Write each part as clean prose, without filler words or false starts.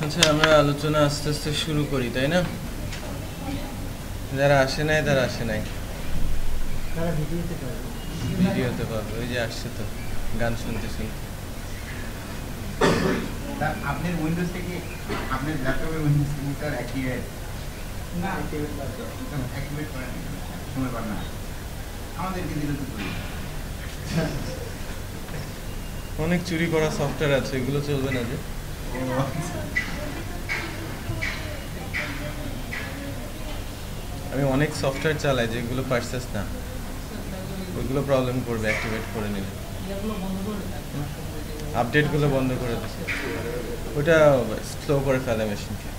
আচ্ছা, আমরা আলোচনা আস্তে আস্তে শুরু করি, তাই না? যারা আসে নাই তারা আসে নাই, তারা ভিডিওতে পারবে, ভিডিওতে পাবে। ওই যে আসছে তো গান শুনতে শুনতে। আপনার উইন্ডোজ থেকে আপনার ল্যাপটপের উইন্ডোজ কম্পিউটার অ্যাক্টিভেট করেন সময় পান না, আমাদেরকে দিলে তো করি। অনেক চুরি করা সফটওয়্যার আছে, এগুলো চলবে না যে? আমি অনেক সফটওয়্যার চালাই যেগুলো পারচেস না, ওইগুলো প্রবলেম করবে অ্যাক্টিভেট করে নিলে। আপডেটগুলো বন্ধ করে দিচ্ছে, ওটা স্লো করে ফেলে মেশিনকে।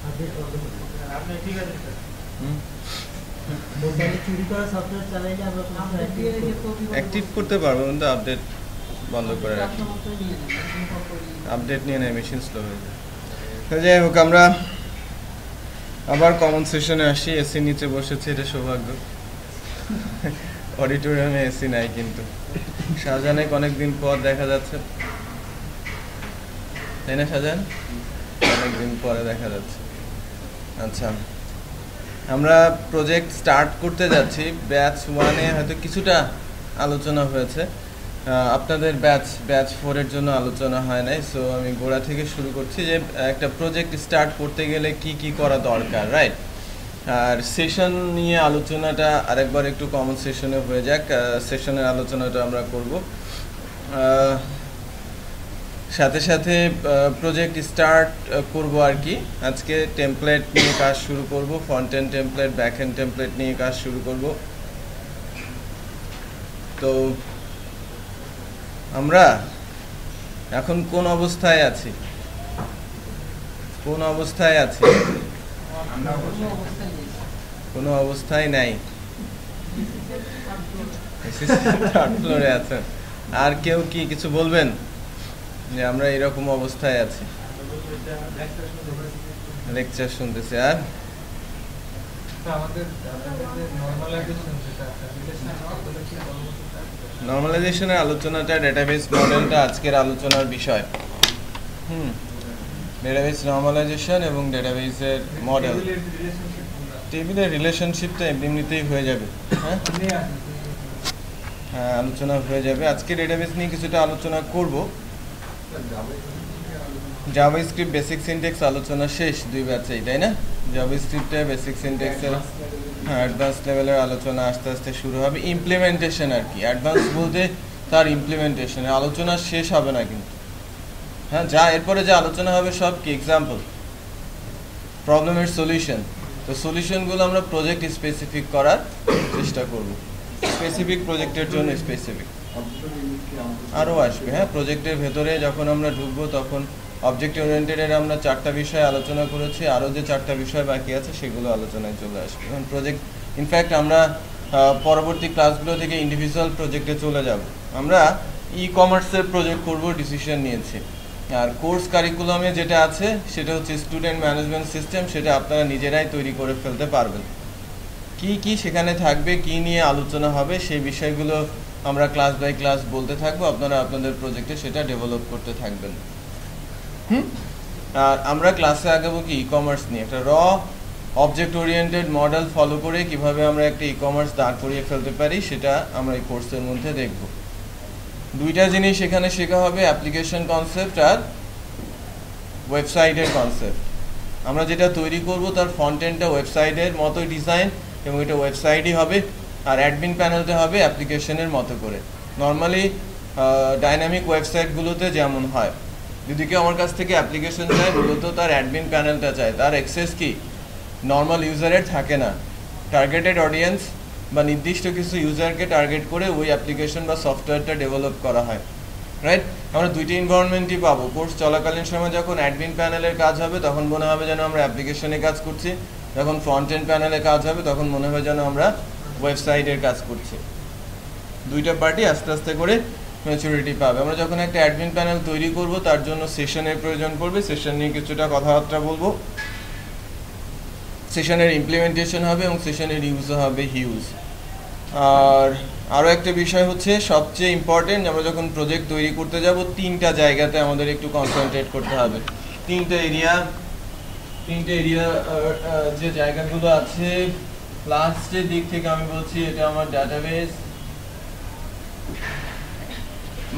আপডেট বন্ধ করবে। আপনি ঠিক আছে স্যার। মোবাইলে চুরি করা সফটওয়্যার চালাইলে আমরা অ্যাক্টিভ করতে পারবো, কিন্তু আপডেট বন্ধ করে রাখি। আপডেট নিয়ে নেয়, মেশিন স্লো হয়ে যায়। তো যাই হোক, আমরা আবার কমন সেশনে আসি। এসি নিচে বসেছি, এটা সৌভাগ্য। অডিটোরিয়ামে এসি নাই, কিন্তু শাহজাহানে অনেকদিন পর দেখা যাচ্ছে, তাই না শাহজাহান? অনেকদিন পরে দেখা যাচ্ছে। আচ্ছা, আমরা প্রজেক্ট স্টার্ট করতে যাচ্ছি। ব্যাচ 1-এ হয়তো কিছুটা আলোচনা হয়েছে, আপনাদের ব্যাচ 4-এর জন্য আলোচনা হয় নাই। সো আমি গোড়া থেকে শুরু করছি যে একটা প্রজেক্ট স্টার্ট করতে গেলে কি কি করা দরকার, রাইট? আর সেশন নিয়ে আলোচনাটা আরেকবার একটু কমন সেশনে হয়ে যাক। সেশনের আলোচনাটা আমরা করব, সাথে সাথে প্রজেক্ট স্টার্ট করব আর কি। আজকে টেমপ্লেট নিয়ে কাজ শুরু করব, front end template, back end template নিয়ে কাজ শুরু করব। তো আমরা এখন কোন অবস্থায় আছি? কোন অবস্থায় আছি? কোনো অবস্থায় নাই, থার্ড ফ্লোরে আছেন। আর কেউ কি কিছু বলবেন যে আমরা এরকম অবস্থায় আছি? লেকচার শুনতেছি। আর নর্মালাইজেশনের আলোচনাটা, ডেটাবেস মডেলটা আজকের আলোচনার বিষয়। ডেটাবেস নর্মালাইজেশন এবং ডেটাবেসের মডেল। টেবিলের রিলেশনশিপটা এমনিতেই হয়ে যাবে, হ্যাঁ হ্যাঁ, আলোচনা হয়ে যাবে। আজকে ডেটাবেস নিয়ে কিছুটা আলোচনা করব। জাভাস্ক্রিপ্ট বেসিক সিনট্যাক্স আলোচনা শেষ 2 ব্যাচেই, তাই না? জাভাস্ক্রিপ্টে বেসিক সিনট্যাক্সের অ্যাডভান্স লেভেলের আলোচনা আস্তে আস্তে শুরু হবে। ইমপ্লিমেন্টেশন আর কি, অ্যাডভান্স বলতে তার ইমপ্লিমেন্টেশনের আলোচনা শেষ হবে না কিন্তু। হ্যাঁ, যা এরপরে যে আলোচনা হবে সব কি এক্সাম্পল, প্রবলেমের সলিউশন। তো সলিউশনগুলো আমরা প্রজেক্ট স্পেসিফিক করার চেষ্টা করব, স্পেসিফিক প্রজেক্টের জন্য স্পেসিফিক। আরও আসবে, হ্যাঁ, প্রজেক্টের ভেতরে যখন আমরা ঢুকবো তখন অবজেক্ট ওরিয়েন্টেডের আমরা 4টা বিষয় আলোচনা করেছি, আরও যে 4টা বিষয় বাকি আছে সেগুলো আলোচনায় চলে আসবে। এখন প্রজেক্ট, ইনফ্যাক্ট আমরা পরবর্তী ক্লাসগুলো থেকে ইন্ডিভিজুয়াল প্রজেক্টে চলে যাব। আমরা ই কমার্সের প্রজেক্ট করব, ডিসিশন নিয়েছি। আর কোর্স কারিকুলামে যেটা আছে সেটা হচ্ছে স্টুডেন্ট ম্যানেজমেন্ট সিস্টেম, সেটা আপনারা নিজেরাই তৈরি করে ফেলতে পারবেন। কি কি সেখানে থাকবে, কি নিয়ে আলোচনা হবে, সেই বিষয়গুলো আমরা ক্লাস বাই ক্লাস বলতে থাকবো, আপনারা আপনাদের প্রজেক্টে সেটা ডেভেলপ করতে থাকবেন। আর আমরা ক্লাসে আগাবো কি ই কমার্স নিয়ে, একটা র অবজেক্ট ওরিয়েন্টেড মডেল ফলো করে কিভাবে আমরা একটা ই কমার্স দাঁড় করিয়ে ফেলতে পারি, সেটা আমরা এই কোর্সের মধ্যে দেখব। 2টা জিনিস এখানে শেখা হবে, অ্যাপ্লিকেশন কনসেপ্ট আর ওয়েবসাইটের কনসেপ্ট। আমরা যেটা তৈরি করব তার ফ্রন্ট এন্ডটা ওয়েবসাইটের মতো ডিজাইন, এবং এটা ওয়েবসাইটই হবে। আর অ্যাডমিন প্যানেলটা হবে অ্যাপ্লিকেশনের মতো করে। নর্মালি ডাইনামিক ওয়েবসাইটগুলোতে যেমন হয়, যদি কেউ আমার কাছ থেকে অ্যাপ্লিকেশন চায়, মূলত তার অ্যাডমিন প্যানেলটা চায়, তার অ্যাক্সেস কি নর্মাল ইউজারের থাকে না। টার্গেটেড অডিয়েন্স বা নির্দিষ্ট কিছু ইউজারকে টার্গেট করে ওই অ্যাপ্লিকেশন বা সফটওয়্যারটা ডেভেলপ করা হয়, রাইট? আমরা 2টি এনভায়রনমেন্টই পাবো। কোর্স চলাকালীন সময় যখন অ্যাডমিন প্যানেলের কাজ হবে তখন মনে হবে যেন আমরা অ্যাপ্লিকেশনে কাজ করছি, যখন ফ্রন্ট এন্ড প্যানেলে কাজ হবে তখন মনে হবে যেন আমরা ওয়েবসাইটের কাজ করছি। 2টা পার্টি আস্তে আস্তে করে ম্যাচুরিটি পাবে। আমরা যখন একটা অ্যাডমিন প্যানেল তৈরি করব তার জন্য সেশনের প্রয়োজন পড়বে, সেশন নিয়ে কিছুটা কথাবার্তা বলবো। সেশনের ইমপ্লিমেন্টেশন হবে এবং সেশনের ইউজও হবে হিউজ। আর আরও একটা বিষয় হচ্ছে সবচেয়ে ইম্পর্টেন্ট, আমরা যখন প্রজেক্ট তৈরি করতে যাব 3টা জায়গাতে আমাদের একটু কনসেন্ট্রেট করতে হবে। তিনটা এরিয়া যে জায়গাগুলো আছে লাস্টের দিক থেকে আমি বলছি এটা আমার ডাটাবেস,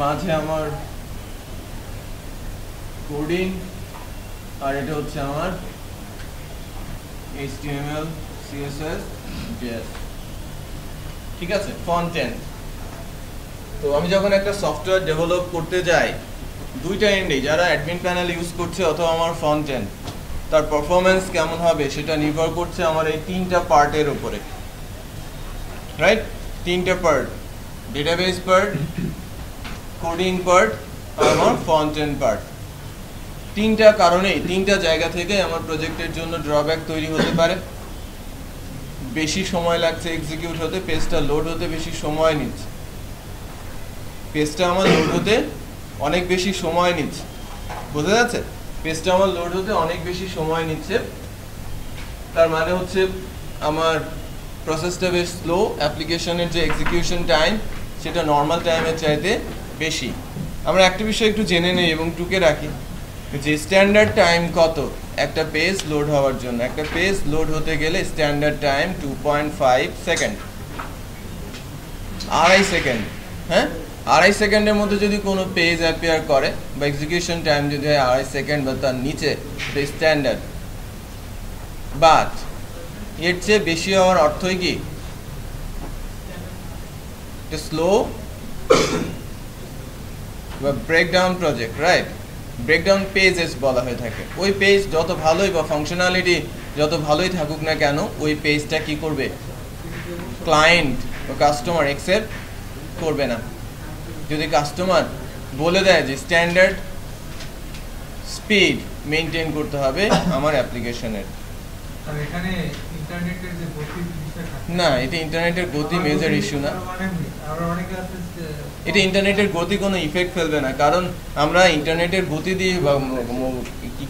মাঝে আমার কোডিং, আর এটা হচ্ছে আমার HTML CSS JS। ঠিক আছে, ফন্ট এন্ড। তো আমি যখন একটা সফটওয়্যার ডেভেলপ করতে যাই দুইটা এন্ডেই, যারা অ্যাডমিন প্যানেল ইউজ করছে অথবা আমার ফ্রন্ট এন্ড, তার পারফরমেন্স কেমন হবে সেটা নির্ভর করছে আমার এই তিনটা পার্টের উপরে, রাইট? তিনটা part, database part, coding part আর আমার ফ্রন্ট এন্ড পার্ট। তিনটা কারণেই, তিনটা জায়গা থেকে আমার প্রজেক্টের জন্য ড্রব্যাক তৈরি হতে পারে। বেশি সময় লাগছে এক্সিকিউট হতে, পেজটা লোড হতে বেশি সময় নিচ্ছে, পেজটা আমার লোড হতে অনেক বেশি সময় নিচ্ছে, বোঝা যাচ্ছে? পেজটা আমার লোড হতে অনেক বেশি সময় নিচ্ছে, তার মানে হচ্ছে আমার প্রসেসটা বেশ স্লো, অ্যাপ্লিকেশনের যে এক্সিকিউশন টাইম সেটা নর্মাল টাইমের চাইতে বেশি। আমরা একটা বিষয় একটু জেনে নেই এবং টুকে রাখি যে স্ট্যান্ডার্ড টাইম কত একটা পেজ লোড হওয়ার জন্য। একটা পেজ লোড হতে গেলে স্ট্যান্ডার্ড টাইম 2.5 সেকেন্ড, 2.5 সেকেন্ড। হ্যাঁ, 2.5 সেকেন্ডের মধ্যে যদি কোনো পেজ অ্যাপিয়ার করে বা এক্সিকিউশন টাইম যদি হয় 2.5 সেকেন্ড বা তার নিচে, এটা স্ট্যান্ডার্ড। বাট এর চেয়ে বেশি হওয়ার অর্থই কি? এটা স্লো বা breakdown project, right? Breakdown pages বলা হয়ে থাকে। ওই পেজ যত ভালোই বা ফাংশনালিটি যত ভালোই থাকুক না কেন, ওই পেজটা কি করবে? ক্লায়েন্ট বা কাস্টমার অ্যাকসেপ্ট করবে না। যদি কাস্টমার বলে দেয় যে স্ট্যান্ডার্ড স্পিড মেনটেন করতে হবে আমার অ্যাপ্লিকেশনের, এখানে ইন্টারনেটের যে গতি জিনিসটা থাকে না, এটা ইন্টারনেটের গতি মেজর ইস্যু না। আর অনেকে আছে এটা ইন্টারনেটের গতি কোনো ইফেক্ট ফেলবে না, কারণ আমরা ইন্টারনেটের গতি দিয়ে বা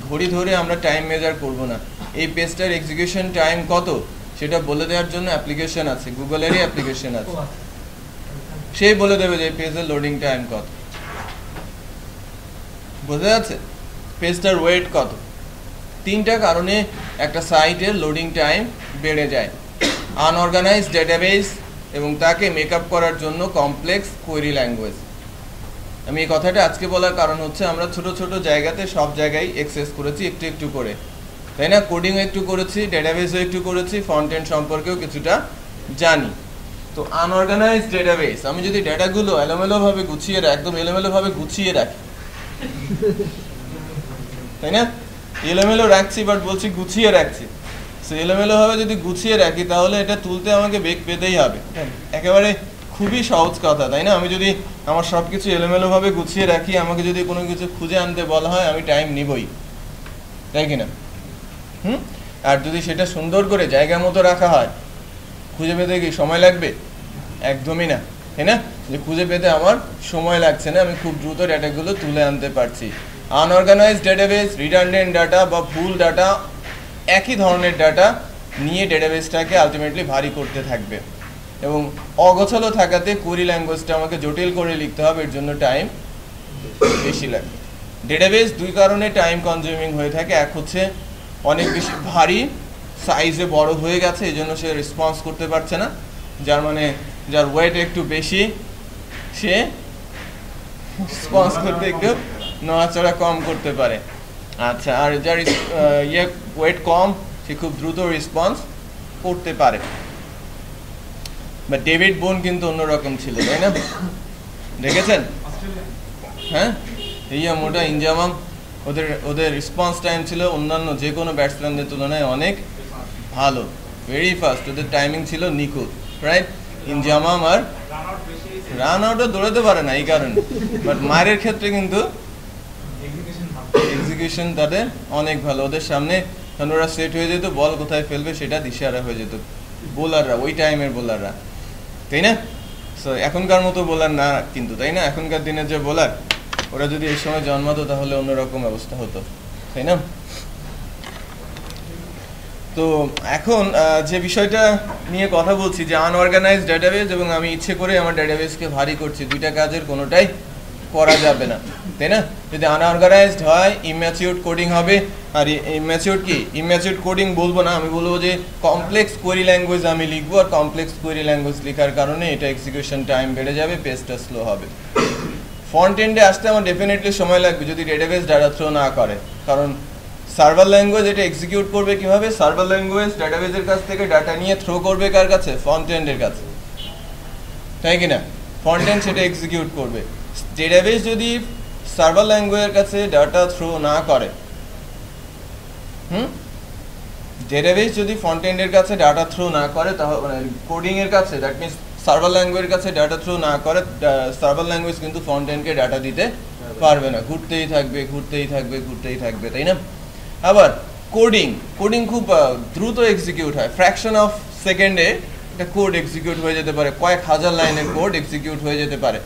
ঘড়ি ধরে আমরা টাইম মেজার করব না। এই পেজটার এক্সিকিউশন টাইম কত সেটা বলে দেওয়ার জন্য অ্যাপ্লিকেশন আছে, গুগলেরই অ্যাপ্লিকেশন আছে, সেই বলে দেবে যে পেজের লোডিং টাইম কত। বোঝা যাচ্ছে? পেজটার ওয়েট কত। তিনটা কারণে একটা সাইটের লোডিং টাইম বেড়ে যায়। আনঅর্গানাইজড ডেটাবেস এবং তাকে মেকআপ করার জন্য কমপ্লেক্স কোয়েরি ল্যাঙ্গুয়েজ। আমি এই কথাটা আজকে বলার কারণ হচ্ছে আমরা ছোট ছোট জায়গাতে সব জায়গায় এক্সেস করেছি একটু একটু করে, তাই না? কোডিংও একটু করেছি, ডেটাবেসও একটু করেছি, ফ্রন্ট এন্ড সম্পর্কেও কিছুটা জানি। তো আনঅর্গানাইজড ডেটাবেস, আমি যদি ডেটাগুলো এলোমেলোভাবে গুছিয়ে একদম এলোমেলোভাবে গুছিয়ে রাখি, তাই না? এলোমেলো রাখছি বাট বলছি গুছিয়ে রাখছি। সো এলোমেলোভাবে যদি গুছিয়ে রাখি তাহলে এটা তুলতে আমাকে বেগ পেতেই হবে। একেবারে খুবই সহজ কথা, তাই না? আমি যদি আমার সব কিছু এলোমেলোভাবে গুছিয়ে রাখি, আমাকে যদি কোনো কিছু খুঁজে আনতে বলা হয় আমি টাইম নিবই, তাই কিনা? আর যদি সেটা সুন্দর করে জায়গা মতো রাখা হয়, খুঁজে পেতে কি সময় লাগবে? একদমই না, তাই না? যে খুঁজে পেতে আমার সময় লাগছে না, আমি খুব দ্রুত ডাটাগুলো তুলে আনতে পারছি। আনঅর্গানাইজড ডেটাবেস, রিডান্ডেন্ট ডাটা বা ভুল ডাটা, একই ধরনের ডাটা নিয়ে ডেটাবেসটাকে আলটিমেটলি ভারী করতে থাকবে এবং অগোছালো থাকাতে কোয়েরি ল্যাঙ্গুয়েজটা আমাকে জটিল করে লিখতে হবে, এর জন্য টাইম বেশি লাগবে। ডেটাবেস দুই কারণে টাইম কনজিউমিং হয়ে থাকে। এক হচ্ছে অনেক বেশি ভারী, সাইজে বড় হয়ে গেছে, এই জন্য সে রেসপন্স করতে পারছে না, যার মানে যার ওয়েট একটু বেশি সে রেসপন্স করতে একটু নড়াচড়া কম করতে পারে। আচ্ছা, আর যার ওয়েট কম সে খুব দ্রুত রেসপন্স করতে পারে। বা ডেভিড বোন কিন্তু অন্যরকম ছিল, তাই না? দেখেছেন? হ্যাঁ, ইয়া মোটা ইনজামাম, ওদের রেসপন্স টাইম ছিল অন্যান্য যে কোনো ব্যাটসম্যানদের তুলনায় অনেক ভালো, ভেরি ফাস্ট। ওদের টাইমিং ছিল নিখুঁত, রাইট? ইনজামাম আর রান আউটও দৌড়াতে পারে না এই কারণে, বাট মারের ক্ষেত্রে কিন্তু এক্সিকিউশন তাদের অনেক ভালো। ওদের সামনে ওরা সেট হয়ে যেত, বল কোথায় ফেলবে সেটা দিশেহারা হয়ে যেত বোলাররা, ওই টাইমের বোলাররা, তাই না? সো এখনকার মতো বোলার না কিন্তু, তাই না? এখনকার দিনের যে বোলার, ওরা যদি এই সময় জন্মাতো তাহলে অন্যরকম অবস্থা হতো, তাই না? তো এখন যে বিষয়টা নিয়ে কথা বলছি যে আনঅর্গানাইজড ডেটাবেস এবং আমি ইচ্ছে করে আমার ডেটাবেসকে ভারী করছি, দুইটা কাজের কোনোটাই করা যাবে না, তাই না? যদি আনঅর্গানাইজড হয় ইম্যাচিউরড কোডিং হবে। আর ইম্যাচিউরড কি, ইম্যাচিউরড কোডিং বলবো না, আমি বলবো যে কমপ্লেক্স কোয়েরি ল্যাঙ্গুয়েজ আমি লিখবো, আর কমপ্লেক্স কোয়েরি ল্যাঙ্গুয়েজ লেখার কারণে এটা এক্সিকিউশন টাইম বেড়ে যাবে, পেজটা স্লো হবে। ফ্রন্ট এন্ডে আসতে আমার ডেফিনেটলি সময় লাগবে যদি ডেটাবেস ডাটা থ্রো না করে, কারণ সার্ভার ল্যাঙ্গুয়েজ এটা এক্সিকিউট করবে কিভাবে? সার্ভার ল্যাঙ্গুয়েজ ডাটাবেসের কাছ থেকে ডাটা নিয়ে থ্রো করবে কার কাছে? ফ্রন্ট এন্ডের কাছে, তাই কি না? ফ্রন্ট এন্ড সেটা এক্সিকিউট করবে। ডেটাবেস যদি সার্ভার ল্যাঙ্গুয়েজের কাছে ডাটা থ্রো না করে, ডেটাবেস যদি ফ্রন্ট এন্ডের কাছে ডাটা থ্রো না করে, তাহলে মানে কোডিং এর কাছে, দ্যাট মিনস সার্ভার ল্যাঙ্গুয়েজের কাছে ডাটা থ্রো না করে, সার্ভার ল্যাঙ্গুয়েজ কিন্তু ফ্রন্ট এন্ডকে ডাটা দিতে পারবে না, ঘুরতেই থাকবে ঘুরতেই থাকবে ঘুরতেই থাকবে, তাই না? আবার কোডিং খুব দ্রুত এক্সিকিউট হয়, ফ্র্যাকশন অফ সেকেন্ডে একটা কোড এক্সিকিউট হয়ে যেতে পারে, কয়েক হাজার লাইনের কোড এক্সিকিউট হয়ে যেতে পারে।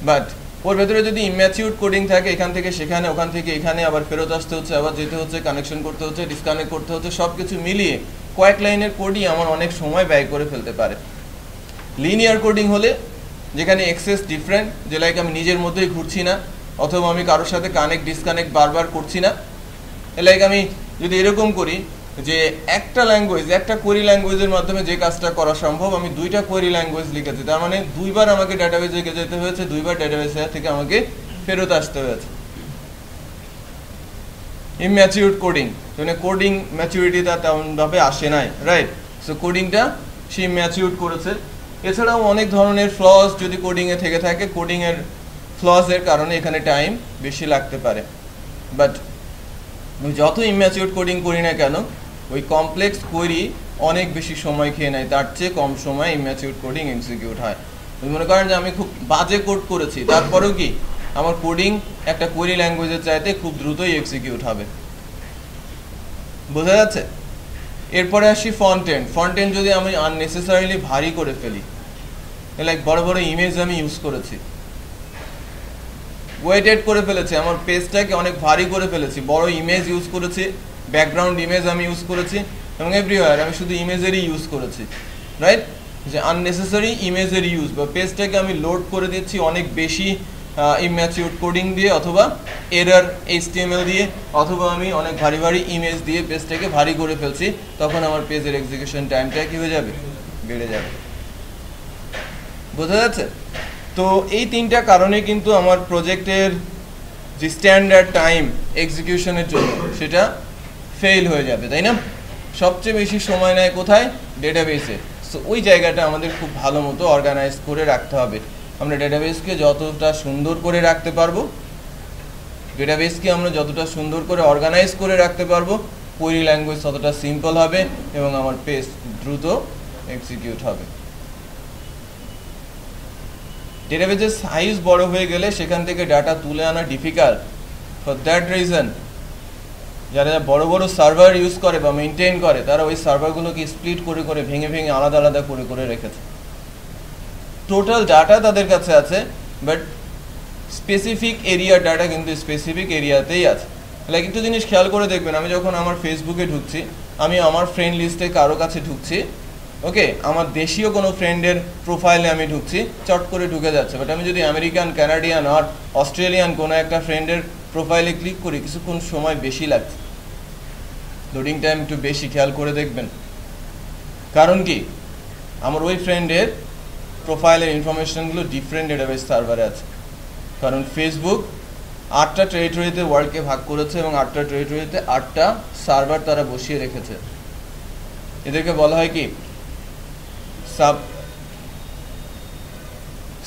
বাট ওর ভেতরে যদি ইম্যাচিউরড কোডিং থাকে, এখান থেকে সেখানে, ওখান থেকে এখানে আবার ফেরত আসতে হচ্ছে, আবার যেতে হচ্ছে, কানেকশন করতে হচ্ছে, ডিসকানেক্ট করতে হচ্ছে, সব কিছু মিলিয়ে কয়েক লাইনের কোডই আমার অনেক সময় ব্যয় করে ফেলতে পারে। লিনিয়ার কোডিং হলে, যেখানে এক্সেস ডিফারেন্ট, যে লাইক আমি নিজের মধ্যেই ঘুরছি না, অথবা আমি কারোর সাথে কানেক্ট ডিসকানেক্ট বারবার করছি না, লাইক আমি যদি এরকম করি যে একটা ল্যাঙ্গুয়েজ, একটা কোয়েরি ল্যাঙ্গুয়েজের মাধ্যমে যে কাজটা করা সম্ভব, আমি দুইটা কোয়েরি ল্যাঙ্গুয়েজ লিখেছি, তার মানে দুইবার আমাকে ডাটাবেসে যেতে হয়েছে, দুইবার ডাটাবেসে থেকে আমাকে ফেরত আসতে হয়েছে। ইম্যাচিউরড কোডিং, মানে কোডিং ম্যাচুরিটিটা তেমনভাবে আসে নাই, রাইট? সো কোডিংটা সে ম্যাচিউরড করেছে। এছাড়াও অনেক ধরনের ফ্লস যদি কোডিংয়ে থেকে থাকে, কোডিংয়ের ফ্লসের কারণে এখানে টাইম বেশি লাগতে পারে। বাট যত ইম্যাচিউরড কোডিং করি না কেন, ওই কমপ্লেক্স কোয়েরি অনেক বেশি সময় খেয়ে নেয়, তার চেয়ে কম সময় ইম্যাচিউরড কোডিং এক্সিকিউট হয়। মনে করেন যে আমি খুব বাজে কোড করেছি, তারপরেও কি আমার কোডিং একটা কোয়েরি ল্যাঙ্গুয়েজের চাইতে খুব দ্রুতই এক্সিকিউট হবে। বোঝা যাচ্ছে? এরপরে আসি ফ্রন্ট এন্ড। ফ্রন্ট এন্ড যদি আমি আননেসেসারিলি ভারী করে ফেলি, লাইক বড় বড় ইমেজ আমি ইউজ করেছি, ওয়েটেড করে ফেলেছি, আমার পেজটাকে অনেক ভারী করে ফেলেছি, বড় ইমেজ ইউজ করেছি, ব্যাকগ্রাউন্ড ইমেজ আমি ইউজ করেছি, এবং এভরিওয়্যার আমি শুধু ইমেজেরই ইউজ করেছি, রাইট? যে আননেসেসারি ইমেজের ইউজ, বা পেজটাকে আমি লোড করে দিচ্ছি অনেক বেশি ইম্যাচিউরড কোডিং দিয়ে, অথবা এরর HTML দিয়ে, অথবা আমি অনেক ভারী ভারী ইমেজ দিয়ে পেজটাকে ভারী করে ফেলছি, তখন আমার পেজের এক্সিকিউশন টাইমটা কি হয়ে যাবে? বেড়ে যাবে। বোঝা যাচ্ছে? তো এই তিনটা কারণে কিন্তু আমার প্রজেক্টের যে স্ট্যান্ডার্ড টাইম এক্সিকিউশনের জন্য সেটা ফেল হয়ে যাবে, তাই না? সবচেয়ে বেশি সময় নেয় কোথায়? ডেটাবেসে। সো ওই জায়গাটা আমাদের খুব ভালো মতো অর্গানাইজ করে রাখতে হবে। আমরা ডেটাবেসকে যতটা সুন্দর করে রাখতে পারবো, ডেটাবেসকে আমরা যতটা সুন্দর করে অর্গানাইজ করে রাখতে পারবো, কোয়েরি ল্যাঙ্গুয়েজ ততটা সিম্পল হবে এবং আমার পেজ দ্রুত এক্সিকিউট হবে। ডেটাবেসের সাইজ বড় হয়ে গেলে সেখান থেকে ডাটা তুলে আনা ডিফিকাল্ট। ফর দ্যাট রিজন যারা বড় বড় সার্ভার ইউজ করে বা মেনটেন করে, তারা ওই সার্ভারগুলোকে স্প্লিট করে করে ভেঙে ভেঙে আলাদা আলাদা করে করে রেখেছে। টোটাল ডাটা তাদের কাছে আছে, বাট স্পেসিফিক এরিয়ার ডাটা কিন্তু স্পেসিফিক এরিয়াতেই আছে। লাইক একটু জিনিস খেয়াল করে দেখবেন, আমি যখন আমার ফেসবুকে ঢুকছি, আমি আমার ফ্রেন্ড লিস্টে কারো কাছে ঢুকছি, ওকে, আমার দেশীয় কোনো ফ্রেন্ডের প্রোফাইলে আমি ঢুকছি, চট করে ঢুকে যাচ্ছে। বাট আমি যদি আমেরিকান, কানাডিয়ান আর অস্ট্রেলিয়ান কোনো একটা ফ্রেন্ডের প্রোফাইলে ক্লিক করি, কিছুক্ষণ সময় বেশি লাগছে, লোডিং টাইম একটু বেশি, খেয়াল করে দেখবেন। কারণ কি? আমার ওই ফ্রেন্ডের প্রোফাইলের ইনফরমেশনগুলো ডিফারেন্ট ডেটাবেস সার্ভারে আছে। কারণ ফেসবুক 8টা টেরিটরিতে ওয়ার্ল্ডকে ভাগ করেছে এবং 8টা টেরিটরিতে 8টা সার্ভার তারা বসিয়ে রেখেছে। এদেরকে বলা হয় কি? Sub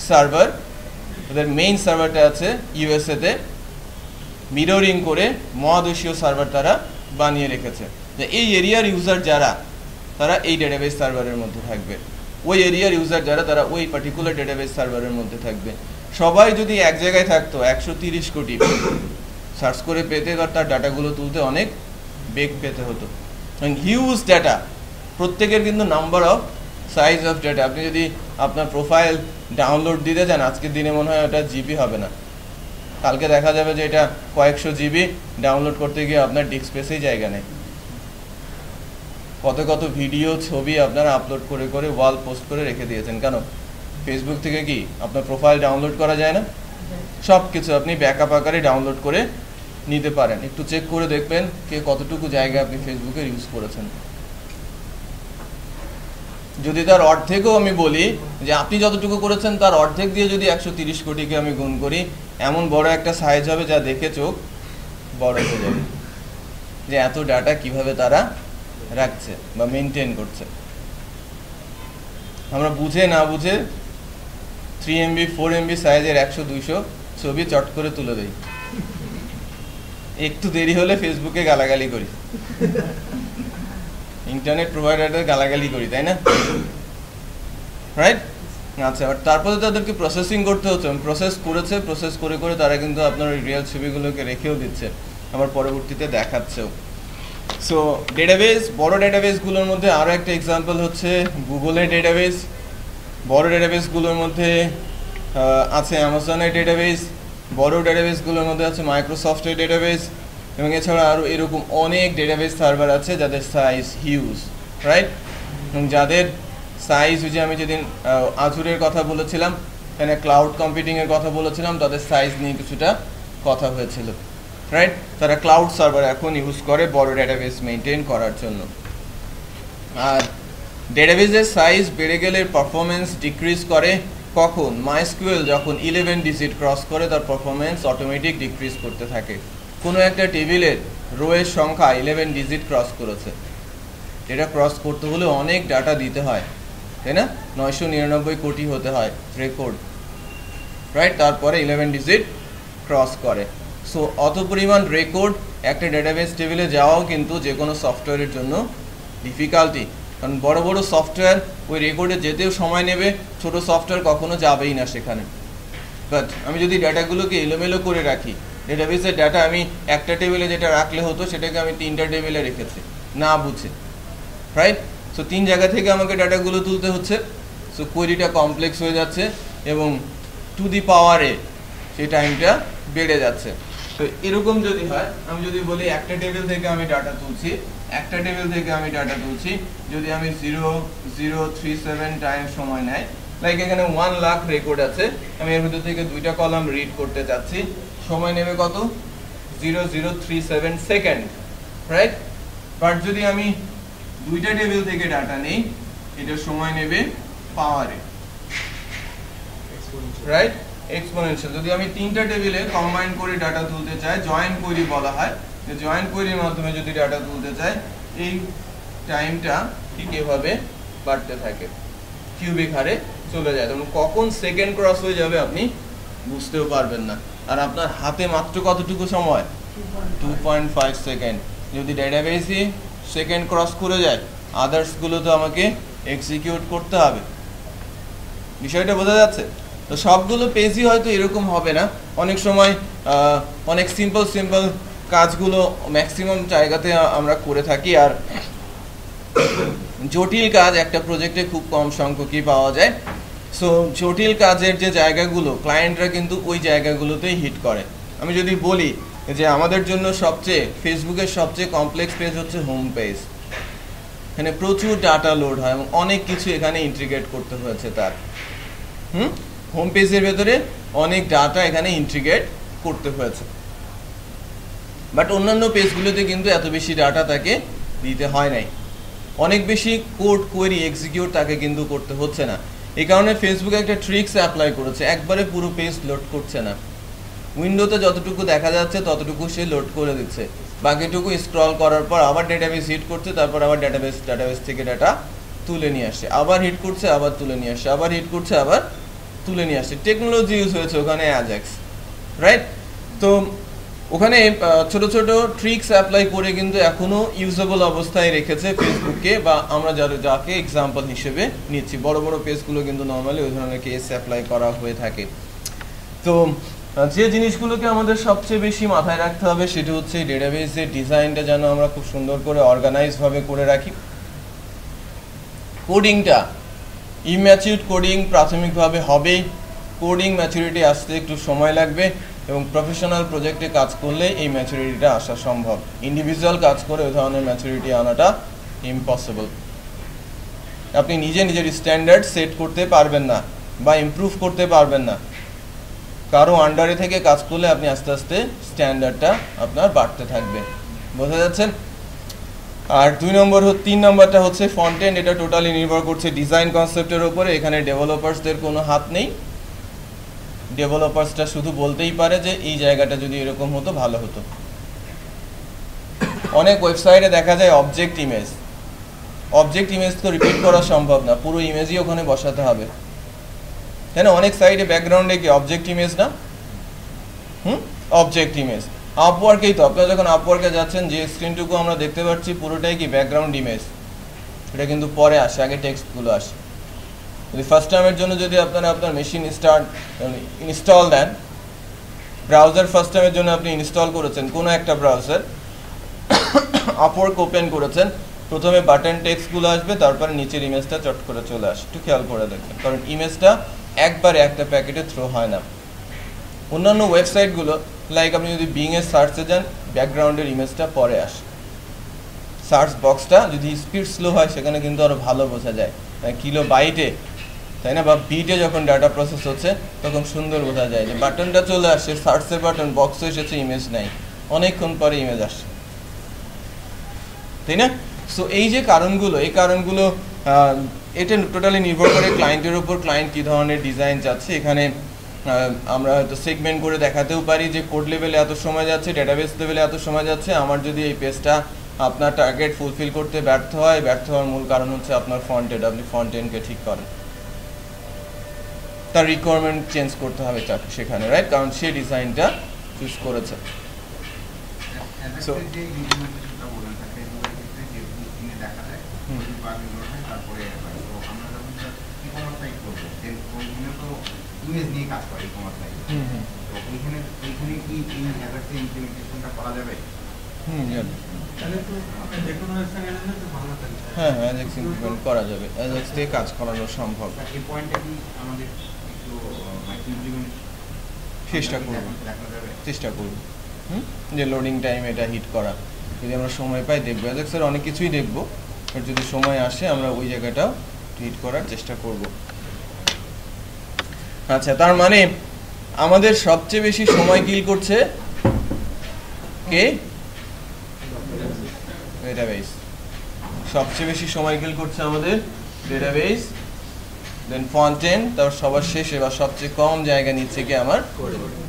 server. ওদের মেইন সার্ভারটা আছে ইউএসএতে, মিররিং করে মহাদেশীয় সার্ভার তারা বানিয়ে রেখেছে। যে এই এরিয়ার ইউজার যারা, তারা এই ডেটাবেস সার্ভারের মধ্যে থাকবে, ওই এরিয়ার ইউজার যারা, তারা ওই পার্টিকুলার ডেটাবেস সার্ভারের মধ্যে থাকবে। সবাই যদি এক জায়গায় থাকতো, 130 কোটি সার্চ করে পেতে, তার ডাটাগুলো তুলতে অনেক বেগ পেতে হতো। হিউজ ডাটা, প্রত্যেকের কিন্তু number of size of data. আপনি যদি আপনার প্রোফাইল ডাউনলোড দিতে চান, আজকের দিনে মনে হয় ওটা জিবি হবে না, কালকে দেখা যাবে যে এটা কয়েকশো জিবি। ডাউনলোড করতে গিয়ে আপনার ডিস্ক স্পেসেই জায়গা নেই। কত কত ভিডিও, ছবি আপনারা আপলোড করে করে ওয়াল পোস্ট করে রেখে দিয়েছেন। কেন? ফেসবুক থেকে কি আপনার প্রোফাইল ডাউনলোড করা যায় না? সব কিছু আপনি ব্যাকআপ আকারে ডাউনলোড করে নিতে পারেন। একটু চেক করে দেখবেন কে কতটুকু জায়গা আপনি ফেসবুকে ইউজ করেছেন। যদি তার অর্ধেকও আমি বলি যে আপনি যতটুকু করেছেন তার অর্ধেক দিয়ে যদি 130 কোটিকে আমি গুণ করি, এমন বড় একটা সাইজ হবে যা দেখে চোখ বড় হয়ে যাবে যে এত ডাটা কিভাবে তারা রাখছে বা মেনটেন করছে। আমরা বুঝে না বুঝে 3 MB 4 MB সাইজের 100-200 ছবি চট করে তুলে দেই, একটু দেরি হলে ফেসবুকে গালাগালি করি, ইন্টারনেট প্রোভাইডারদের গালাগালি করি, তাই না? রাইট? আচ্ছা, তারপরে তাদেরকে প্রসেসিং করতে হচ্ছে, প্রসেস করেছে, প্রসেস করে করে তারা কিন্তু আপনার ওই রিয়েল ছবিগুলোকে রেখেও দিচ্ছে, আবার পরবর্তীতে দেখাচ্ছেও। সো ডেটাবেস, বড় ডেটাবেসগুলোর মধ্যে আরও একটা এক্সাম্পল হচ্ছে গুগলের ডেটাবেস। বড় ডেটাবেসগুলোর মধ্যে আছে অ্যামাজনের ডেটাবেস, বড় ডেটাবেসগুলোর মধ্যে আছে মাইক্রোসফটের ডেটাবেস, এবং এছাড়া আরও এরকম অনেক ডেটাবেস সার্ভার আছে যাদের সাইজ হিউজ, রাইট? এবং যাদের সাইজ, যে আমি যেদিন আজুরের কথা বলেছিলাম, এখানে ক্লাউড কম্পিউটিংয়ের কথা বলেছিলাম, তাদের সাইজ নিয়ে কিছুটা কথা হয়েছিল, রাইট? তারা ক্লাউড সার্ভার এখন ইউজ করে বড় ডেটাবেস মেনটেন করার জন্য। আর ডেটাবেসের সাইজ বেড়ে গেলে পারফরমেন্স ডিক্রিজ করে কখন? মাইস্কুয়েল যখন 11 ডিজিট ক্রস করে তার পারফরমেন্স অটোমেটিক ডিক্রিজ করতে থাকে। কোনো একটা টেবিলের রোয়ের সংখ্যা 11 ডিজিট ক্রস করেছে, এটা ক্রস করতে হলে অনেক ডাটা দিতে হয়, তাই না? 999 কোটি হতে হয় রেকর্ড, রাইট? তারপরে 11 ডিজিট ক্রস করে। সো অত পরিমাণ রেকর্ড একটা ডেটাবেস টেবিলে যাওয়াও কিন্তু যে কোনো সফটওয়্যারের জন্য ডিফিকাল্টি, কারণ বড় বড় সফটওয়্যার ওই রেকর্ডে যেতেও সময় নেবে, ছোট সফটওয়্যার কখনো যাবেই না সেখানে। বাট আমি যদি ডাটাগুলোকে এলোমেলো করে রাখি, ডেটাবেসের ডাটা আমি একটা টেবিলে যেটা রাখলে হতো সেটাকে আমি 3টা টেবিলে রেখেছি না বুঝে, রাইট? সো 3 জায়গা থেকে আমাকে ডাটাগুলো তুলতে হচ্ছে, সো কোয়েরিটা কমপ্লেক্স হয়ে যাচ্ছে এবং টু দি পাওয়ারে সেই টাইমটা বেড়ে যাচ্ছে। তো এরকম যদি হয়, আমি যদি বলি একটা টেবিল থেকে আমি ডাটা তুলছি, একটা টেবিল থেকে আমি ডাটা তুলছি, যদি আমি 0037 টাইম সময় নেয়, লাইক এখানে 1 লাখ রেকর্ড আছে, আমি এর মধ্যে থেকে 2টা কলাম রিড করতে চাচ্ছি, সময় নেবে কত? 0037 সেকেন্ড, রাইট? বাট যদি আমি 2টা টেবিল থেকে ডাটা নেই, এটা সময় নেবে পাওয়ারে, রাইট? এক্সপোনেনশিয়াল। যদি আমি 3টা টেবিলে কম্বাইন করে ডাটা তুলতে চাই, জয়েন কোয়েরি বলা হয়, যে জয়েন কোয়েরির মাধ্যমে যদি ডাটা তুলতে চাই, এই টাইমটা ঠিক এভাবে বাড়তে থাকে, কিউবিক হারে চলে যায়। তখন কখন সেকেন্ড ক্রস হয়ে যাবে আপনি বুঝতেও পারবেন না। আর আপনার হাতে মাত্র কতটুকু সময়? 2.5 সেকেন্ড। যদি ডেটাবেসই সেকেন্ড ক্রস করে যায়, আদার্সগুলো তো আমাকে এক্সিকিউট করতে হবে। বিষয়টা বোঝা যাচ্ছে? তো সবগুলো পেজই হয়তো এরকম হবে না, অনেক সময় অনেক সিম্পল কাজগুলো ম্যাক্সিমাম জায়গাতে আমরা করে থাকি, আর জটিল কাজ একটা প্রজেক্টে খুব কম সংখ্যকই পাওয়া যায়। সো জটিল কাজের যে জায়গাগুলো, ক্লায়েন্টরা কিন্তু ওই জায়গাগুলোতেই হিট করে। আমি যদি বলি যে আমাদের জন্য ফেসবুকের সবচেয়ে কমপ্লেক্স পেজ হচ্ছে হোম পেজ, এখানে প্রচুর ডাটা লোড হয় এবং অনেক কিছু এখানে ইন্টিগ্রেট করতে হয়েছে তার। হোম পেজের ভেতরে অনেক ডাটা এখানে ইন্টিগ্রেট করতে হয়েছে, বাট অন্যান্য পেজগুলোতে কিন্তু এত বেশি ডাটা তাকে দিতে হয় নাই, অনেক বেশি কোড কোয়েরি এক্সিকিউট তাকে কিন্তু করতে হচ্ছে না। এই কারণে ফেসবুক একটা ট্রিক্স অ্যাপ্লাই করেছে, একবারে পুরো পেজ লোড করছে না, উইন্ডোতে যতটুকু দেখা যাচ্ছে ততটুকু সে লোড করে দিচ্ছে, বাকিটুকু স্ক্রল করার পর আবার ডেটাবেস হিট করছে, তারপর আবার ডেটাবেস থেকে ডাটা তুলে নিয়ে আসছে, আবার হিট করছে, আবার তুলে নিয়ে আসছে, আবার হিট করছে, আবার তুলে নিয়ে আসছে। টেকনোলজি ইউজ হয়েছে ওখানে, অ্যাজাক্স, রাইট? তো ওখানে ছোট ছোট ট্রিক্স অ্যাপ্লাই করে কিন্তু এখনো ইউজেবল অবস্থায় রেখেছে ফেসবুককে, বা আমরা যাকে এক্সাম্পল হিসেবে নিচ্ছি। বড় বড় পেজগুলো কিন্তু নর্মালি ওই ধরনের কেস অ্যাপ্লাই করা হয়ে থাকে। তো যে জিনিসগুলোকে আমাদের সবচেয়ে বেশি মাথায় রাখতে হবে সেটা হচ্ছে ডেটাবেসের ডিজাইনটা যেন আমরা খুব সুন্দর করে অর্গানাইজভাবে করে রাখি। কোডিংটা ইম্যাচিউর কোডিং প্রাথমিকভাবে হবেই, কোডিং ম্যাচুরিটি আসতে একটু সময় লাগবে, এবং প্রফেশনাল প্রজেক্টে কাজ করলে এই ম্যাচুরিটিটা আসা সম্ভব। ইন্ডিভিজুয়াল কাজ করে ওই ধরনের ম্যাচুরিটি আনাটা ইম্পসিবল। আপনি নিজের স্ট্যান্ডার্ড সেট করতে পারবেন না বা ইমপ্রুভ করতে পারবেন না, কারো আন্ডারে থেকে কাজ করলে আপনি আস্তে আস্তে স্ট্যান্ডার্ডটা আপনার বাড়তে থাকবে। বোঝা যাচ্ছে? আর 3 নম্বরটা হচ্ছে ফন্ট এন্ড। এটা টোটালি নির্ভর করছে ডিজাইন কনসেপ্টের উপরে। এখানে ডেভেলপার্সদের কোনো হাত নেই। ডেভেলপার্সটা শুধু বলতেই পারে যে এই জায়গাটা যদি এরকম হতো ভালো হতো। অনেক ওয়েবসাইটে দেখা যায় অবজেক্ট ইমেজ তো রিপিট করা সম্ভব না, পুরো ইমেজই ওখানে বসাতে হবে, তাই না? অনেক সাইডে ব্যাকগ্রাউন্ডে কি অবজেক্ট ইমেজ না? Object image. আপওয়ার্কেই তো, আপনারা যখন আপওয়ার্কে যাচ্ছেন যে স্ক্রিনটুকু আমরা দেখতে পাচ্ছি পুরোটাই কি ব্যাকগ্রাউন্ড ইমেজ। এটা কিন্তু পরে আসে, আগে টেক্সটগুলো আসে। যদি ফার্স্ট টাইমের জন্য যদি আপনারা আপনার মেশিন ইনস্টল দেন, ব্রাউজার ফার্স্ট টাইমের জন্য আপনি ইনস্টল করেছেন কোনো একটা ব্রাউজার, আপওয়ার্ক ওপেন করেছেন, প্রথমে বাটন টেক্সটগুলো আসবে, তারপরে নিচের ইমেজটা চট করে চলে আসে। একটু খেয়াল করে দেখবেন, কারণ ইমেজটা একবারে একটা প্যাকেটে থ্রো হয় না। অন্যান্য ওয়েবসাইটগুলো লাইক আপনি যদি বিং-এর সার্চে যান, ব্যাকগ্রাউন্ডের ইমেজটা পরে আসে। সার্চ বক্সটা যদি স্পিড স্লো হয় সেখানে কিন্তু আরও ভালো বোঝা যায়, কিলো বাইটে, তাই না, বা বিটে যখন ডাটা প্রসেস হচ্ছে তখন সুন্দর বোঝা যায় যে বাটনটা চলে আসছে, সার্চের বাটন, বক্সে এসেছে, ইমেজ নাই, অনেকক্ষণ পরে ইমেজ আসছে, তাই না? সো এই যে কারণগুলো, এই কারণগুলো এটা টোটালি নির্ভর করে ক্লায়েন্টের উপর, ক্লায়েন্ট কী ধরনের ডিজাইন চাচ্ছে। এখানে আমরা হয়তো সেগমেন্ট করে দেখাতেও পারি যে কোড লেভেলে এত সময় যাচ্ছে, ডেটাবেস লেভেলে এত সময় যাচ্ছে। আমার যদি এই পেজটা আপনার টার্গেট ফুলফিল করতে ব্যর্থ হওয়ার মূল কারণ হচ্ছে আপনার ফন্ট এন্ড। আপনি ফন্ট এন্ডকে ঠিক করেন, তার রিকোয়ারমেন্ট চেঞ্জ করতে হবে সেখানে, রাইট? কারণ সে ডিজাইনটা চুজ করেছে। ইমেজ নিয়ে কাজ করে ই-কমার্স সাইটে, তো ওইখানে কি এই অ্যাজাক্সের ইমপ্লিমেন্টেশনটা করা যাবে? তাহলে তো যে কোনো ওয়েবসাইটে গেলে তো ভালো থাকবে। হ্যাঁ, অ্যাজাক্স ইমপ্লিমেন্ট করা যাবে, অ্যাজাক্স দিয়ে কাজ করানো সম্ভব। এই পয়েন্টটা কি আমাদের একটু ইমপ্লিমেন্ট চেষ্টা করব যে লোডিং টাইম এটা হিট করা, যদি আমরা সময় পাই দেখবো। অ্যাজাক্সের অনেক কিছুই দেখবো, বাট যদি সময় আসে আমরা ওই জায়গাটাও হিট করার চেষ্টা করব। আচ্ছা, তার মানে আমাদের সবচেয়ে বেশি সময় কিল করছে কে? ডেটাবেস। সবচেয়ে বেশি সময় কিল করছে আমাদের ডেটাবেস, দেন ফন্ট এন্ড, তারপর সবার শেষে বা সবচেয়ে কম জায়গা নিচ্ছে কি আমার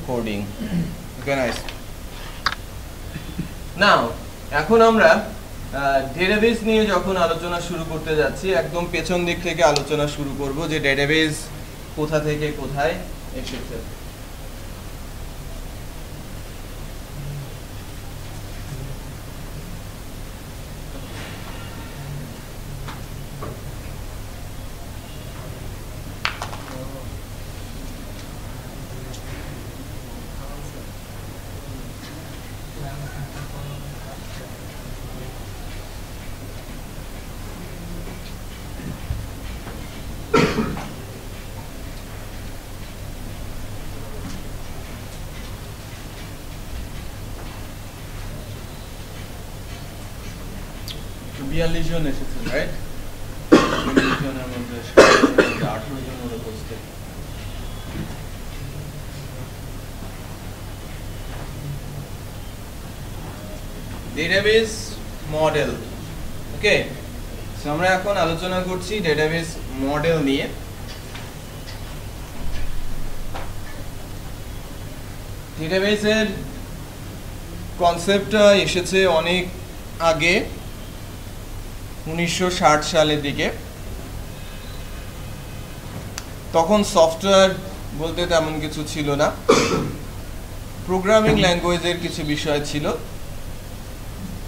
কোডিং। ওকে, নাইস। নাও এখন আমরা ডেটাবেস নিয়ে যখন আলোচনা শুরু করতে যাচ্ছি, একদম পেছন দিক থেকে আলোচনা শুরু করব যে ডেটাবেস কোথা থেকে কোথায় এসেছে। জন এসেছেন, রাইট? 40 জনের মধ্যে 18 জন হলো উপস্থিত। ডেটাবেস মডেল, ওকে। সো আমরা এখন আলোচনা করছি ডেটাবেস মডেল নিয়ে। ডেটাবেসের কনসেপ্টটা এসেছে অনেক আগে, 1960 সালের দিকে। তখন সফটওয়্যার বলতে তেমন কিছু ছিল না, প্রোগ্রামিং ল্যাঙ্গুয়েজের কিছু বিষয় ছিল।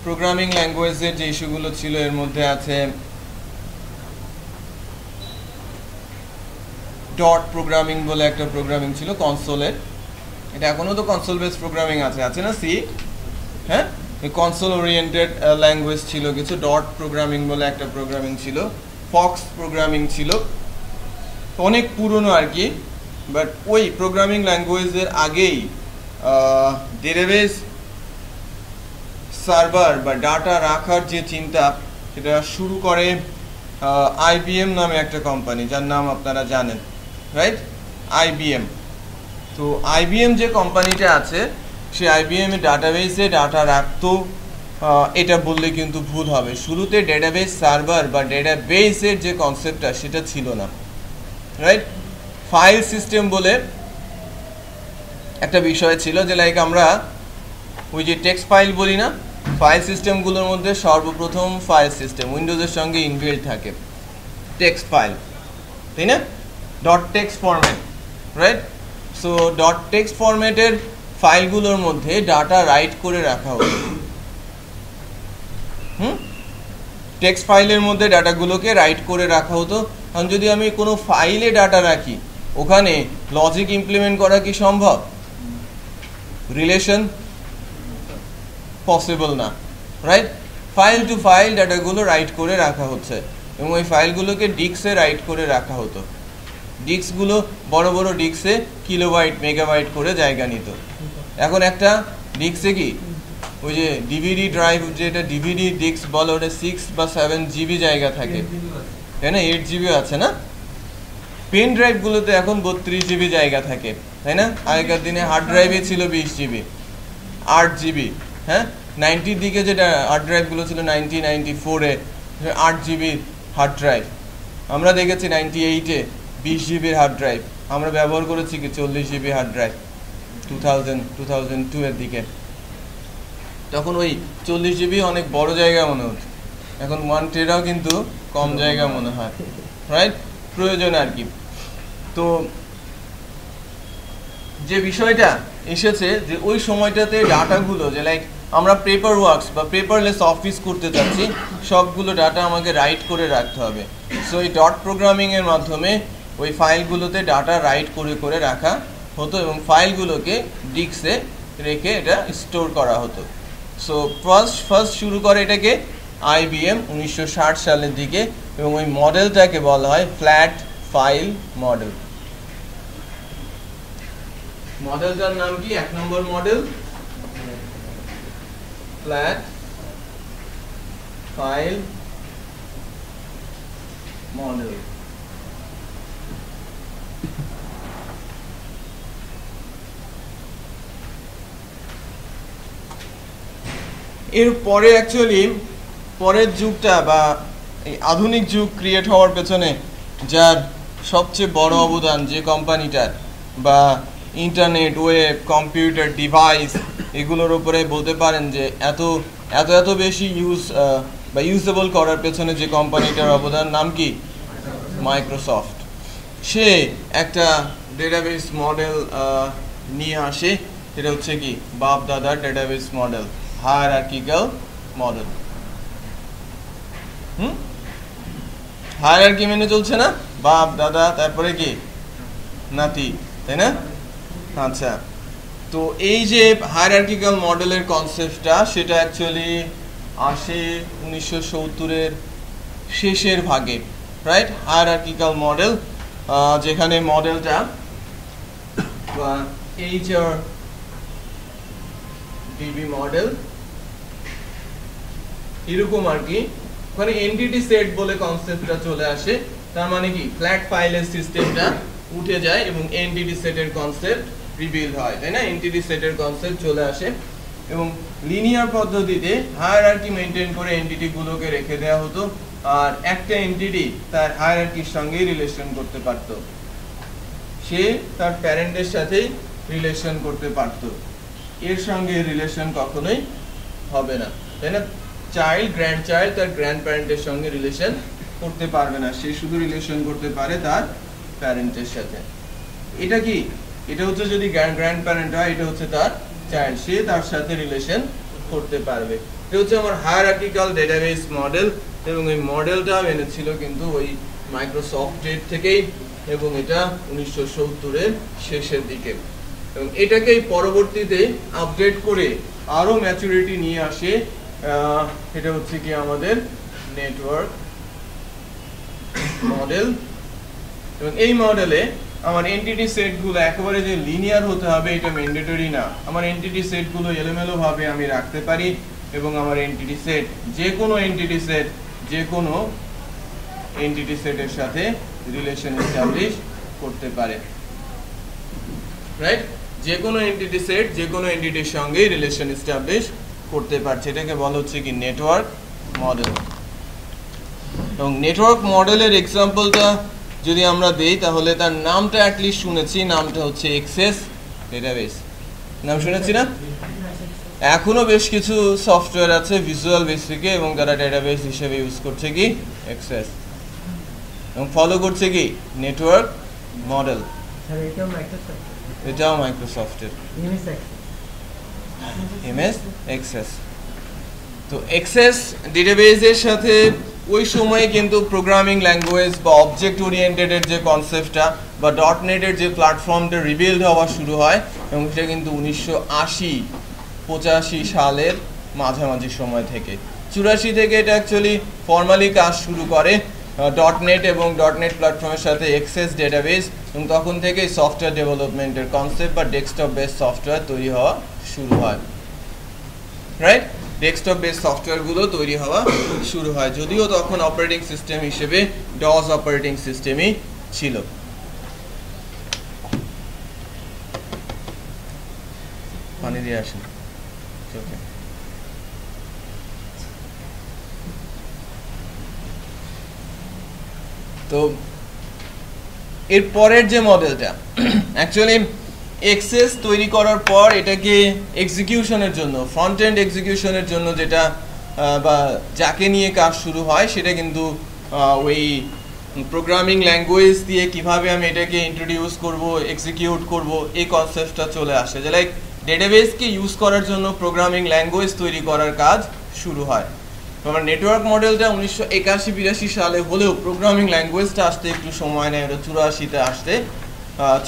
প্রোগ্রামিং ল্যাঙ্গুয়েজের যে ইস্যুগুলো ছিল এর মধ্যে আছে ডট প্রোগ্রামিং বলে একটা প্রোগ্রামিং ছিল কনসোলের, এটা এখনো তো কনসোল বেস প্রোগ্রামিং আছে না, সি, হ্যাঁ, কনসোল ওরিয়েন্টেড ল্যাঙ্গুয়েজ ছিল কিছু। ডট প্রোগ্রামিং বলে একটা প্রোগ্রামিং ছিল, ফক্স প্রোগ্রামিং ছিল, অনেক পুরনো আর কি। বাট ওই প্রোগ্রামিং ল্যাঙ্গুয়েজের আগেই ডেটাবেস সার্ভার বা ডাটা রাখার যে চিন্তা সেটা শুরু করে IBM নামে একটা কোম্পানি, যার নাম আপনারা জানেন, রাইট? IBM তো আইবিএম যে কোম্পানিটা আছে সে আইবিএম এর ডাটাবেসে ডাটা রাখতো, এটা বললে কিন্তু ভুল হবে। শুরুতে ডেটাবেস সার্ভার বা ডেটাবেসের যে কনসেপ্টটা সেটা ছিল না, রাইট? ফাইল সিস্টেম বলে একটা বিষয় ছিল, যে লাইক আমরা ওই যে টেক্সট ফাইল বলি না, ফাইল সিস্টেমগুলোর মধ্যে সর্বপ্রথম ফাইল সিস্টেম উইন্ডোজের সঙ্গে ইনবিল্ট থাকে টেক্সট ফাইল, তাই না? Dot text format, right? So dot text ফরম্যাটের ফাইলগুলোর মধ্যে ডাটা রাইট করে রাখা হতো। টেক্সট ফাইলের মধ্যে ডাটাগুলোকে রাইট করে রাখা হতো। কারণ যদি আমি কোনো ফাইলে ডাটা রাখি, ওখানে লজিক ইমপ্লিমেন্ট করা কি সম্ভব? রিলেশন পসিবল না, রাইট? ফাইল টু ফাইল ডাটাগুলো রাইট করে রাখা হচ্ছে এবং ওই ফাইলগুলোকে ডিস্কে রাইট করে রাখা হতো। ডিস্কগুলো বড় বড় ডিস্কে কিলোবাইট মেগাবাইট করে জায়গা নিত। এখন একটা ডিস্কে কি ওই যে ডিভিডি ড্রাইভ, যেটা ডিভিডি ডিস্ক বলে, ওটা 6 বা 7 জিবি জায়গা থাকে, তাই না? 8 জিবিও আছে না? পেন ড্রাইভগুলোতে এখন 32 জিবি জায়গা থাকে, তাই না? আগেকার দিনে হার্ড ড্রাইভে ছিল 20 জিবি 8 জিবি, হ্যাঁ? 90-র দিকে যেটা হার্ড ড্রাইভগুলো ছিল 94-এ 8 জিবি হার্ড ড্রাইভ, আমরা দেখেছি 98-এ 20 জিবির হার্ড ড্রাইভ, আমরা ব্যবহার করেছি কি 40 জিবি হার্ড ড্রাইভ 2002-এর দিকে। তখন ওই 40 জিবি অনেক বড় জায়গা মনে হতো, এখন 1 টেরাও কিন্তু কম জায়গা মনে হয়, রাইট? প্রয়োজন আর কি। তো যে বিষয়টা এসেছে যে ওই সময়টাতে ডাটাগুলো, যে লাইক আমরা পেপার ওয়ার্কস বা পেপারলেস অফিস করতে চাচ্ছি, সবগুলো ডাটা আমাকে রাইট করে রাখতে হবে। সো এই ডট প্রোগ্রামিংয়ের মাধ্যমে ওই ফাইলগুলোতে ডাটা রাইট করে করে রাখা হতো এবং ফাইলগুলোকে ডিস্কে রেখে এটা স্টোর করা হতো। সো ফার্স্ট শুরু করে এটাকে আইবিএম 1960 সালের দিকে, এবং ওই মডেলটাকে বলা হয় ফ্ল্যাট ফাইল মডেল। মডেলটার নাম কি? 1 নম্বর মডেল ফ্ল্যাট ফাইল মডেল। এরপরে অ্যাকচুয়ালি পরের যুগটা বা এই আধুনিক যুগ ক্রিয়েট হওয়ার পেছনে যার সবচেয়ে বড় অবদান, যে কোম্পানিটার বা ইন্টারনেট, ওয়েব, কম্পিউটার, ডিভাইস এগুলোর উপরে বলতে পারেন যে এত এত এত বেশি বা ইউজেবল করার পেছনে যে কোম্পানিটার অবদান, নাম কি? মাইক্রোসফট। সে একটা ডেটাবেস মডেল নিয়ে আসে, এটা হচ্ছে কি বাপ দাদার database model, hierarchical model. Hierarchy মেনে চলছে না, বাপ দাদা তারপরে কি নাতি, তাই না? আচ্ছা, তো এই যে হায়ারার্কিক্যাল মডেলের কনসেপ্টটা, সেটা অ্যাকচুয়ালি আসে 1970-এর শেষের ভাগে, রাইট? হায়ারার্কিক্যাল মডেল, যেখানে মডেলটা বা HRDB মডেল এরকম আর কি। ওখানে এন্টিটি সেট বলে কনসেপ্টটা চলে আসে, তার মানে কি ফ্ল্যাট ফাইলের সিস্টেমটা উঠে যায় এবং এন্টিটি সেটের কনসেপ্ট রিভিল হয়, তাই না? এন্টিটি সেটের কনসেপ্ট চলে আসে এবং লিনিয়ার পদ্ধতিতে হায়ারার্কি মেইনটেইন করে এন্টিটি গুলোকে রেখে দেওয়া হতো, আর একটা এন্টিটি তার হায়ারার্কির সঙ্গে রিলেশন করতে পারত, সে তার প্যারেন্টের সাথেই রিলেশন করতে পারত, এর সঙ্গে রিলেশন কখনোই হবে না, তাই না? চাইল্ড, গ্র্যান্ড চাইল্ড তার গ্র্যান্ড প্যারেন্টের সঙ্গে রিলেশন করতে পারবে না, সে শুধু রিলেশন করতে পারে তার প্যারেন্টের সাথে। এটা কি? এটা হচ্ছে যদি গ্র্যান্ড প্যারেন্ট হয়, এটা হচ্ছে তার চাইল্ড, সে তার সাথে রিলেশন করতে পারবে। এটা হচ্ছে আমার হায়ারার্কিক্যাল ডেটাবেস মডেল, এবং এই মডেলটা এনেছিল কিন্তু ওই মাইক্রোসফটের থেকেই, এবং এটা 1970-এর শেষের দিকে, এবং এটাকেই পরবর্তীতে আপডেট করে আরো ম্যাচুরিটি নিয়ে আসে। এটা হচ্ছে কি আমাদের নেটওয়ার্ক মডেল, এবং এই মডেলে আমার এন্টিটি সেটগুলো একেবারে যে লিনিয়ার হতে হবে এটা ম্যান্ডেটরি না, আমার এন্টিটি সেটগুলো এলোমেলো ভাবে আমি রাখতে পারি, এবং আমার এন্টিটি সেট যে কোনো এন্টিটি সেটের সাথে রিলেশন এস্টাবলিশ করতে পারে। রাইট? যে কোনো এন্টিটি সেট যে কোনো এন্টিটির সঙ্গেই রিলেশন এস্টাবলিশ করতে পারছে, এটাকে বলা হচ্ছে কি নেটওয়ার্ক মডেল। এবং নেটওয়ার্ক মডেলের এক্সাম্পলটা যদি আমরা দেই তাহলে তার নামটা অ্যাটলিস্ট শুনেছি, নামটা হচ্ছে এক্সেস ডেটাবেস, নাম শুনেছি না? এখনো বেশ কিছু সফটওয়্যার আছে ভিজুয়াল বেসিকে এবং তারা ডেটাবেস হিসেবে ইউজ করছে কি এক্সেস এবং ফলো করছে কি নেটওয়ার্ক মডেল। স্যার এটাও মাইক্রোসফট, এটাও মাইক্রোসফটের ইমেজ এমএস এক্সেস। তো এক্সেস ডেটাবেসের সাথে ওই সময়ে কিন্তু প্রোগ্রামিং ল্যাঙ্গুয়েজ বা অবজেক্ট ওরিয়েন্টেডের যে কনসেপ্টটা বা .NET-এর যে প্ল্যাটফর্মটা রিবিল্ড হওয়া শুরু হয় এবং সেটা কিন্তু 1980-85 সালের মাঝামাঝি সময় থেকে, 84 থেকে এটা অ্যাকচুয়ালি ফর্মালি কাজ শুরু করে .NET এবং .NET প্ল্যাটফর্মের সাথে এক্সেস ডেটাবেস, এবং তখন থেকেই সফটওয়্যার ডেভেলপমেন্টের কনসেপ্ট বা ডেস্কটপ বেস সফটওয়্যার তৈরি হওয়া শুরু হয়, রাইট? ডেস্কটপ বেস সফটওয়্যারগুলো তৈরি হওয়া শুরু হয়, যদিও তখন অপারেটিং সিস্টেম হিসেবে ডস অপারেটিং সিস্টেমই ছিল। পানি দিয়ে আসেন। তো এর পরের যে মডেলটা অ্যাকচুয়ালি এক্সেস তৈরি করার পর এটাকে এক্সিকিউশনের জন্য, ফ্রন্ট এন্ড এক্সিকিউশনের জন্য যেটা বা যাকে নিয়ে কাজ শুরু হয় সেটা কিন্তু ওই প্রোগ্রামিং ল্যাঙ্গুয়েজ দিয়ে কিভাবে আমি এটাকে ইন্ট্রোডিউস করব, এক্সিকিউট করব, এই কনসেপ্টটা চলে আসে, যে লাইক ডেটাবেসকে ইউজ করার জন্য প্রোগ্রামিং ল্যাঙ্গুয়েজ তৈরি করার কাজ শুরু হয়। আমার নেটওয়ার্ক মডেলটা 1981-82 সালে হলেও প্রোগ্রামিং ল্যাঙ্গুয়েজটা আসতে একটু সময় নেয়, ওটা 84-তে আসতে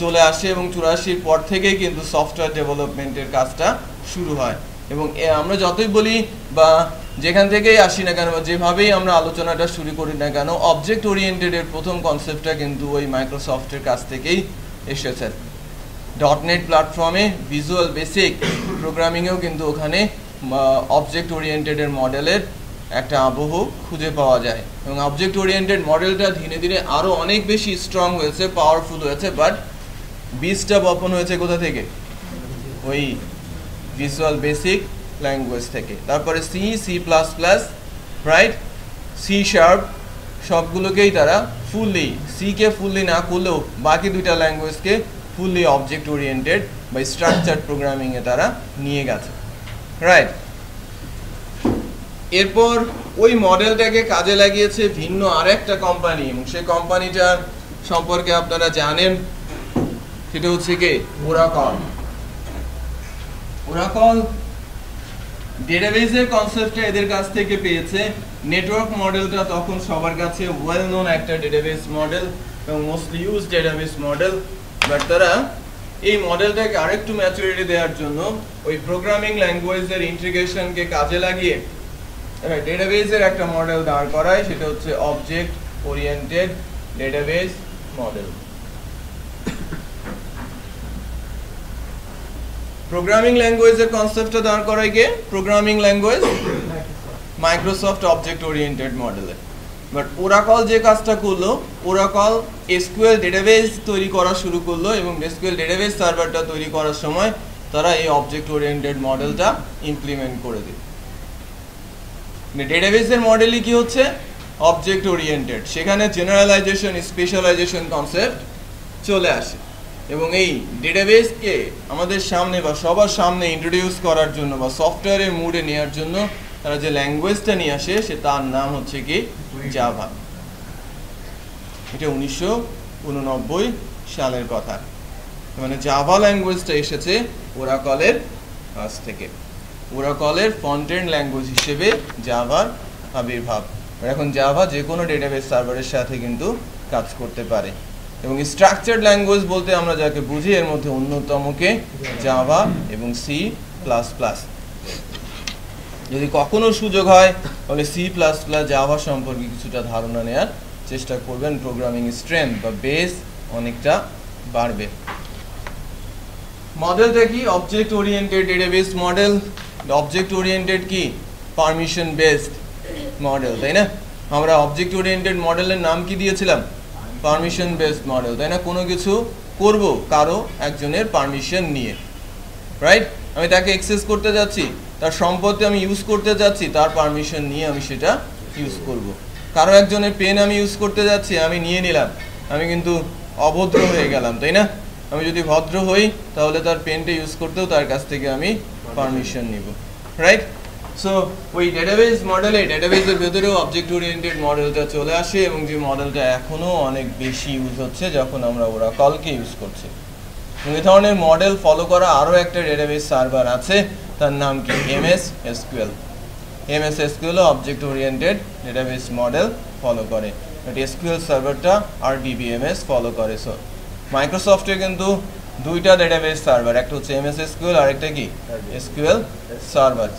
চলে আসে এবং 84-র পর থেকেই কিন্তু সফটওয়্যার ডেভেলপমেন্টের কাজটা শুরু হয়। এবং আমরা যতই বলি বা যেখান থেকেই আসি না কেন বা যেভাবেই আমরা আলোচনাটা শুরু করি না কেন, অবজেক্ট ওরিয়েন্টেডের প্রথম কনসেপ্টটা কিন্তু ওই মাইক্রোসফটের কাছ থেকেই এসেছে। .NET প্ল্যাটফর্মে ভিজুয়াল বেসিক প্রোগ্রামিংয়েও কিন্তু ওখানে অবজেক্ট ওরিয়েন্টেডের মডেলের একটা আবহ খুঁজে পাওয়া যায় এবং অবজেক্ট ওরিয়েন্টেড মডেলটা ধীরে ধীরে আরও অনেক বেশি স্ট্রং হয়েছে, পাওয়ারফুল হয়েছে, বাট বীজটা বপন হয়েছে কোথা থেকে? ওই ভিজুয়াল বেসিক ল্যাঙ্গুয়েজ থেকে। তারপরে C plus plus, right, C sharp, সবগুলোকেই তারা ফুললি, সিকে ফুললি না করলেও বাকি দুইটা ল্যাঙ্গুয়েজকে ফুললি অবজেক্ট ওরিয়েন্টেড বা স্ট্রাকচার্ড প্রোগ্রামিংয়ে তারা নিয়ে গেছে, রাইট? এরপর ওই মডেলটাকে কাজে লাগিয়েছে ভিন্ন আরেকটা কোম্পানি এবং সেই কোম্পানিটার সম্পর্কে আপনারা জানেন, সেটা হচ্ছে কি ওরাকল। ওরাকল ডেটাবেসের কনসেপ্টটা এদের কাছ থেকে পেয়েছে। নেটওয়ার্ক মডেলটা তখন সবার কাছে ওয়েল নোন একটা ডেটাবেস মডেল এবং mostly use database model, but তারা এই মডেলটাকে আরেকটু ম্যাচুরিটি দেওয়ার জন্য ওই প্রোগ্রামিং ল্যাঙ্গুয়েজের ইন্টিগ্রেশনকে কাজে লাগিয়ে ডেটাবেসের একটা মডেল দাঁড় করায়, সেটা হচ্ছে object oriented database model. Programming ল্যাঙ্গুয়েজের কনসেপ্টটা দাঁড় করায় কে? Programming language Microsoft object oriented মডেলে। বাট ওরাকল যে কাজটা করলো, ওরাকল এসকিউএল ডেটাবেস তৈরি করা শুরু করলো এবং এসকিউএল ডেটাবেস সার্ভারটা তৈরি করার সময় তারা এই অবজেক্ট ওরিয়েন্টেড মডেলটা ইমপ্লিমেন্ট করে দিল। ডেটাবেসের মডেলই কি হচ্ছে? Object oriented. সেখানে জেনারেলাইজেশন, স্পেশালাইজেশন কনসেপ্ট চলে আসে এবং এই ডেটাবেসকে আমাদের সামনে বা সবার সামনে ইন্ট্রোডিউস করার জন্য বা সফটওয়্যারের মুডে নেওয়ার জন্য তারা যে ল্যাঙ্গুয়েজটা নিয়ে আসে সে তার নাম হচ্ছে কি জাভা। এটা 1989 সালের কথা। মানে জাভা ল্যাঙ্গুয়েজটা এসেছে ওরাকলের কাছ থেকে। ওরাকলের ফ্রন্ট এন্ড ল্যাঙ্গুয়েজ হিসেবে জাভার আবির্ভাব। এখন জাভা যে কোনো ডেটাবেস সার্ভারের সাথে কিন্তু কাজ করতে পারে এবং স্ট্রাকচার্ড ল্যাঙ্গুয়েজ বলতে আমরা যাকে বুঝি এর মধ্যে অন্যতমকে জাভা এবং সি প্লাস প্লাস। যদি কখনো সুযোগ হয় তাহলে সি প্লাস প্লাস জাভা সম্পর্কে কিছুটা ধারণা নেওয়ার চেষ্টা করবেন, প্রোগ্রামিং স্ট্রেংথ বা বেস অনেকটা বাড়বে। মডেলটা কি? Object oriented database model. Object oriented কি? পারমিশন বেসড মডেল, তাই না? আমরা অবজেক্ট ওরিয়েন্টেড মডেলের নাম কি দিয়েছিলাম? পারমিশন বেসড মডেল, তাই না? কোনো কিছু করব কারো একজনের পারমিশন নিয়ে, রাইট? আমি তাকে অ্যাক্সেস করতে যাচ্ছি, তার সম্পত্তি আমি ইউজ করতে যাচ্ছি, তার পারমিশন নিয়ে আমি সেটা ইউজ করব। কারো একজনের পেন আমি ইউজ করতে যাচ্ছি, আমি নিয়ে নিলাম, আমি কিন্তু অভদ্র হয়ে গেলাম, তাই না? আমি যদি ভদ্র হই তাহলে তার পেনটা ইউজ করতেও তার কাছ থেকে আমি পারমিশন নিব, রাইট? সো ওই ডেটাবেস মডেলে, ডেটাবেসের ভেতরেও অবজেক্ট ওরিয়েন্টেড মডেলটা চলে আসে, এবং যে মডেলটা এখনও অনেক বেশি ইউজ হচ্ছে যখন আমরা ওরাকলকে ইউজ করছি। এই ধরনের মডেল ফলো করা আরও একটা ডেটাবেস সার্ভার আছে, তার নাম কি? MS SQL। MS SQL object oriented database model follow করে, বাট SQL সার্ভারটা RDBMS ফলো করে। সো মাইক্রোসফটে কিন্তু দুইটা ডেটাবেস সার্ভার, একটা হচ্ছে MS SQL আর একটা কি? SQL server.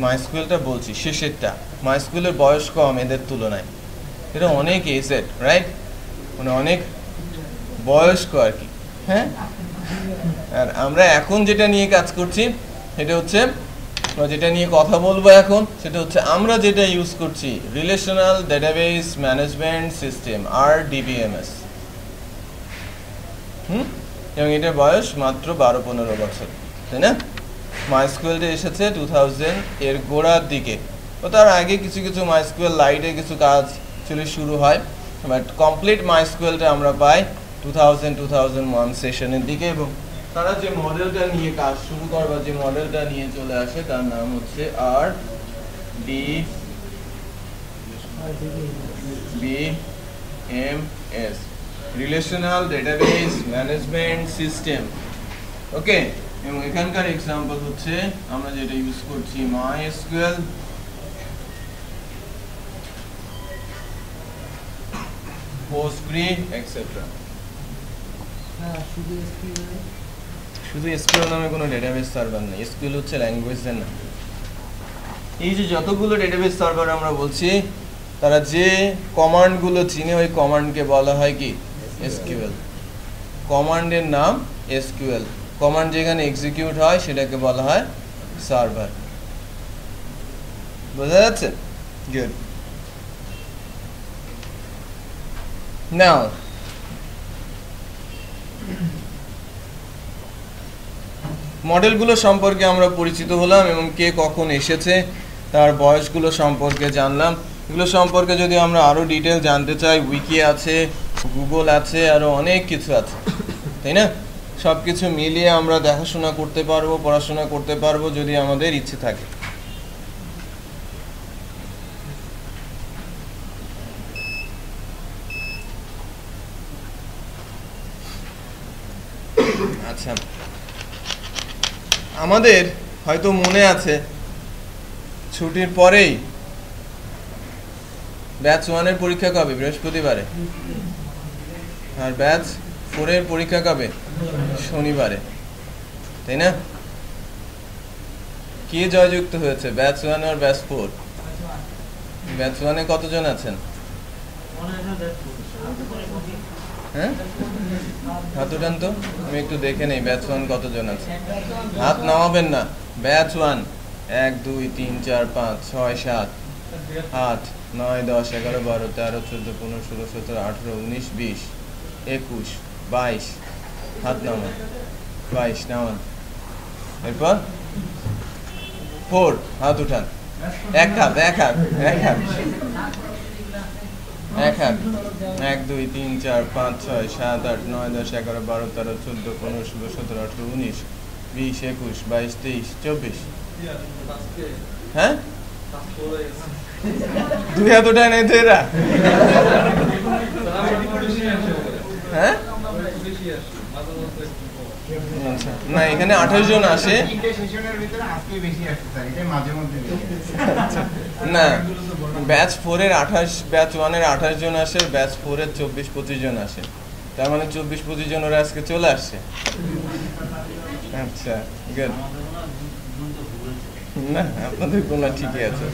মাইস্কুয়েলটা বলছি শেষেরটা, মাইস্কুয়েলের বয়স কম এদের তুলনায়, এটা অনেক এজেড, রাইট? মানে অনেক বয়স্ক আর কি, হ্যাঁ। আর আমরা এখন যেটা নিয়ে কাজ করছি সেটা হচ্ছে, যেটা নিয়ে কথা বলবো এখন, সেটা হচ্ছে আমরা যেটা ইউজ করছি relational database management system RDBMS। এবং এটার বয়স মাত্র 12-15 বছর, তাই না? মাইস্কুয়েলটা এসেছে 2000 এর গোড়ার দিকে, তো তার আগে কিছু কিছু মাইস্কুয়েল লাইটে কিছু কাজ চলে শুরু হয়, বাট কমপ্লিট মাইস্কুয়েলটা আমরা পাই 2000-2001 সেশনের দিকে। এবং তারা যে মডেলটা নিয়ে কাজ শুরু করে বা যে মডেলটা নিয়ে চলে আসে তার নাম হচ্ছে RDBMS, relational database management system. Okay, এবং এখানকার এক্সাম্পল হচ্ছে আমরা যেটা ইউজ করছি MySQL, Postgre, etc. শুধু SQL নামে কোনো ডেটাবেস সার্ভার নেই, SQL হচ্ছে ল্যাঙ্গুয়েজের নাম। এই যে যতগুলো ডেটাবেস সার্ভার আমরা বলছি, তারা যে কমান্ডগুলো চিনে ওই কমান্ডকে বলা হয় কি? SQL। কমান্ডের নাম SQL, কমান্ড যেখানে এক্সিকিউট হয় সেটাকে বলা হয় সার্ভার। বোঝা যাচ্ছে? গুড। নাও মডেলগুলো সম্পর্কে আমরা পরিচিত হলাম, এবং কে কখন এসেছে তার বয়সগুলো সম্পর্কে জানলাম। এগুলো সম্পর্কে যদি আমরা আরও ডিটেল জানতে চাই, উইকি আছে, গুগল আছে, আরও অনেক কিছু আছে, তাই না? সব কিছু মিলিয়ে আমরা দেখাশোনা করতে পারবো, পড়াশোনা করতে পারবো যদি আমাদের ইচ্ছে থাকে। আচ্ছা, আমাদের হয়তো মনে আছে ছুটির পরেই ব্যাচ 1-এর পরীক্ষা কবে? বৃহস্পতিবারে। আর ব্যাচ 4-এর পরীক্ষা কবে? শনিবারে, তাই না? কে জয়যুক্ত হয়েছে, ব্যাচ 1 আর ব্যাচ 4? ব্যাচ 1-এ কতজন আছেন? হ্যাঁ, হাত উঠান তো, আমি একটু দেখে নেই ব্যাচ 1 কতজন আছে। হাত নামাবেন না। ব্যাচ 1 1 2 3 4 5 6 7 8 9 10 11 12 13 14 15 16 17 18 19 20 21 22। হাত নামান, 22 নামান। এরপর 4, হাত উঠান। এক হাত 1 2 3 4 5 6 7 8 9 10 11 12 13 14 15 16 17 18 19 20 21 22 23 24। হ্যাঁ, 2 হাত উঠান এই তো এরা। হ্যাঁ, না এখানে 28 জন আসে না। ব্যাচ 4-এর 28, ব্যাচ 1-এর 28 জন আসে, ব্যাচ 4-এর 24-25 জন আসে, তার মানে 24-25 জন ওরা আজকে চলে আসছে। আচ্ছা, গুড। না, আপনাদের কোনো ঠিকই আছে।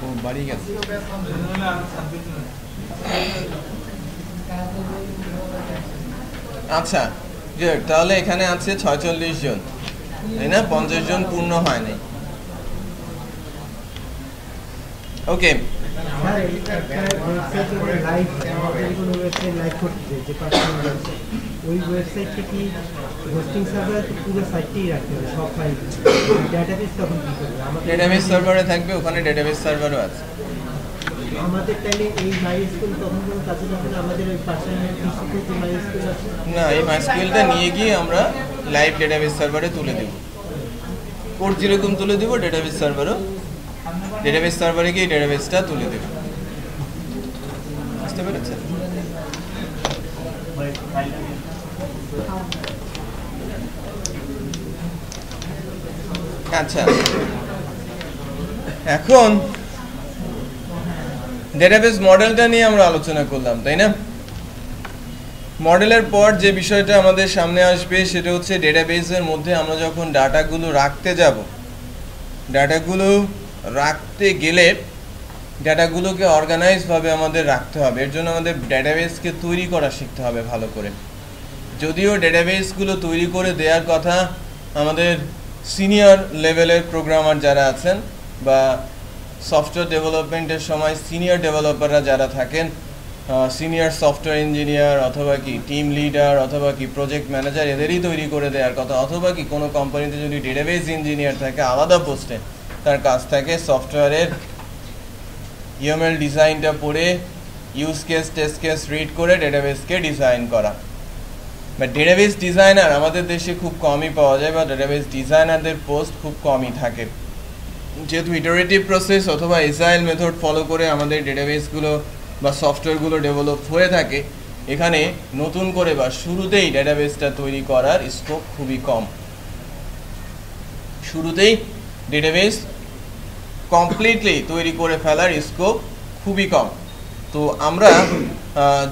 ও বাড়ি গেছে। আচ্ছা, গুড, তাহলে এখানে আছে 46 জন, তাই না? 50 জন পূর্ণ হয় নাই। ওকে, স্যার একটা ওয়েবসাইটে লাইভ আমাদের কোনো ওয়েবসাইট লাইভ করতে যে পার্সোনাল ওয়েবসাইট, ওই ওয়েবসাইটে কি হোস্টিং সার্ভার পুরো সাইটটাই রাখতে হবে সব ফাইল, ডেটাবেস তখন কি করবে? আমাদের ডেটাবেস সার্ভারে থাকবে, ওখানে ডেটাবেস সার্ভারও আছে। আমাদের টাইমে এই মাইস্কুল তখন কোনো কাজে লাগবে না, আমাদের ওই পার্সোনাল পিসিতে যে মাইস্কুল আছে না, এই মাইস্কুয়েলটা নিয়ে গিয়ে আমরা লাইভ ডেটাবেস সার্ভারে তুলে দেব, কোড যেরকম তুলে দেব ডেটাবেস সার্ভারও, ডেটাবেস সার্ভারে গিয়ে ডেটাবেসটা তুলে দেব। বুঝতে পেরেছেন? আচ্ছা, এখন ডেটাবেস মডেলটা নিয়ে আমরা আলোচনা করলাম, তাই না? মডেলের পর যে বিষয়টা আমাদের সামনে আসবে সেটা হচ্ছে ডেটাবেসের মধ্যে আমরা যখন ডাটাগুলো রাখতে যাব, ডাটাগুলো রাখতে গেলে ডাটাগুলোকে অর্গানাইজভাবে আমাদের রাখতে হবে। এর জন্য আমাদের ডেটাবেসকে তৈরি করা শিখতে হবে ভালো করে। যদিও ডেটাবেসগুলো তৈরি করে দেওয়ার কথা আমাদের সিনিয়র লেভেলের প্রোগ্রামার যারা আছেন বা সফটওয়্যার ডেভেলপমেন্টের সময় সিনিয়র ডেভেলপাররা যারা থাকেন, সিনিয়র সফটওয়্যার ইঞ্জিনিয়ার অথবা কি টিম লিডার অথবা কি প্রজেক্ট ম্যানেজার, এদেরই তৈরি করে দেওয়ার কথা। অথবা কি কোনো কোম্পানিতে যদি ডেটাবেস ইঞ্জিনিয়ার থাকে আলাদা পোস্টে, তার কাজ থাকে সফটওয়্যারের ইউএমএল ডিজাইনটা পড়ে use case test case read করে ডেটাবেসকে ডিজাইন করা। বা ডেটাবেস ডিজাইনার আমাদের দেশে খুব কমই পাওয়া যায়, বা ডেটাবেস ডিজাইনারদের পোস্ট খুব কমই থাকে। যেহেতু ইটারেটিভ প্রসেস অথবা এজাইল মেথড ফলো করে আমাদের ডেটাবেসগুলো বা সফটওয়্যারগুলো ডেভেলপ হয়ে থাকে, এখানে নতুন করে বা শুরুতেই ডেটাবেসটা তৈরি করার স্কোপ খুবই কম। শুরুতেই ডেটাবেস কমপ্লিটলি তৈরি করে ফেলার স্কোপ খুবই কম। তো আমরা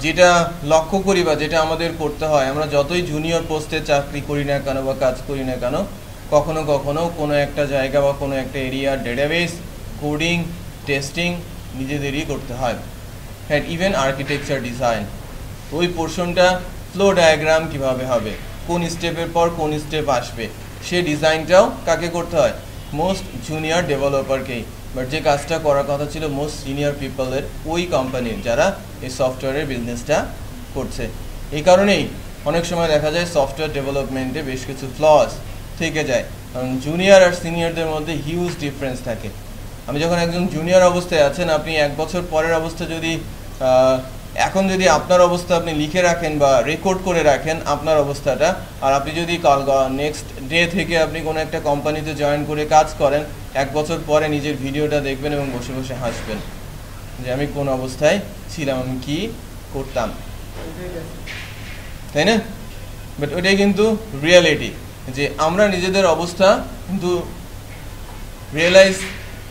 যেটা লক্ষ্য করি বা যেটা আমাদের করতে হয়, আমরা যতই জুনিয়র পোস্টে চাকরি করি না কেন বা কাজ করি না কেন, কখনো কখনো কোনো একটা জায়গা বা কোনো একটা এরিয়ার ডেটাবেস কোডিং টেস্টিং নিজেদেরই করতে হয়। হ্যাঁ, ইভেন আর্কিটেকচার ডিজাইন, তো ওই পোর্শনটা ফ্লো ডায়াগ্রাম কিভাবে হবে, কোন স্টেপের পর কোন স্টেপ আসবে, সেই ডিজাইনটাও কাকে করতে হয়? Most junior ডেভেলপারকেই। বাট যে কাজটা করার কথা ছিল মোস্ট সিনিয়র পিপলের, ওই কোম্পানির যারা এই সফটওয়্যারের বিজনেসটা করছে। এই কারণেই অনেক সময় দেখা যায় সফটওয়্যার ডেভেলপমেন্টে বেশ কিছু ফ্লস থেকে যায়, কারণ জুনিয়র আর সিনিয়রদের মধ্যে হিউজ ডিফারেন্স থাকে। আমি যখন একজন জুনিয়র অবস্থায় আছেন, আপনি 1 বছর পরের অবস্থা যদি এখন যদি আপনার অবস্থা আপনি লিখে রাখেন বা রেকর্ড করে রাখেন আপনার অবস্থাটা, আর আপনি যদি কাল নেক্সট ডে থেকে আপনি কোনো একটা কোম্পানিতে জয়েন করে কাজ করেন, 1 বছর পরে নিজের ভিডিওটা দেখবেন এবং বসে বসে হাসবেন যে আমি কোন অবস্থায় ছিলাম, আমি কি করতাম, তাই না? বাট ওটাই কিন্তু রিয়ালিটি, যে আমরা নিজেদের অবস্থা কিন্তু রিয়েলাইজ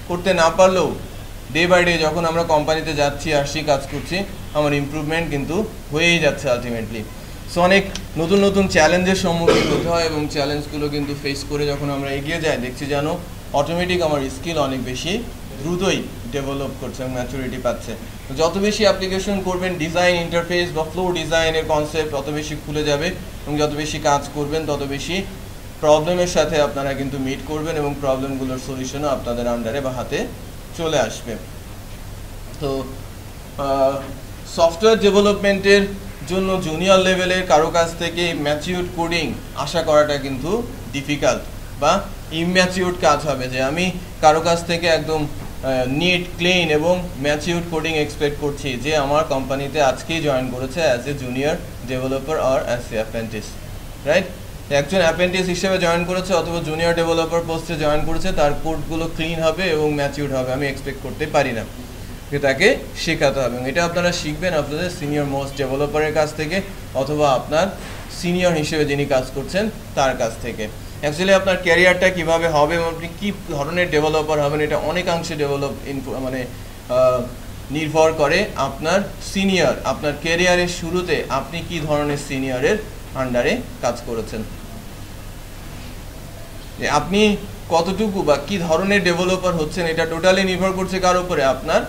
করতে না পারলেও ডে বাই ডে যখন আমরা কোম্পানিতে যাচ্ছি আসছি কাজ করছি, আমার ইমপ্রুভমেন্ট কিন্তু হয়েই যাচ্ছে আলটিমেটলি। সো অনেক নতুন নতুন চ্যালেঞ্জের সম্মুখীন হতে হয় এবং চ্যালেঞ্জগুলো কিন্তু ফেস করে যখন আমরা এগিয়ে যাই, দেখছি যেন অটোমেটিক আমার স্কিল অনেক বেশি দ্রুতই ডেভেলপ করছে এবং ম্যাচুরিটি পাচ্ছে। যত বেশি অ্যাপ্লিকেশন করবেন, ডিজাইন ইন্টারফেস বা ফ্লো ডিজাইনের কনসেপ্ট তত বেশি খুলে যাবে এবং যত বেশি কাজ করবেন তত বেশি প্রবলেমের সাথে আপনারা কিন্তু মিট করবেন এবং প্রবলেমগুলোর সলিউশনও আপনাদের আন্ডারে বা হাতে চলে আসবে। তো সফটওয়্যার ডেভেলপমেন্টের জন্য জুনিয়র লেভেলের কারো কাছ থেকে ম্যাচিউরড কোডিং আশা করাটা কিন্তু ডিফিকাল্ট বা ইম্যাচিউরড কাজ হবে, যে আমি কারো কাছ থেকে একদম নিট ক্লিন এবং ম্যাচিউরড কোডিং এক্সপেক্ট করছি যে আমার কোম্পানিতে আজকেই জয়েন করেছে as a junior developer or as a apprentice, right? একজন অ্যাপ্রেন্টিস হিসেবে জয়েন করেছে অথবা জুনিয়র ডেভেলপার পোস্টে জয়েন করেছে, তার কোডগুলো ক্লিন হবে এবং ম্যাচিউরড হবে আমি এক্সপেক্ট করতে পারি না। তাকে শেখাতে হবে এবং এটা আপনারা শিখবেন আপনাদের সিনিয়র মোস্ট ডেভেলপারের কাছ থেকে অথবা আপনার সিনিয়র হিসেবে যিনি কাজ করছেন তার কাছ থেকে। অ্যাকচুয়ালি আপনার ক্যারিয়ারটা কীভাবে হবে এবং আপনি কী ধরনের ডেভেলপার হবেন, এটা অনেকাংশে নির্ভর করে আপনার সিনিয়র, আপনার ক্যারিয়ারের শুরুতে আপনি কি ধরনের সিনিয়রের আন্ডারে কাজ করেছেন, যে আপনি কতটুকু বা কি ধরনের ডেভেলপার হচ্ছেন, এটা টোটালি নির্ভর করছে কার উপরে? আপনার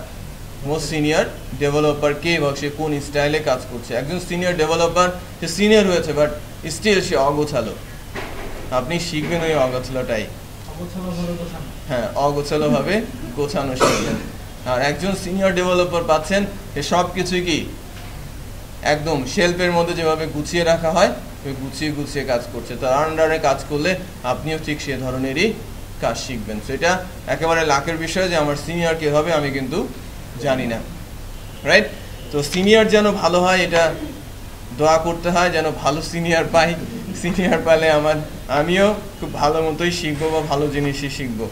মোস্ট সিনিয়র ডেভেলপার কে এবং সে কোন স্টাইলে কাজ করছে। একজন সিনিয়র ডেভেলপার, সে সিনিয়র হয়েছে বাট স্টিল সে অগোছালো, আপনি শিখবেন ওই অগোছালোটাই। হ্যাঁ, অগোছালোভাবে গোছানো শিখবেন। আর একজন সিনিয়র ডেভেলপার পাচ্ছেন সে সব কিছুই কি একদম শেলফের মধ্যে যেভাবে গুছিয়ে রাখা হয় গুছিয়ে গুছিয়ে কাজ করছে। তার আন্ডারে কাজ করলে আপনিও ঠিক সে ধরনেরই কাজ শিখবেন। তো এটা একেবারে লাখের বিষয় যে আমার সিনিয়র কে হবে আমি কিন্তু জানি না, রাইট? তো সিনিয়র যেন ভালো হয় এটা দোয়া করতে হয়, যেন ভালো সিনিয়র পাই। সিনিয়র পালে আমিও খুব ভালো মতোই শিখবো বা ভালো জিনিসই শিখবো।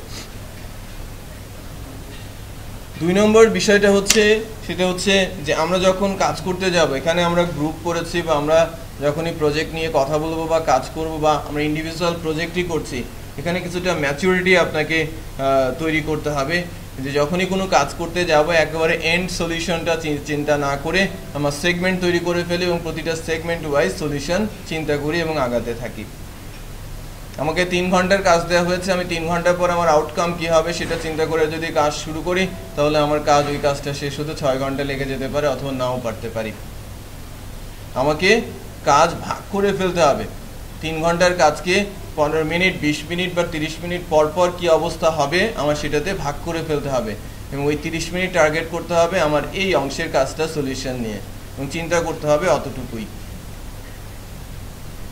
2 নম্বর বিষয়টা হচ্ছে সেটা হচ্ছে যে আমরা যখন কাজ করতে যাব, এখানে আমরা গ্রুপ করেছি বা আমরা যখনই প্রজেক্ট নিয়ে কথা বলবো বা কাজ করব বা আমরা ইন্ডিভিজুয়াল প্রজেক্টই করছি, এখানে কিছুটা ম্যাচুরিটি আপনাকে তৈরি করতে হবে যে যখনই কোনো কাজ করতে যাব একেবারে এন্ড সলিউশনটা চিন্তা না করে আমরা সেগমেন্ট তৈরি করে ফেলি এবং প্রতিটা সেগমেন্ট ওয়াইজ সলিউশন চিন্তা করি এবং আগাতে থাকি। আমাকে 3 ঘন্টার কাজ দেওয়া হয়েছে, আমি 3 ঘন্টা পর আমার আউটকাম কি হবে সেটা চিন্তা করে যদি কাজ শুরু করি তাহলে আমার কাজ ওই কাজটা শেষ হতে 6 ঘন্টা লেগে যেতে পারে অথবা নাও পারতে পারি। আমাকে কাজ ভাগ করে ফেলতে হবে। 3 ঘন্টার কাজকে 15 মিনিট 20 মিনিট বা 30 মিনিট পর পর কী অবস্থা হবে আমার সেটাতে ভাগ করে ফেলতে হবে এবং ওই 30 মিনিট টার্গেট করতে হবে আমার এই অংশের কাজটা সলিউশন নিয়ে এবং চিন্তা করতে হবে অতটুকুই।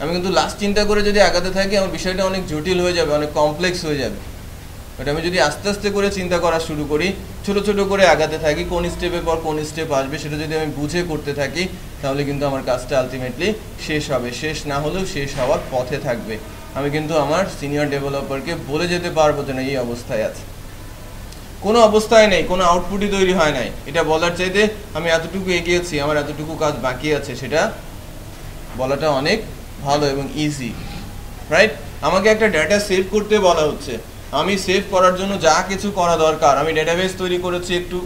আমি কিন্তু লাস্ট চিন্তা করে যদি আগাতে থাকি আমার বিষয়টা অনেক জটিল হয়ে যাবে, অনেক কমপ্লেক্স হয়ে যাবে। বাট আমি যদি আস্তে আস্তে করে চিন্তা করা শুরু করি, ছোট ছোট করে আগাতে থাকি, কোন স্টেপের পর কোন স্টেপ আসবে সেটা যদি আমি বুঝে করতে থাকি তাহলে কিন্তু আমার কাজটা আলটিমেটলি শেষ হবে। শেষ না হলেও শেষ হওয়ার পথে থাকবে। আমি কিন্তু আমার সিনিয়র ডেভেলপারকে বলে যেতে পারবো যে না এই অবস্থায় আছে, কোনো অবস্থায় নেই, কোনো আউটপুটই তৈরি হয় নাই, এটা বলার চাইতে আমি এতটুকু এগিয়েছি, আমার এতটুকু কাজ বাকি আছে, সেটা বলাটা অনেক ভালো এবং ইজি, রাইট? আমাকে একটা ডেটা সেভ করতে বলা হচ্ছে, আমি সেভ করার জন্য যা কিছু করা দরকার, আমি ডেটাবেস তৈরি করেছি একটু,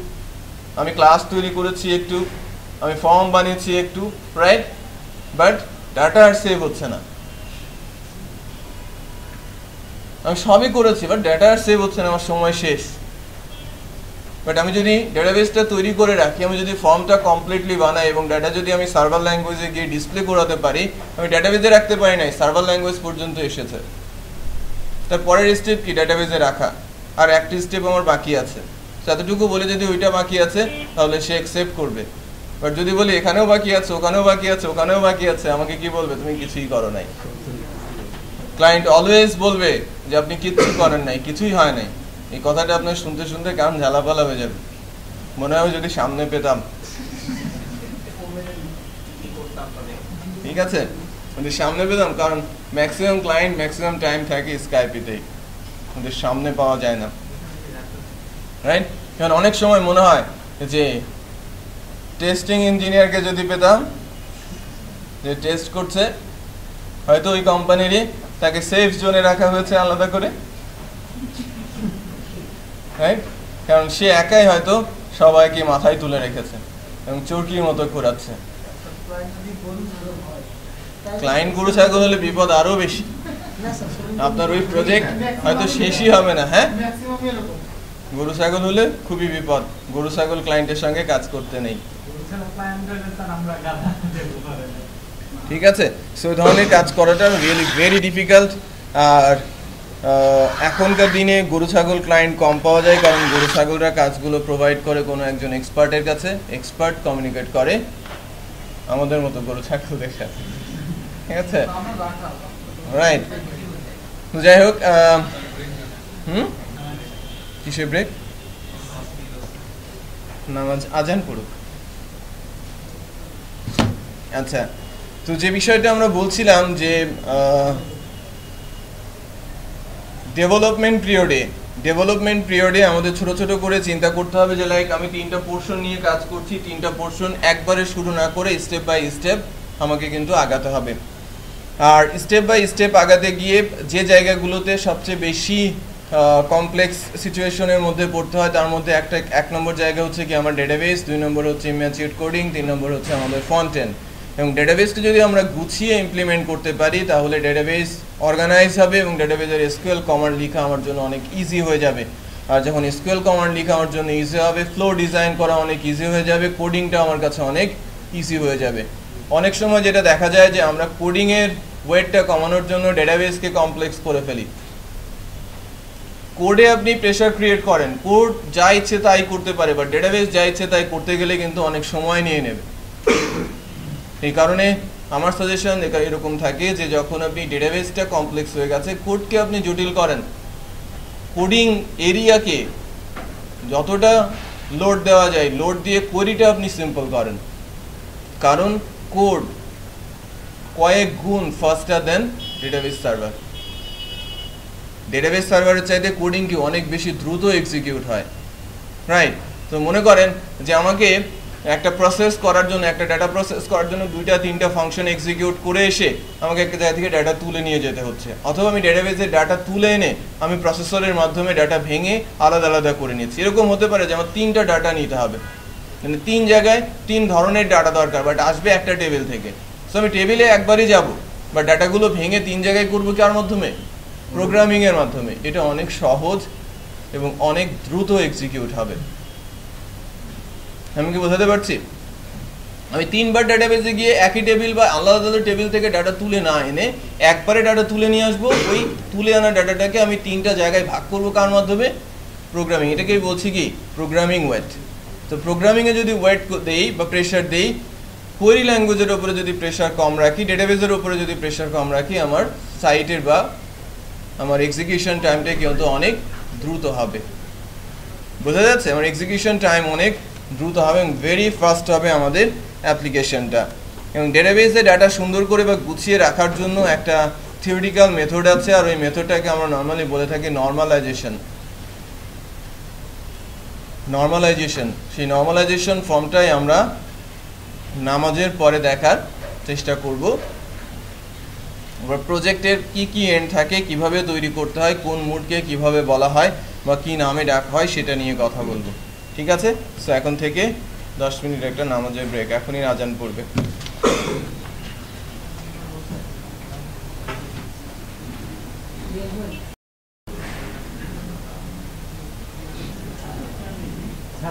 আমি ক্লাস তৈরি করেছি একটু, আমি ফর্ম বানিয়েছি একটু, রাইট? বাট ডাটা আর সেভ হচ্ছে না। আমি সবই করেছি বাট ডাটা আর সেভ হচ্ছে না, আমার সময় শেষ। বাট আমি যদি ডেটাবেসটা তৈরি করে রাখি, আমি যদি ফর্মটা কমপ্লিটলি বানাই এবং ডাটা যদি আমি সার্ভার ল্যাঙ্গুয়েজে গিয়ে ডিসপ্লে করাতে পারি, আমি ডেটাবেসে রাখতে পারি নাই, সার্ভার ল্যাঙ্গুয়েজ পর্যন্ত এসেছে। তার পরের স্টেপ কি? ডেটাবেসে রাখা। আর একটা স্টেপ আমার বাকি আছে, এতটুকু বলে যদি ওইটা বাকি আছে তাহলে সে অ্যাকসেপ্ট করবে। বাট যদি বলি এখানেও বাকি আছে, ওখানেও বাকি আছে, ওখানেও বাকি আছে, আমাকে কি বলবে? তুমি কিছুই করো নাই। ক্লায়েন্ট অলওয়েজ বলবে যে আপনি কিচ্ছু করেন নাই, কিছুই হয় নাই। এই কথাটা আপনার শুনতে শুনতে কান ঝালাপালা হয়ে যাবে, মনে হয় যদি সামনে পেতাম। ঠিক আছে, যদি সামনে পেতাম, কারণ ম্যাক্সিমাম ক্লায়েন্ট ম্যাক্সিমাম টাইম থাকে স্কাইপিতেই, ওদের সামনে পাওয়া যায় না, রাইট? কারণ অনেক সময় মনে হয় যে টেস্টিং ইঞ্জিনিয়ারকে যদি পেতাম যে টেস্ট করছে, হয়তো ওই কোম্পানিরই, তাকে সেফ জোনে রাখা হয়েছে আলাদা করে, রাইট? কারণ সে একাই হয়তো সবাইকে মাথায় তুলে রেখেছে এবং চরকির মতো ঘোরাচ্ছে। ক্লায়েন্ট গরু ছাগল হলে বিপদ আরো বেশি, আপনার ওই প্রজেক্ট হয়তো শেষই হবে না। হ্যাঁ, গরু ছাগল হলে খুবই বিপদ, গরু ছাগল ক্লায়েন্টের সঙ্গে কাজ করতে নেই। ঠিক আছে, সো এই ধরনের কাজ করাটা রিয়েলি ভেরি ডিফিকাল্ট। আর এখনকার দিনে গরু ছাগল ক্লায়েন্ট কম পাওয়া যায়, কারণ গরু ছাগলরা কাজগুলো প্রোভাইড করে কোনো একজন এক্সপার্টের কাছে, এক্সপার্ট কমিউনিকেট করে আমাদের মতো গরু ছাগলদের সাথে। ঠিক আছে, রাইট? যাই হোক, কিসের ব্রেক? নামাজ আজান পড়ুক। আচ্ছা, তো যে বিষয়টা আমরা বলছিলাম যে ডেভেলপমেন্ট পিরিয়ডে আমাদের ছোট ছোট করে চিন্তা করতে হবে যে লাইক আমি 3টা পোর্শন নিয়ে কাজ করছি, 3টা পোর্শন একবারে শুরু না করে স্টেপ বাই স্টেপ আমাকে কিন্তু আগাতে হবে। আর স্টেপ বাই স্টেপ আগাতে গিয়ে যে জায়গাগুলোতে সবচেয়ে বেশি কমপ্লেক্স সিচুয়েশনের মধ্যে পড়তে হয় তার মধ্যে এক নম্বর জায়গা হচ্ছে কি আমার ডেটাবেস, 2 নম্বর হচ্ছে ইম্যাচিউর কোডিং, 3 নম্বর হচ্ছে আমাদের ফ্রন্ট এন্ড। এবং ডেটাবেসকে যদি আমরা গুছিয়ে ইমপ্লিমেন্ট করতে পারি তাহলে ডেটাবেস অর্গানাইজ হবে এবং ডেটাবেসের এসকিউএল কমান্ড লেখা আমার জন্য অনেক ইজি হয়ে যাবে। আর যখন এসকিউএল কমান্ড লেখা আমার জন্য ইজি হবে, ফ্লো ডিজাইন করা অনেক ইজি হয়ে যাবে, কোডিংটা আমার কাছে অনেক ইজি হয়ে যাবে। অনেক সময় যেটা দেখা যায় যে আমরা কোডিংয়ের ওয়েটটা কমানোর জন্য ডেটাবেসকে কমপ্লেক্স করে ফেলি। কোডে আপনি প্রেশার ক্রিয়েট করেন, কোড যা ইচ্ছে তাই করতে পারে, বাট ডেটাবেস যা ইচ্ছে তাই করতে গেলে কিন্তু অনেক সময় নিয়ে নেবে। এই কারণে আমার সাজেশন এরকম থাকে যে যখন আপনি ডেটাবেসটা কমপ্লেক্স হয়ে গেছে, কোডকে আপনি জটিল করেন, কোডিং এরিয়াকে যতটা লোড দেওয়া যায় লোড দিয়ে কোয়েরিটা আপনি সিম্পল করেন, কারণ কোড কয়েক গুণ ফাস্টার দেন ডেটাবেস সার্ভার। ডেটাবেস সার্ভারের চাইতে কোডিং কি অনেক বেশি দ্রুত এক্সিকিউট হয়, রাইট? তো মনে করেন যে আমাকে একটা প্রসেস করার জন্য, একটা ডাটা প্রসেস করার জন্য 2-3টা ফাংশন এক্সিকিউট করে এসে আমাকে একটা জায়গা থেকে ডাটা তুলে নিয়ে যেতে হচ্ছে, অথবা আমি ডেটাবেসের ডাটা তুলে এনে আমি প্রসেসরের মাধ্যমে ডাটা ভেঙে আলাদা আলাদা করে নিচ্ছি। এরকম হতে পারে যে আমার 3টা ডাটা নিতে হবে, মানে 3 জায়গায় 3 ধরনের ডাটা দরকার, বাট আসবে একটা টেবিল থেকে। সো আমি টেবিলে একবারই যাব, বাট ডাটাগুলো ভেঙে 3 জায়গায় করবো কার মাধ্যমে? প্রোগ্রামিংয়ের মাধ্যমে। এটা অনেক সহজ এবং অনেক দ্রুত এক্সিকিউট হবে। আমি কি বোঝাতে পারছি? আমি 3বার ডাটাবেসে গিয়ে একই টেবিল বা আলাদা আলাদা টেবিল থেকে ডাটা তুলে না এনে একবারে ডাটা তুলে নিয়ে আসবো। ওই তুলে আনা ডাটাটাকে আমি 3টা জায়গায় ভাগ করবো কার মাধ্যমে? প্রোগ্রামিং। এটাকেই বলছি কি প্রোগ্রামিং ওয়েট। তো প্রোগ্রামিংয়ে যদি ওয়েট দেই বা প্রেশার দেই, কোয়েরি ল্যাঙ্গুয়েজের ওপরে যদি প্রেশার কম রাখি, ডেটাবেসের ওপরে যদি প্রেশার কম রাখি, আমার সাইটের বা আমার এক্সিকিউশন টাইমটা কিন্তু অনেক দ্রুত হবে। বোঝা যাচ্ছে? আমার এক্সিকিউশন টাইম অনেক দ্রুত হবে এবং ভেরি ফাস্ট হবে আমাদের অ্যাপ্লিকেশনটা। এবং ডেটাবেসে ডাটা সুন্দর করে বা গুছিয়ে রাখার জন্য একটা থিওরিটিক্যাল মেথড আছে, আর ওই মেথডটাকে আমরা নর্মালি বলে থাকি নর্মালাইজেশন। সেই নর্মালাইজেশন ফর্মটাই আমরা নামাজের পরে দেখার চেষ্টা করব। প্রজেক্টের কি এন্ড থাকে, কিভাবে তৈরি করতে হয়, কোন মুডকে কিভাবে বলা হয় বা কি নামে ডাকা হয় সেটা নিয়ে কথা বলবো। ঠিক আছে? সো এখন থেকে 10 মিনিট একটা নামাজের ব্রেক, এখনই আজান পড়বে।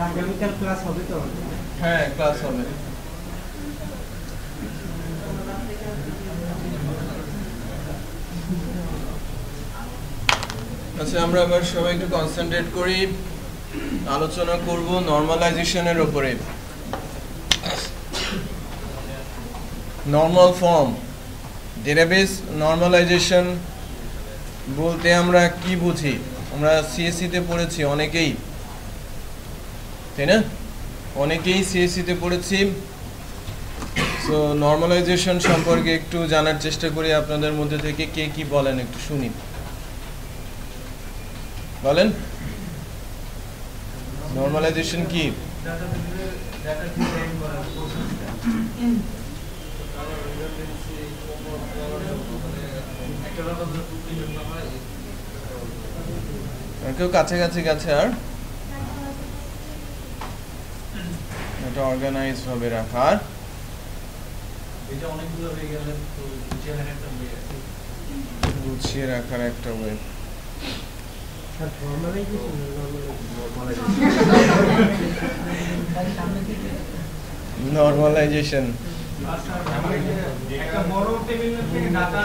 আগামীকাল ক্লাস হবে তো? হ্যাঁ, ক্লাস হবে। আচ্ছা, আমরা আবার সবাই একটু কনসেন্ট্রেট করি। আলোচনা করব নর্মালাইজেশনের উপরে। নর্মাল ফর্ম ডেটাবেস নর্মালাইজেশন বলতে আমরা কি বুঝি? আমরা সিএসসি-তে পড়েছি অনেকেই, তাই না? অনেকেই সিএসসি-তে পড়েছি। সো নর্মালাইজেশন সম্পর্কে একটু জানার চেষ্টা করি আপনাদের মধ্যে থেকে কে কি বলেন, একটু শুনি। বলেন, নর্মালাইজেশন কি? কেউ কাছাকাছি গেছে? আর এটা অর্গানাইজ ভাবে রাখার, গুছিয়ে রাখার একটা ওয়ে। নর্মালাইজেশন একটা বড় টেবিলের থেকে ডাটা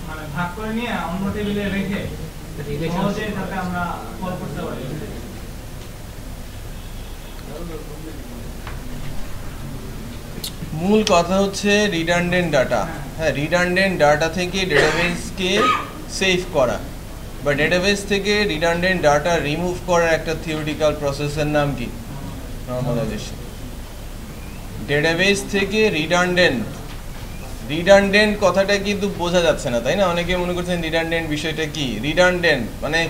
মানে ভাগ করে নিয়ে অন্য টেবিলে রেখে সহজে যাতে আমরা কল করতে পারি। মূল কথা হচ্ছে রিডান্ডেন্ট ডাটা। হ্যাঁ, রিডান্ডেন্ট ডাটা থেকে ডেটাবেসকে সেভ করা বা ডেটাবেস থেকে রিডান্ডেন্ট ডাটা রিমুভ করার একটা থিওরিটিক্যাল প্রসেসের নাম কি? নর্মালাইজেশন। ডেটাবেস থেকে রিডান্ডেন্ট কথাটা কিন্তু বোঝা যাচ্ছে না, তাই না? অনেকে মনে করছেন রিডান্ডেন্ট বিষয়টা কি। রিডান্ডেন্ট মানে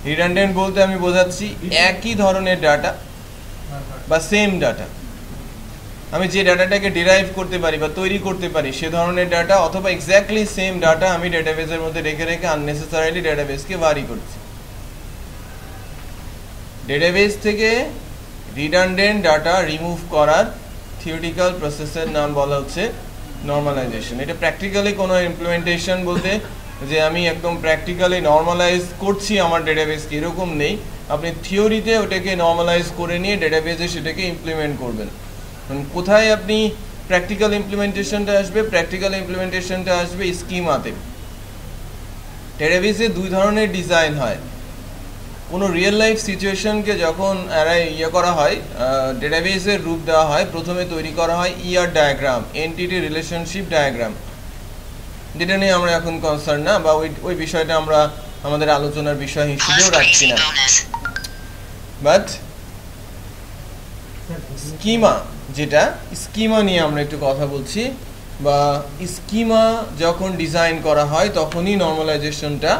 রিডান্ডেন্ট বলতে আমি বোঝাচ্ছি একই ধরনের ডাটা বা সেম ডাটা, আমি যে ডাটাটাকে ডিরাইভ করতে পারি বা তৈরি করতে পারি সে ধরনের ডাটা, অথবা এক্স্যাক্টলি সেম ডাটা আমি ডেটাবেসের মধ্যে রেখে আননেসেসারিলি ডেটাবেসকে ভারি করছি। ডেটাবেস থেকে রিডান্ডেন্ট ডাটা রিমুভ করার থিওরিটিক্যাল প্রসেসের নাম বলা হচ্ছে নর্মালাইজেশন। এটা প্র্যাকটিক্যালি কোনো ইমপ্লিমেন্টেশন বলতে যে আমি একদম প্র্যাকটিক্যালি নর্মালাইজ করছি আমার ডেটাবেসকে এরকম নেই। আপনি থিওরিতে ওটাকে নর্মালাইজ করে নিয়ে ডেটাবেজে সেটাকে ইমপ্লিমেন্ট করবেন। কোথায় আপনি প্র্যাকটিক্যাল ইমপ্লিমেন্টেশনটা আসবে? প্র্যাকটিক্যাল ইমপ্লিমেন্টেশনটা আসবে স্কিমাতে। ডেটাবেজে দুই ধরনের ডিজাইন হয়। কোনো রিয়েল লাইফ সিচুয়েশনকে যখন করা হয়, ডেটাবেজের রূপ দেওয়া হয়, প্রথমে তৈরি করা হয় ER diagram, entity relationship diagram, যেটা নিয়ে আমরা এখন কনসার্ন না, বা ওই বিষয়টা আমরা আমাদের আলোচনার বিষয় হিসেবেও রাখছি না। বাট স্কিমা, যেটা স্কিমা নিয়ে আমরা একটু কথা বলছি, বা স্কিমা যখন ডিজাইন করা হয় তখনই নর্মালাইজেশনটা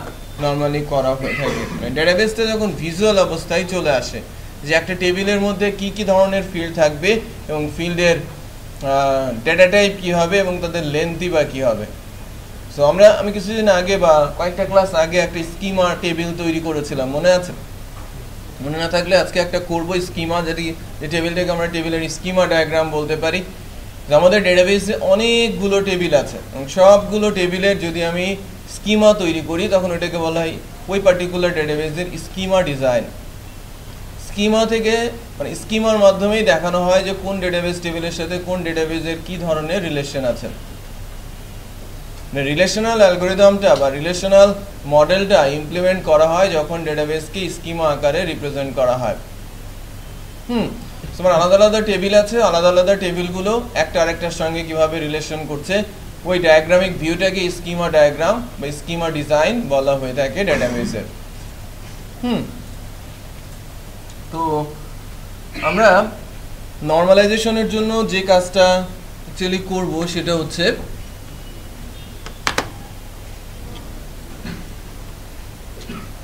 নর্মালি করা হয়ে থাকে। ডেটাবেসটা যখন ভিজুয়াল অবস্থায় চলে আসে, যে একটা টেবিলের মধ্যে কি কি ধরনের ফিল্ড থাকবে এবং ফিল্ডের ডেটা টাইপ কী হবে এবং তাদের লেন্থই বা কী হবে। সো আমি কিছুদিন আগে বা কয়েকটা ক্লাস আগে একটা স্কিমা টেবিল তৈরি করেছিলাম, মনে আছে? মনে না থাকলে আজকে একটা করবো স্কিমা, যে টেবিলটাকে আমরা টেবিলের স্কিমা ডায়াগ্রাম বলতে পারি। আমাদের ডেটাবেসে অনেকগুলো টেবিল আছে এবং সবগুলো টেবিলের যদি আমি স্কিমা তৈরি করি তখন ওটাকে বলা হয় ওই পার্টিকুলার ডেটাবেসের স্কিমা ডিজাইন। স্কিমা থেকে মানে স্কিমার মাধ্যমেই দেখানো হয় যে কোন ডেটাবেস টেবিলের সাথে কোন ডেটাবেসের কি ধরনের রিলেশন আছে। রিলেশনাল অ্যালগরিদমটা বা রিলেশনাল মডেলটা ইমপ্লিমেন্ট করা হয় যখন ডেটাবেসকে স্কিমা আকারে রিপ্রেজেন্ট করা হয়। তোমার আলাদা আলাদা টেবিল আছে, আলাদা আলাদা টেবিলগুলো একটা আরেকটার সঙ্গে কিভাবে রিলেশন করছে, ওই ডায়াগ্রামিক ভিউটাকে স্কিমা ডায়াগ্রাম বা স্কিমা ডিজাইন বলা হয়ে থাকে ডেটাবেসের। তো আমরা নর্মালাইজেশনের জন্য যে কাজটা অ্যাকচুয়ালি করব সেটা হচ্ছে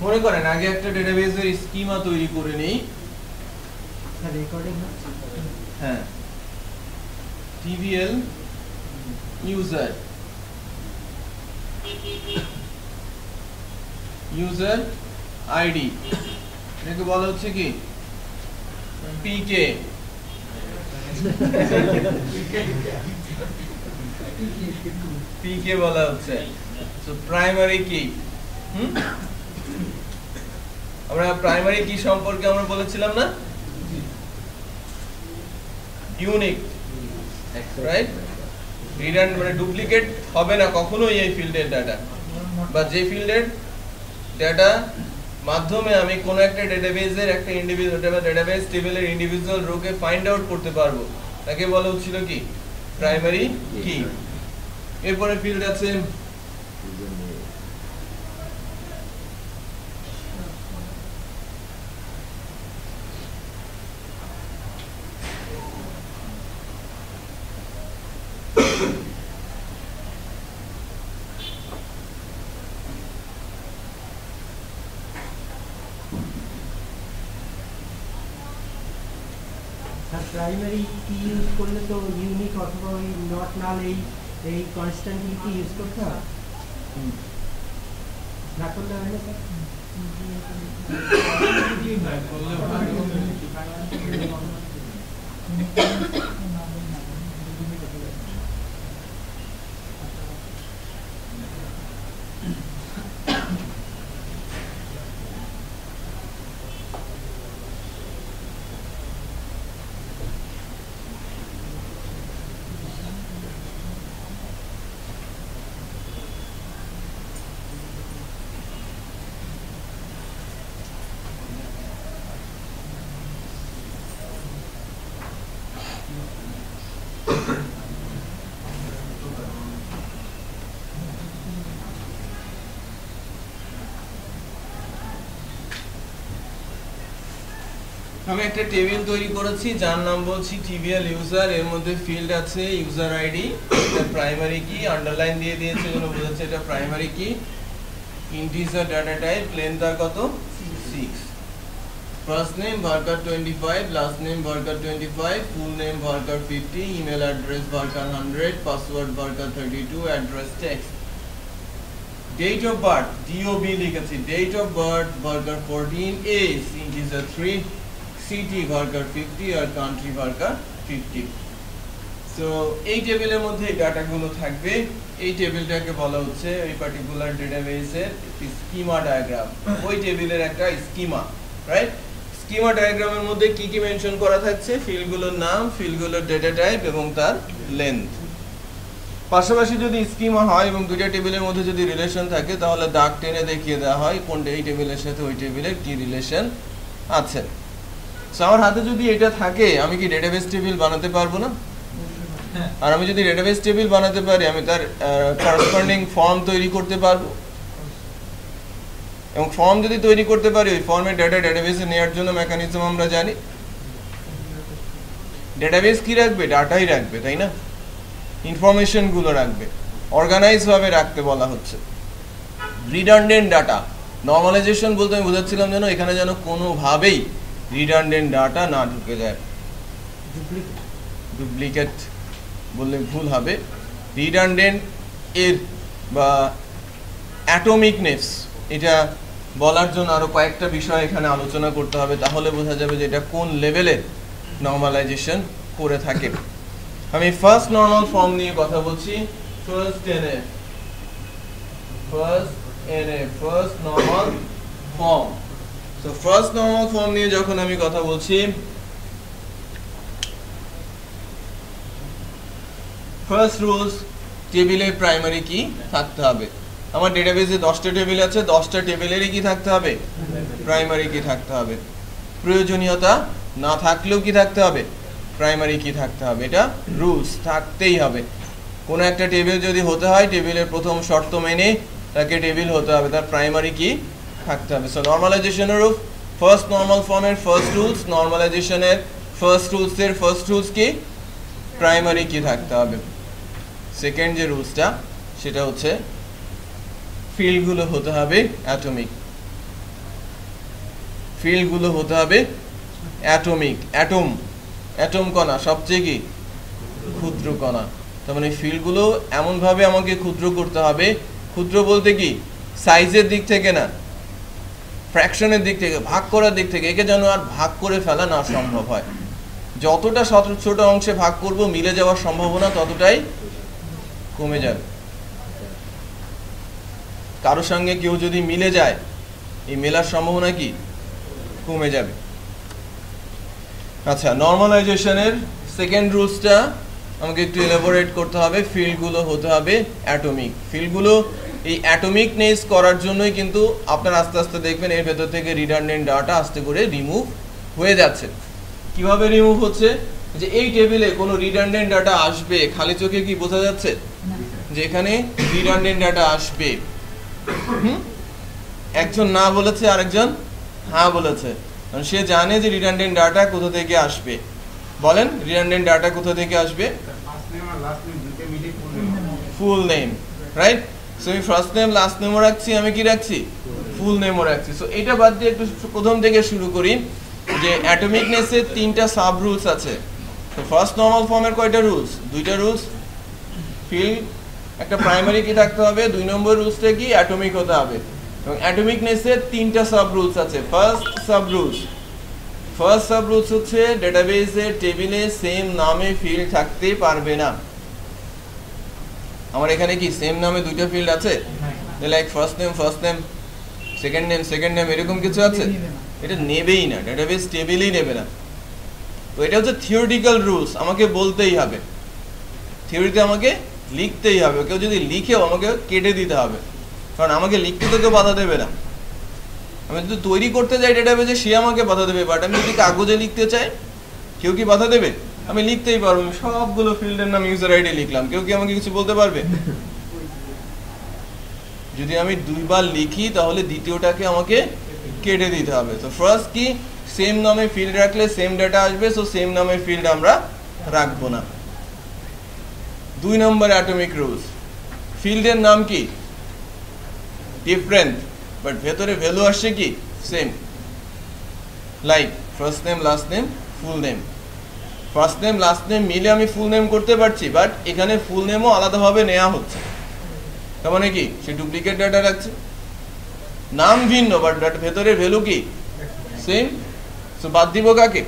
মনে করেন আগে একটা ডেটাবেসের স্কিমা তৈরি করে নেই। হ্যাঁ, TVL ইউজার আইডি, এটাকে বলা হচ্ছে কি PK। PK বলা হচ্ছে প্রাইমারি কি। আমরা প্রাইমারি কি সম্পর্কে আমরা বলেছিলাম না, ইউনিক, রাইট? রিডান্ড মানে ডুপ্লিকেট হবে না কখনোই এই ফিল্ডের ডাটা, বা যে ফিল্ডের ডাটা মাধ্যমে আমি কোনো একটা ডেটাবেসের একটা ইন্ডিভিজুয়াল ডেটাবেস টেবিলের ইন্ডিভিজুয়াল রোকে ফাইন্ড আউট করতে পারবো, তাকে বলা হচ্ছিল কি প্রাইমারি কি। এরপরে ফিল্ড আছে প্রাইমারি কি ইউজ করলে তো ইউনিক অথবা ওই নট নাল এই কনস্ট্যান্টলি কি ইউজ করতে হয়, না করলে হয় না আমি একটা টেবিল তৈরি করেছি যার নাম বলছি TVL ইউজার। এর মধ্যে ফিল্ড আছে ইউজার আইডি, এটা প্রাইমারি কি, আন্ডারলাইন দিয়ে দিয়েছে যেন বোঝাচ্ছে এটা primary key. Integer data type, length আর কত 6, first name varchar 25, last name varchar 25, full name varchar 50, email address varchar 100, password varchar 32, address text. Date of birth DOB লিখেছি, date of birth varchar 14, age integer 3, city varchar 50 আর country varchar 50। So এই টেবিলের মধ্যে এই ডাটাগুলো থাকবে। এই টেবিলটাকে বলা হচ্ছে এই পার্টিকুলার ডেটাবেসের স্কিমা ডায়াগ্রাম, ওই টেবিলের একটা স্কিমা। রাইট? স্কিমা ডায়াগ্রামের মধ্যে কি কি মেনশন করা থাকছে? ফিল্ডগুলোর নাম, ফিল্ডগুলোর ডেটা টাইপ এবং তার লেন্থ। পাশাপাশি যদি স্কিমা হয় এবং দুইটা টেবিলের মধ্যে যদি রিলেশন থাকে তাহলে দাগ টেনে দেখিয়ে দেওয়া হয় কোনটা এই টেবিলের সাথে ওই টেবিলের কি রিলেশন আছে। সো আমার হাতে যদি এটা থাকে আমি কি ডেটাবেস টেবিল বানাতে পারবো না? আর আমি যদি ডেটাবেস টেবিল বানাতে পারি আমি তার করেসপন্ডিং ফর্ম তৈরি করতে পারবো, এবং ফর্ম যদি তৈরি করতে পারি ওই ফর্মের ডাটা ডেটাবেসে নেওয়ার জন্য মেকানিজম আমরা জানি। ডেটাবেস কি রাখবে? ডাটাই রাখবে, তাই না? ইনফরমেশন গুলো রাখবে, অর্গানাইজ ভাবে রাখতে বলা হচ্ছে। রিডান্ডেন্ট ডাটা, নরমালাইজেশন বলতে আমি বোঝাচ্ছিলাম যেন এখানে যেন কোনোভাবেই রিডান্ডেন্ট ডাটা না ঢুকে যায়। ডুপ্লিকেট বললে ভুল হবে। রিডান্ডেন্ট এর বা অ্যাটমিকনেস এটা বলার জন্য আরো কয়েকটা বিষয় এখানে আলোচনা করতে হবে, তাহলে বোঝা যাবে যে এটা কোন লেভেলের নরমালাইজেশন করে থাকে। আমি ফার্স্ট নরমাল ফর্ম নিয়ে কথা বলছি। First normal form. So first normal form নিয়ে যখন আমি কথা বলছি, ফার্স্ট রুলস, টেবিলে প্রাইমারি কি থাকতে হবে। আমার ডেটাবেসে 10টা টেবিল আছে, 10টা টেবিলেরই কি থাকতে হবে? প্রাইমারি কি থাকতে হবে। প্রয়োজনীয়তা না থাকলেও কি থাকতে হবে? প্রাইমারি কি থাকতে হবে। এটা রুলস, থাকতেই হবে। কোনো একটা টেবিল যদি হতে হয় টেবিলের প্রথম শর্ত মেনে তাকে টেবিল হতে হবে, তার প্রাইমারি কি থাকতে হবে। সো নরমালাইজেশনের ফার্স্ট নরমাল ফর্মের ফার্স্ট রুলস, নরমালাইজেশনের ফার্স্ট রুলস কি? প্রাইমারি কি থাকতে হবে। সেকেন্ড যে রুলসটা সেটা হচ্ছে ফিল্ডগুলো হতে হবে অ্যাটমিক। ফিল্ডগুলো হতে হবে অ্যাটমিক। অ্যাটম কণা সবচেয়ে কি ক্ষুদ্র কণা। তার মানে ফিল্ডগুলো এমনভাবে আমাকে ক্ষুদ্র করতে হবে, ক্ষুদ্র বলতে কি সাইজের দিক থেকে না, ফ্র্যাকশনের দিক থেকে, ভাগ করার দিক থেকে। একে যেন আর ভাগ করে ফেলা না সম্ভব হয়। যতটা ছোট অংশে ভাগ করব মিলে যাওয়ার সম্ভাবনা ততটাই কমে যাবে। কারোর সঙ্গে কেউ যদি মিলে যায় এই মেলার সম্ভাবনা কি কমে যাবে। আচ্ছা, নরমালাইজেশনের সেকেন্ড রুলসটা আমাকে একটু এলাবোরেট করতে হবে। ফিল্ডগুলো হতে হবে অ্যাটমিক। ফিল্ডগুলো এই অ্যাটমিকনেস করার জন্যই কিন্তু আপনারা আস্তে আস্তে দেখবেন এর ভেতর থেকে রিডান্ডেন্ট ডাটা আস্তে করে রিমুভ হয়ে যাচ্ছে। কিভাবে রিমুভ হচ্ছে? যে এই টেবিলে কোনো রিডান্ডেন্ট ডাটা আসবে, খালি চোখে কি বোঝা যাচ্ছে যে এখানে রিডান্ডেন্ট ডাটা আসবে? একজন না বলেছে আরেকজন হ্যাঁ বলেছে, সে জানে যে রিডান্ডেন্ট ডাটা কোথা থেকে আসবে। বলেন রিডান্ডেন্ট ডাটা কোথা থেকে আসবে? Full name, right? সো আমি ফার্স্ট নেম লাস্ট নেমও রাখছি, আমি কি রাখছি? ফুল নেমও রাখছি। সো এটা বাদ দিয়ে একটু প্রথম থেকে শুরু করি যে অ্যাটমিকনেসের 3টা সাব রুলস আছে। তো ফার্স্ট নরমাল ফর্মের কয়টা রুলস? 2টা রুলস। ফিল্ড একটা প্রাইমারি কি থাকতে হবে, 2 নম্বর রুলসটা কি অ্যাটমিক হতে হবে। এবং অ্যাটমিকনেসের 3টা সাব রুলস আছে। ফার্স্ট সাব রুলস হচ্ছে ডেটাবেসে টেবিলে সেম নামে ফিল্ড থাকতে পারবে না। আমার এখানে কি সেম নামে 2টা ফিল্ড আছে? Like first name, second name এরকম কিছু আছে? এটা নেবেই না, ডেটাবেস টেবিলেই নেবে না। তো এটা হচ্ছে থিওরিটিক্যাল রুলস, আমাকে বলতেই হবে, থিওরিতে আমাকে লিখতেই হবে। কেউ যদি লিখেও আমাকে কেটে দিতে হবে, কারণ আমাকে লিখতে তো কেউ বাধা দেবে না। আমি যদি তৈরি করতে যাই ডেটাবেসে সে আমাকে বাধা দেবে, বাট আমি যদি কাগজে লিখতে চাই কেউ কি বাধা দেবে? আমি লিখতেই পারবো। আমি সবগুলো ফিল্ডের নাম ইউজার আইডি লিখলাম, কেউ কি আমাকে কিছু বলতে পারবে? যদি আমি 2 বার লিখি তাহলে দ্বিতীয়টাকে আমাকে কেটে দিতে হবে। তো ফার্স্ট কি সেম নামে ফিল্ড রাখলে সেম ডাটা আসবে, সো সেম নামের ফিল্ড আমরা রাখবো না। 2 নম্বর অ্যাটমিক রুলস, ফিল্ডের নাম কি ডিফারেন্ট বাট ভেতরে ভ্যালু আসছে কি same. Like first name last name full name. First name last name মিলে আমি ফুল নেম করতে পারছি, বাট এখানে ফুল নেমও আলাদাভাবে নেওয়া হচ্ছে। তার মানে কি সে ডুপ্লিকেট ডাটা রাখছে, নাম ভিন্ন বাট ভেতরে ভ্যালু কি সেম। সো বাদ দিব কাকে?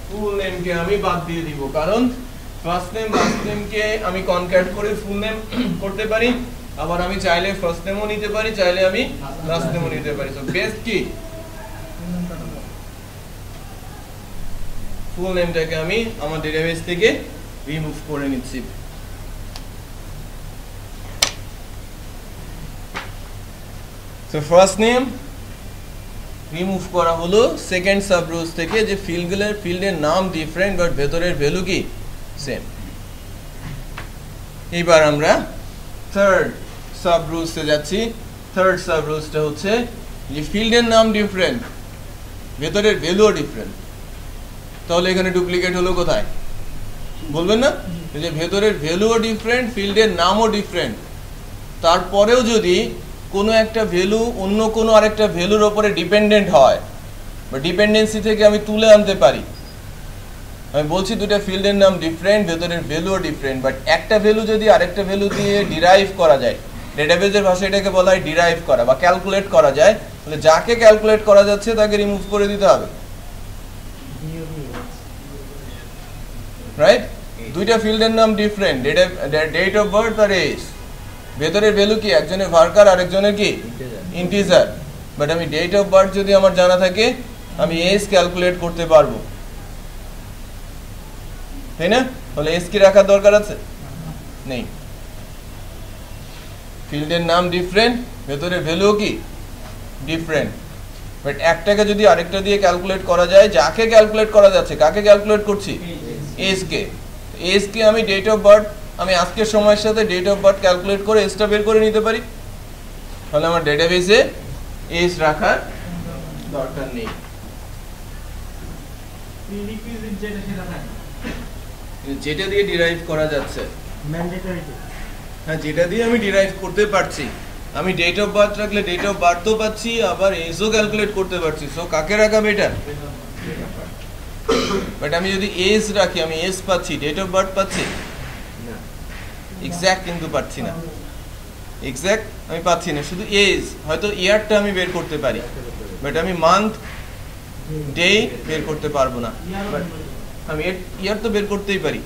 ফুল নেমকে আমি বাদ দিয়ে দিব, কারণ ফার্স্ট নেম লাস্ট নেমকে আমি কনক্যাট করে ফুল নেম করতে পারি, আবার আমি চাইলে ফার্স্ট নেমও নিতে পারি, চাইলে আমি লাস্ট নেমও নিতে পারি। সো বেস্ট কি ফুল নেমটাকে আমি আমার ডেটাবেস থেকে রিমুভ করে নিচ্ছি। সো ফার্স্ট নেম রিমুভ করা হলো। সেকেন্ড সাব রুলস থেকে যে ফিল্ডের নাম ডিফারেন্ট বাট ভেতরের ভ্যালু কি সেম। এবার আমরা থার্ড সাব রুলসে যাচ্ছি। থার্ড সাব রুলসটা হচ্ছে যে ফিল্ডের নাম ডিফারেন্ট, ভেতরের ভ্যালুও ডিফারেন্ট, তাহলে এখানে ডুপ্লিকেট হলো কোথায় বলবেন না? যে ভেতরের ভ্যালুও ডিফারেন্ট, ফিল্ডের নামও ডিফারেন্ট, তারপরেও যদি কোনো একটা ভ্যালু অন্য কোনো আরেকটা ভ্যালুর ওপরে ডিপেন্ডেন্ট হয় বা ডিপেন্ডেন্সি থেকে আমি তুলে আনতে পারি। আমি বলছি দুটো ফিল্ডের নাম ডিফারেন্ট, ভেতরের ভ্যালুও ডিফারেন্ট, বাট একটা ভ্যালু যদি আরেকটা ভ্যালু দিয়ে ডিরাইভ করা যায়, ডেটাবেজের ভাষায় এটাকে বলা হয় ডিরাইভ করা বা ক্যালকুলেট করা যায়, তাহলে যাকে ক্যালকুলেট করা যাচ্ছে তাকে রিমুভ করে দিতে হবে, রাইট? দুইটা ফিল্ডের নাম ডিফারেন্ট, ডেট অফ বার্থ আর এজ, ভেতরের ভ্যালু কি একজনের ভার্কার আরেকজনের কি ইন্টিজার, বাট আমি ডেট অফ বার্থ যদি আমার জানা থাকে আমি এজ ক্যালকুলেট করতে পারবো, তাই না? তাহলে এজ কি রাখার দরকার আছে? নেই। ফিল্ডের নাম ডিফারেন্ট, ভেতরের ভ্যালু কি ডিফারেন্ট, বাট একটাকে যদি আরেকটা দিয়ে ক্যালকুলেট করা যায়, যাকে ক্যালকুলেট করা যাচ্ছে, কাকে ক্যালকুলেট করছি? এজকে। এজকে আমি ডেট অফ বার্থ, আমি আজকের সময়ের সাথে ডেট অফ বার্থ ক্যালকুলেট করে এজটা বের করে নিতে পারি, তাহলে আমার ডেটাবেসে এজ রাখার দরকার নেই। যেটা দিয়ে ডিরাইভ করা যাচ্ছে, হ্যাঁ, যেটা দিয়ে আমি ডিরাইভ করতে পারছি, আমি ডেট অফ বার্থ রাখলে ডেট অফ বার্থও পাচ্ছি, আবার এজও ক্যালকুলেট করতে পারছি। সো কাকে রাখা বেটার? বাট আমি যদি এজ রাখি, আমি এজ পাচ্ছি, ডেট অফ বার্থ পাচ্ছি এক্সাক্ট কিন্তু পাচ্ছি না, এক্সাক্ট আমি পাচ্ছি না, শুধু এজ, হয়তো ইয়ারটা আমি বের করতে পারি, বাট আমি মান্থ ডে বের করতে পারবো না। আমি ইয়ার তো বের করতেই পারি,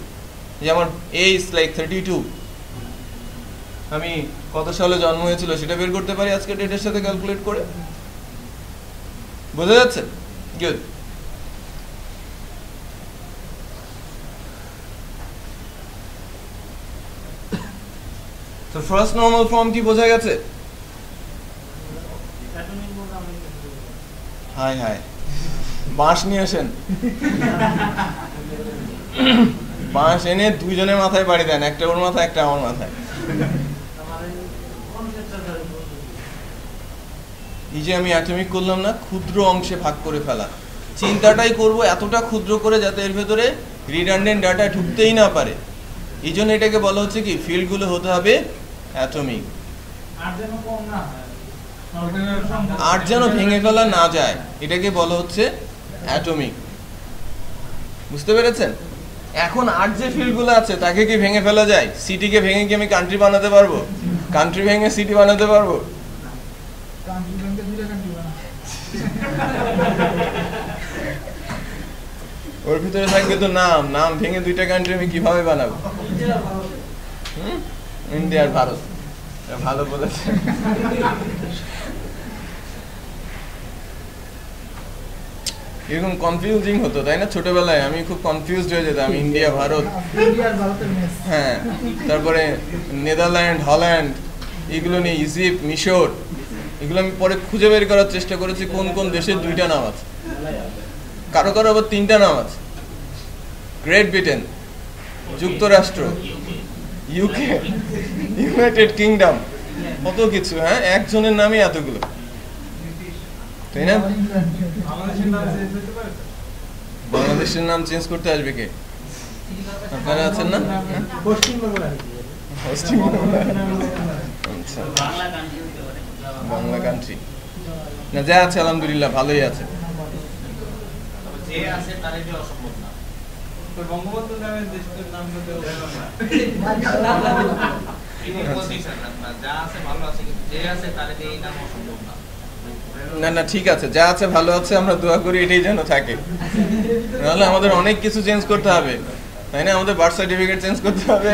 যে আমার এজ লাইক 32, আমি কত সালে জন্ম হয়েছিল সেটা বের করতে পারি আজকে ডেটের সাথে ক্যালকুলেট করে। বোঝা যাচ্ছে? গুড। তো ফার্স্ট নরমাল ফর্ম কি বোঝা গেছে? হাই হাই, বাঁশ নিয়ে আসেন, বাঁশ এনে দুইজনের মাথায় বাড়ি দেন, একটা ওর মাথায় একটা আমার মাথায়। এই যে আমি অ্যাটমিক করলাম না, ক্ষুদ্র অংশে ভাগ করে ফেলা, চিন্তাটাই করব এতটা ক্ষুদ্র করে যাতে এর ভেতরে রিডান্ডেন্ট ডাটা ঢুকতেই না পারে। এই জন্য এটাকে বলা হচ্ছে কি, ফিল্ডগুলো হতে হবে অ্যাটমিক, আর যেন ভেঙে ফেলা না যায়, এটাকে বলা হচ্ছে অ্যাটমিক। বুঝতে পেরেছেন? এখন আর যে ফিল্ডগুলো আছে তাকে কি ভেঙে ফেলা যায়? সিটিকে ভেঙে কি আমি কান্ট্রি বানাতে পারবো? কান্ট্রি ভেঙে সিটি বানাতে পারবো? ওর ভিতরে থাকবে তো নাম, নাম ভেঙে দুইটা কান্ট্রি আমি কিভাবে বানাবো? ইন্ডিয়া আর ভারত। ভালো বলেছে। এরকম কনফিউজিং হতো, তাই না? ছোটবেলায় আমি খুব কনফিউজড হয়ে যেতাম, ইন্ডিয়া ভারত, হ্যাঁ, তারপরে নেদারল্যান্ড, হল্যান্ড, এগুলো নিয়ে, ইজিপ্ট, মিশর, এগুলো আমি পরে খুঁজে বের করার চেষ্টা করেছি কোন কোন দেশের দুইটা নাম আছে, কারো কারো আবার তিনটা নাম আছে। গ্রেট ব্রিটেন, যুক্তরাষ্ট্র, ইউকে, ইউনাইটেড কিংডম, কত কিছু, হ্যাঁ, একজনের নামই এতগুলো, তাই না? বাংলাদেশের নাম চেঞ্জ করতে আসবে কে? আপনারা আছেন না? বাংলা কান্ট্রি না, যা আছে আলহামদুলিল্লাহ ভালোই আছে। না না, ঠিক আছে, যা আছে ভালো আছে, আমরা দোয়া করি এটাই যেন থাকে, নাহলে আমাদের অনেক কিছু চেঞ্জ করতে হবে, তাই না? আমাদের বার্থ সার্টিফিকেট চেঞ্জ করতে হবে,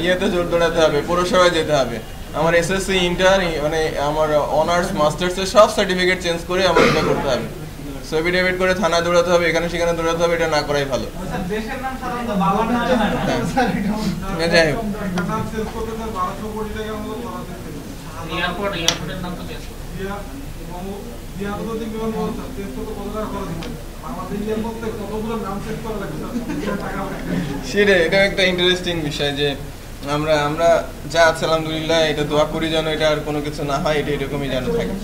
ইয়েতে জোর দৌড়াতে হবে, পৌরসভায় যেতে হবে, আমার এসএসসি, ইন্টার, মানে আমার অনার্স, মাস্টার্স এর সব সার্টিফিকেট চেঞ্জ করে আমার এটা করতে হবে। সো এফিডেভিট করে থানায় দৌড়াতে হবে, এখানে সেখানে দৌড়াতে হবে, এটা না করাই ভালো। স্যার দেশের নাম সাধারণত বাবার নামে হয় না। যাই হোক, এয়ারপোর্টের নাম তো দেশ। সেটাই, এটা একটা ইন্টারেস্টিং বিষয় যে আমরা আমরা যা আছে আলহামদুলিল্লাহ, এটা দোয়া করি যেন এটা আর কোনো কিছু না হয়, এটা এরকমই যেন থাকে।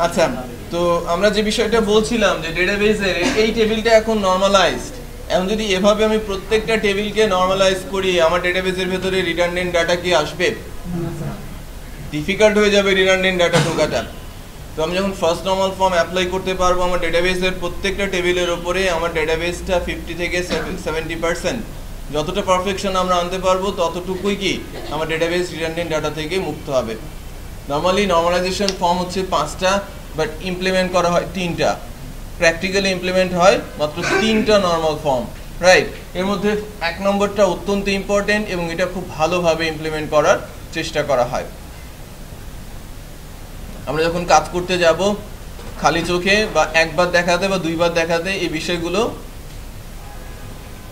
আচ্ছা, তো আমরা যে বিষয়টা বলছিলাম যে ডেটাবেসের এই টেবিলটা এখন নরমালাইজড। এখন যদি এভাবে আমি প্রত্যেকটা টেবিলকে নরমালাইজ করি, আমার ডেটাবেসের ভেতরে রিডান্ডেন্ট ডাটা কি আসবে? ডিফিকাল্ট হয়ে যাবে রিডান্ডেন্ট ডাটা ঢোকাটা। তো আমি যখন ফার্স্ট নরমাল ফর্ম অ্যাপ্লাই করতে পারবো আমার ডেটাবেসের প্রত্যেকটা টেবিলের ওপরে, আমার ডেটাবেসটা 50 থেকে 70% যতটা পারফেকশন আমরা আনতে পারবো ততটুকুই কি আমার ডেটাবেস রিডান্ডেন্ট ডাটা থেকে মুক্ত হবে। নর্মালি নর্মালাইজেশন ফর্ম হচ্ছে 5টা, বাট ইমপ্লিমেন্ট করা হয় 3টা। প্র্যাকটিক্যালি ইমপ্লিমেন্ট হয় মাত্র 3টা নর্মাল ফর্ম, রাইট? এর মধ্যে 1 নম্বরটা অত্যন্ত ইম্পর্টেন্ট এবং এটা খুব ভালোভাবে ইমপ্লিমেন্ট করার চেষ্টা করা হয়। আমরা যখন কাজ করতে যাব খালি চোখে বা একবার দেখাতে বা দুইবার দেখাতে এই বিষয়গুলো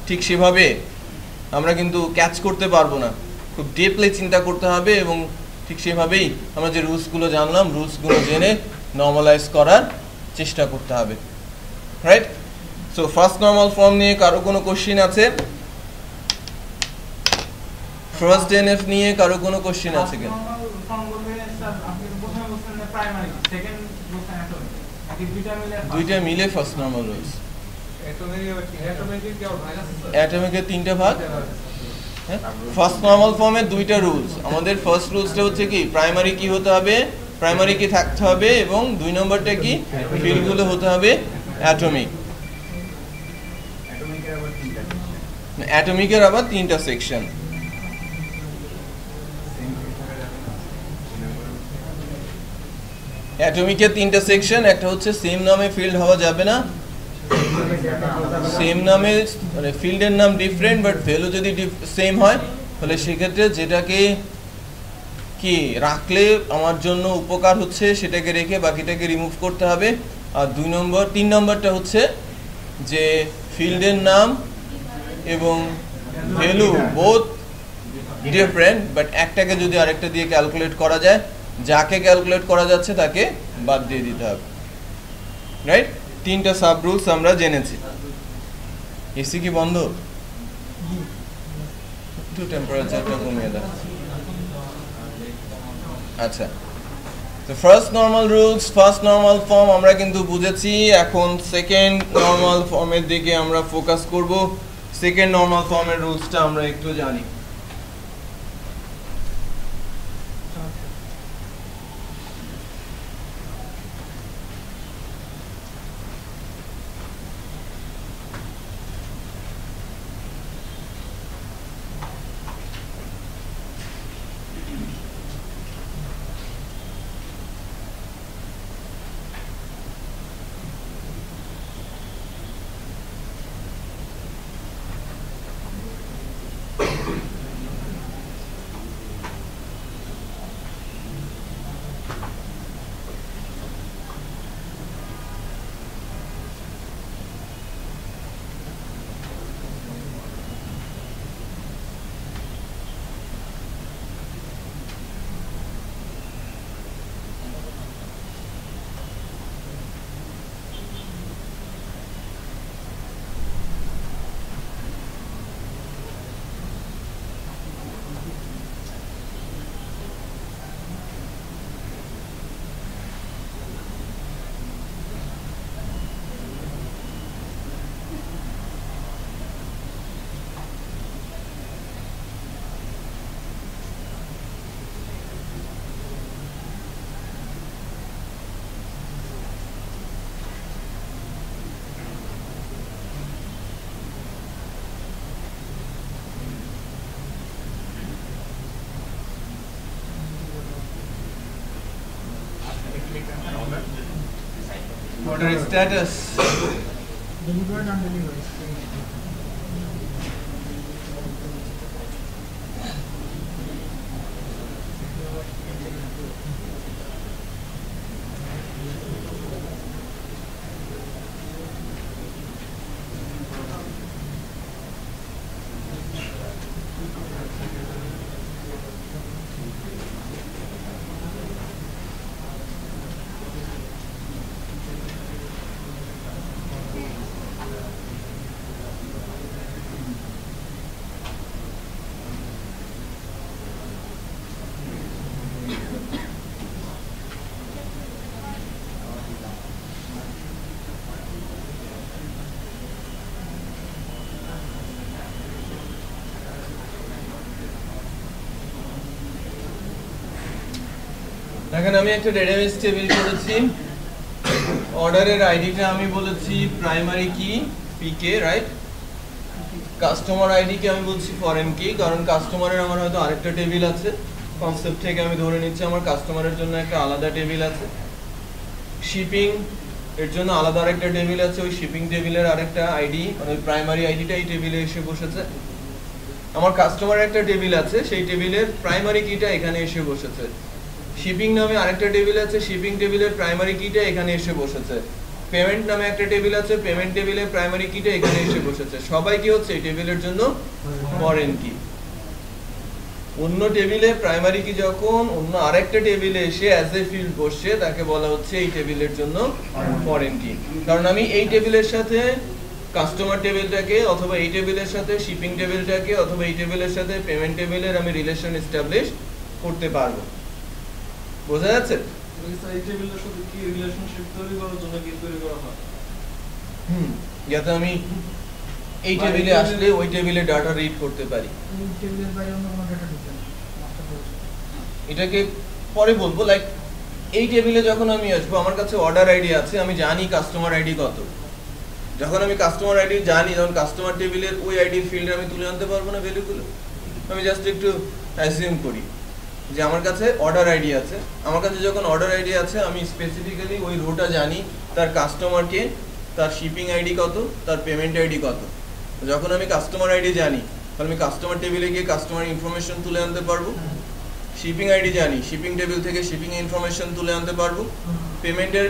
ঠিক সেভাবে আমরা কিন্তু ক্যাচ করতে পারবো না, খুব ডিপলি চিন্তা করতে হবে এবং ঠিক সেভাবেই আমরা যে রুলসগুলো জানলাম রুলসগুলো জেনে নর্মালাইজ করার চেষ্টা করতে হবে, right? So first normal form নিয়ে কারো কোনো কোশ্চেন আছে? ফার্স্ট এনএফ নিয়ে কারো কোনো কোশ্চেন আছে কিনা? দুইটা মিলে ফার্স্ট নর্মাল রুলস। অ্যাটমিকের 3টা ভাগ। ফার্স্ট নর্মাল ফর্মের 2টা রুলস। আমাদের ফার্স্ট রুলসটা হচ্ছে কি, প্রাইমারি কি হতে হবে, প্রাইমারি কি থাকতে হবে, এবং 2 নম্বরটা কি, ফিল্ডগুলো হতে হবে অ্যাটমিক। অ্যাটমিকের আবার 3টা সেকশন। অ্যাটমিকের 3টা সেকশন, একটা হচ্ছে সেম নামে ফিল্ড হওয়া যাবে না, সেম নামে মানে ফিল্ডের নাম ডিফারেন্ট বাট ভ্যালু যদি সেম হয় তাহলে সেক্ষেত্রে যেটাকে কি রাখলে আমার জন্য উপকার হচ্ছে সেটাকে রেখে বাকিটাকে রিমুভ করতে হবে। আর 3 নম্বরটা হচ্ছে যে ফিল্ডের নাম এবং ভ্যালু বোথ ডিফারেন্ট বাট একটাকে যদি আরেকটা দিয়ে ক্যালকুলেট করা যায়, যাকে ক্যালকুলেট করা যাচ্ছে তাকে বাদ দিয়ে দিতে হবে, রাইট? 3টা সাব রুলস আমরা জেনেছি। এসি কি বন্ধ? একটু টেম্পারেচারটা কমিয়ে দাও। আচ্ছা, তো first normal rules, first normal form আমরা কিন্তু বুঝেছি। এখন সেকেন্ড নর্মাল ফর্মের দিকে আমরা ফোকাস করব। সেকেন্ড নর্মাল ফর্মের রুলসটা আমরা একটু জানি। Order status. Delivered and delivered. এখানে আমি একটা ডেটাবেস টেবিল করেছি, অর্ডারের আইডিটা আমি বলেছি প্রাইমারি কি পিকে, রাইট? কাস্টমার আইডিকে আমি বলছি ফরেন কি, কারণ কাস্টমারের আমার হয়তো আরেকটা টেবিল আছে। কনসেপ্ট থেকে আমি ধরে নিচ্ছি আমার কাস্টমারের জন্য একটা আলাদা টেবিল আছে। শিপিং এর জন্য আলাদা আরেকটা টেবিল আছে, ওই শিপিং টেবিলের আরেকটা আইডি, মানে ওই প্রাইমারি আইডিটা এই টেবিলে এসে বসেছে। আমার কাস্টমারের একটা টেবিল আছে, সেই টেবিলের প্রাইমারি কিটা এখানে এসে বসেছে। শিপিং নামে আরেকটা টেবিল আছে, শিপিং টেবিলের প্রাইমারি কিটা এখানে এসে বসেছে। পেমেন্ট নামে একটা টেবিল আছে, পেমেন্ট টেবিলের প্রাইমারি কিটা এখানে এসে বসেছে। সবাই কি হচ্ছে এই টেবিলের জন্য ফরেন কি। অন্য টেবিলে প্রাইমারি কি যখন অন্য আরেকটা টেবিলে এসে অ্যাজ এ ফিল্ড বসছে, তাকে বলা হচ্ছে এই টেবিলের জন্য ফরেন কি। কারণ আমি এই টেবিলের সাথে কাস্টমার টেবিলটাকে, অথবা এই টেবিলের সাথে শিপিং টেবিলটাকে, অথবা এই টেবিলের সাথে পেমেন্ট টেবিলের আমি রিলেশন এস্টাবলিশ করতে পারবো। বোঝা যাচ্ছে? এই টেবিলের সাথে কি রিলেশনশিপ তৈরি করার জন্য কি তৈরি করা হয়? যাতে আমি এই টেবিলে আসলে ওই টেবিলে ডাটা রিড করতে পারি। এই টেবিলের বাইরে অন্য কোনো ডাটা ঢুকে না, এটাকে পরে বলবো। লাইক এই টেবিলে যখন আমি আসবো, আমার কাছে অর্ডার আইডি আছে, আমি জানি কাস্টমার আইডি কত। যখন আমি কাস্টমার আইডি জানি, তখন কাস্টমার টেবিলের ওই আইডির ফিল্ডে আমি তুলে আনতে পারবো না ভ্যালুগুলো। আমি জাস্ট একটু অ্যাজিউম করি যে আমার কাছে অর্ডার আইডি আছে। আমার কাছে যখন অর্ডার আইডি আছে, আমি স্পেসিফিক্যালি ওই রোটা জানি, তার কাস্টমারকে, তার শিপিং আইডি কত, তার পেমেন্ট আইডি কত। যখন আমি কাস্টমার আইডি জানি, তাহলে আমি কাস্টমার টেবিলে গিয়ে কাস্টমার ইনফরমেশন তুলে আনতে পারবো। শিপিং আইডি জানি, শিপিং টেবিল থেকে শিপিং ইনফরমেশন তুলে আনতে পারবো। পেমেন্টের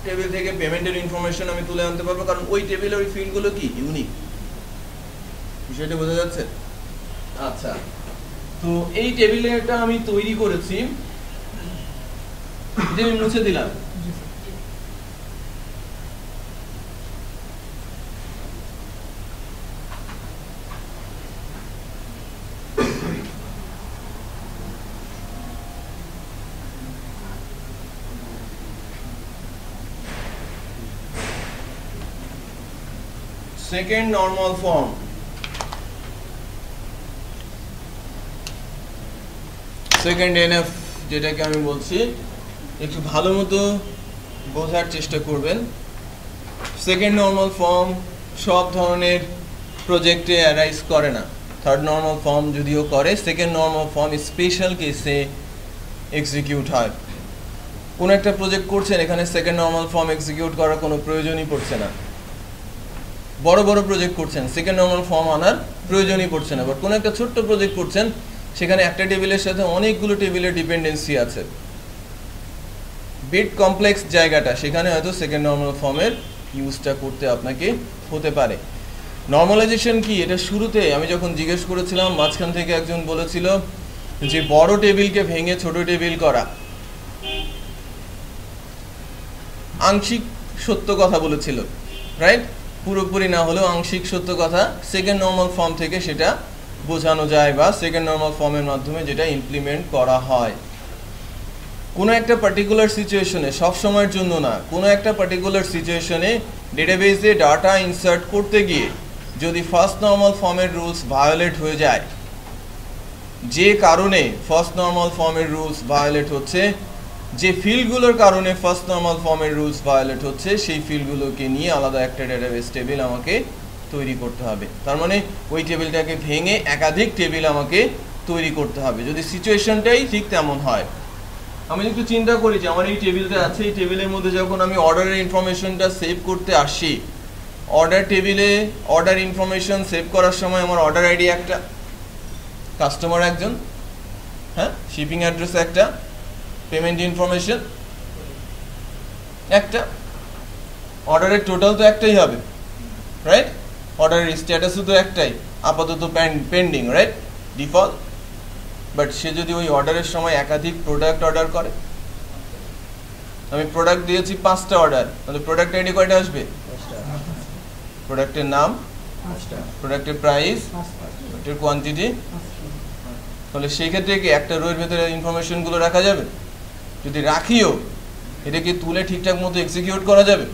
টেবিল থেকে পেমেন্টের ইনফরমেশন আমি তুলে আনতে পারবো, কারণ ওই টেবিলে ওই ফিল্ডগুলো কি ইউনিক। বিষয়টা বোঝা যাচ্ছে? আচ্ছা, তো এই টেবিলটা আমি তৈরি করেছি, যে আমি মুছে দিলাম। Second normal form. Second NF যেটাকে আমি বলছি, একটু ভালো মতো বোঝার চেষ্টা করবেন। সেকেন্ড নরমাল ফর্ম সব ধরনের প্রজেক্টে অ্যারাইজ করে না। থার্ড নরমাল ফর্ম যদিও করে, সেকেন্ড নরমাল ফর্ম স্পেশাল কেসে এক্সিকিউট হয়। কোনো একটা প্রজেক্ট করছেন, এখানে সেকেন্ড নরমাল ফর্ম এক্সিকিউট করার কোনো প্রয়োজনই পড়ছে না। বড় বড় প্রজেক্ট করছেন, সেকেন্ড নরমাল ফর্ম আনার প্রয়োজনই পড়ছে না। বাট কোনো একটা ছোট্ট প্রজেক্ট করছেন, সেখানে একটা টেবিলের সাথে অনেকগুলো টেবিলের ডিপেন্ডেন্সি আছে, বিট কমপ্লেক্স জায়গাটা, সেখানে হয়তো সেকেন্ড নরমাল ফর্মের ইউজটা করতে আপনাকে হতে পারে। নর্মালাইজেশন কি, এটা শুরুতে আমি যখন জিজ্ঞেস করেছিলাম, মাঝখান থেকে একজন বলেছিল যে বড় টেবিলকে ভেঙে ছোট টেবিল করা। আংশিক সত্য কথা বলেছিল, রাইট? পুরোপুরি না হলেও আংশিক সত্য কথা। সেকেন্ড নরমাল ফর্ম থেকে সেটা বোঝানো যায়, বা সেকেন্ড নরমাল ফর্মের মাধ্যমে যেটা ইমপ্লিমেন্ট করা হয়। কোনো একটা পার্টিকুলার সিচুয়েশনে, সব সময়ের জন্য না, কোনো একটা পার্টিকুলার সিচুয়েশনে ডেটাবেসে ডাটা ইনসার্ট করতে গিয়ে যদি ফার্স্ট নরমাল ফর্মের রুলস ভায়োলেট হয়ে যায়, যে কারণে ফার্স্ট নরমাল ফর্মের রুলস ভায়োলেট হচ্ছে, যে ফিল্ডগুলোর কারণে ফার্স্ট নরমাল ফর্মের রুলস ভায়োলেট হচ্ছে, সেই ফিল্ডগুলোকে নিয়ে আলাদা একটা ডেটাবেস টেবিল আমাকে তৈরি করতে হবে। তার মানে ওই টেবিলটাকে ভেঙে একাধিক টেবিল আমাকে তৈরি করতে হবে, যদি সিচুয়েশনটাই ঠিক তেমন হয়। আমি একটু চিন্তা করি যে আমার এই টেবিলটা আছে, এই টেবিলের মধ্যে যখন আমি অর্ডারের ইনফরমেশনটা সেভ করতে আসি, অর্ডার টেবিলে অর্ডার ইনফরমেশন সেভ করার সময় আমার অর্ডার আইডি একটা, কাস্টমার একজন, হ্যাঁ, শিপিং অ্যাড্রেস একটা, পেমেন্ট ইনফরমেশন একটা, অর্ডারের টোটাল তো একটাই হবে, রাইট? অর্ডারের স্ট্যাটাসও তো একটাই, আপাতত পেন্ডিং, রাইট, ডিফল্ট। বাট সে যদি ওই অর্ডারের সময় একাধিক প্রোডাক্ট অর্ডার করে, আমি প্রোডাক্ট দিয়েছি 5টা অর্ডার, তাহলে প্রোডাক্ট আইডি কয়টা আসবে? প্রোডাক্টের নাম, প্রোডাক্টের প্রাইস, প্রোডাক্টের কোয়ান্টিটি। তাহলে সেই ক্ষেত্রে কি একটা রোয়ের ভেতরে ইনফরমেশনগুলো রাখা যাবে? যদি রাখিও, এটাকে তুলে ঠিকঠাক মতো এক্সিকিউট করা যাবে?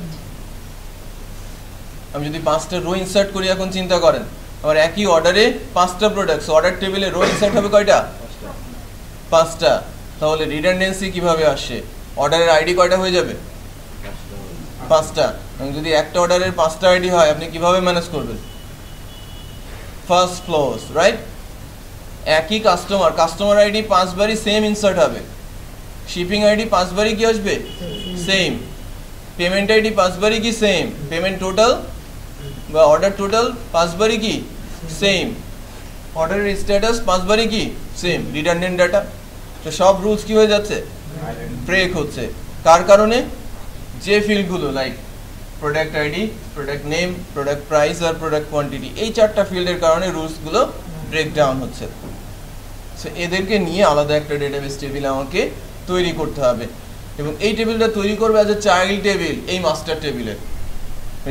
আমি যদি 5টা রো ইনসার্ট করি, এখন চিন্তা করেন আমার একই অর্ডারে 5টা প্রোডাক্টস, অর্ডার টেবিলে রো ইনসার্ট হবে কয়টা? 5টা। তাহলে রিডান্ডেন্সি কিভাবে আসে? অর্ডারের আইডি কয়টা হয়ে যাবে? 5টা। এবং যদি একটা অর্ডারের 5টা আইডি হয় আপনি কিভাবে ম্যানেজ করবেন? First flows, right? একই কাস্টমার আইডি 5 বারই সেম ইনসার্ট হবে, শিপিং আইডি 5 বারই কি আসবে? সেম। পেমেন্ট আইডি 5 বারই কি সেম, পেমেন্ট টোটাল বা অর্ডার টোটাল 5 বারই কি সেম, অর্ডারের স্ট্যাটাস 5 বারই কি সেম। রিডান্ডেন্ট ডাটা, তো সব রুলস কি হয়ে যাচ্ছে? ব্রেক হচ্ছে। কার কারণে? যে ফিল্ডগুলো like product ID, product name, product price আর প্রোডাক্ট কোয়ান্টিটি, এই 4টা ফিল্ডের কারণে রুলসগুলো ব্রেক ডাউন হচ্ছে। সো এদেরকে নিয়ে আলাদা একটা ডেটাবেস টেবিল আমাকে তৈরি করতে হবে, এবং এই টেবিলটা তৈরি করবে অ্যাজ এ চাইল্ড টেবিল এই মাস্টার টেবিলের।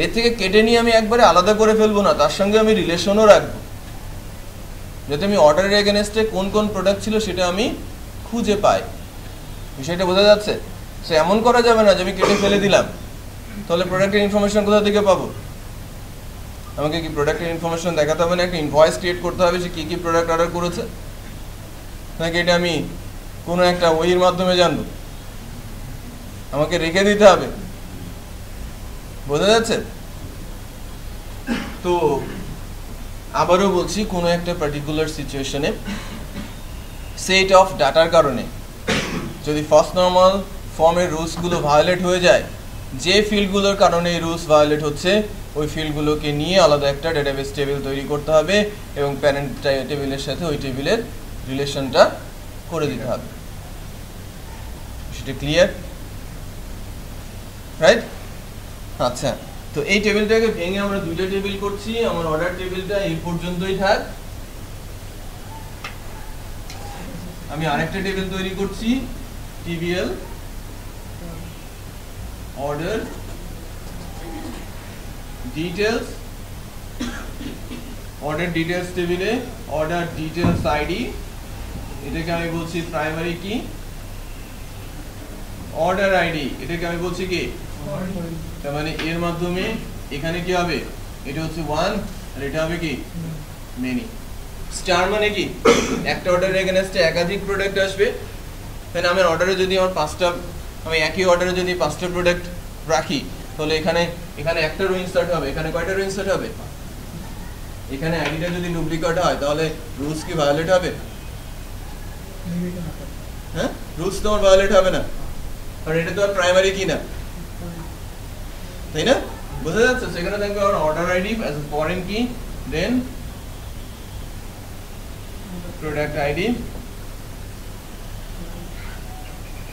এর থেকে কেটে নিয়ে আমি একবারে আলাদা করে ফেলবো না, তার সঙ্গে আমি রিলেশনও রাখবো, যাতে আমি অর্ডারের এগেনস্টে কোন কোন প্রোডাক্ট ছিল সেটা আমি খুঁজে পাই। বিষয়টা বোঝা যাচ্ছে? সো এমন করা যাবে না যে আমি কেটে ফেলে দিলাম, তাহলে প্রোডাক্টের ইনফরমেশন কোথা থেকে পাবো? আমাকে কি প্রোডাক্টের ইনফরমেশন দেখাতে হবে না? একটা ইনভয়েস ক্রিয়েট করতে হবে যে কি প্রোডাক্ট অর্ডার করেছে, নাকি এটা আমি কোনো একটা ওয়ের মাধ্যমে জানবো? আমাকে রেখে দিতে হবে। বোঝা যাচ্ছে? তো আবারও বলছি, কোনো একটা পার্টিকুলার সিচুয়েশনে সেট অফ ডাটার কারণে যদি ফার্স্ট নর্মাল ফর্মের রুলসগুলো ভায়োলেট হয়ে যায়, যে ফিল্ডগুলোর কারণে এই রুলস ভায়োলেট হচ্ছে ওই ফিল্ডগুলোকে নিয়ে আলাদা একটা ডেটাবেস টেবিল তৈরি করতে হবে, এবং প্যারেন্ট টেবিলের সাথে ওই টেবিলের রিলেশনটা করে দিতে হবে। সেটা ক্লিয়ার, রাইট? আচ্ছা, তো এই টেবিলটাকে ভেঙে আমরা 2টা টেবিল করছি। আমার অর্ডার টেবিলটা এই পর্যন্তই থাক। আমি আরেকটা টেবিল তৈরি করছি, TBL order details. Order details টেবিলে অর্ডার ডিটেলস আইডি, এটাকে আমি বলছি প্রাইমারি কি, অর্ডার আইডি এটাকে আমি বলছি কি, তার মানে এর মাধ্যমে এখানে কি হবে? এটা হচ্ছে 1 আর এটা হবে কি মেনি। স্টার মানে কি? একটা অর্ডারের এগেইনস্টে একাধিক প্রোডাক্ট আসবে। তাহলে আমার অর্ডারে যদি আমার 5টা, আমি একই অর্ডারে যদি 5টা প্রোডাক্ট রাখি, তাহলে এখানে একটা রো ইনসার্ট হবে। এখানে কয়টা রো ইনসার্ট হবে? এখানে আইডিটা যদি ডুপ্লিকেট হয় তাহলে রুলস কি ভায়োলেট হবে? হ্যাঁ, রুলস তো আমার ভায়োলেট হবে না, কারণ এটা তো আর প্রাইমারি কি না, তাই না? বোঝা যাচ্ছে? সেখানে থাকবে আমার order ID as a foreign key, then product ID,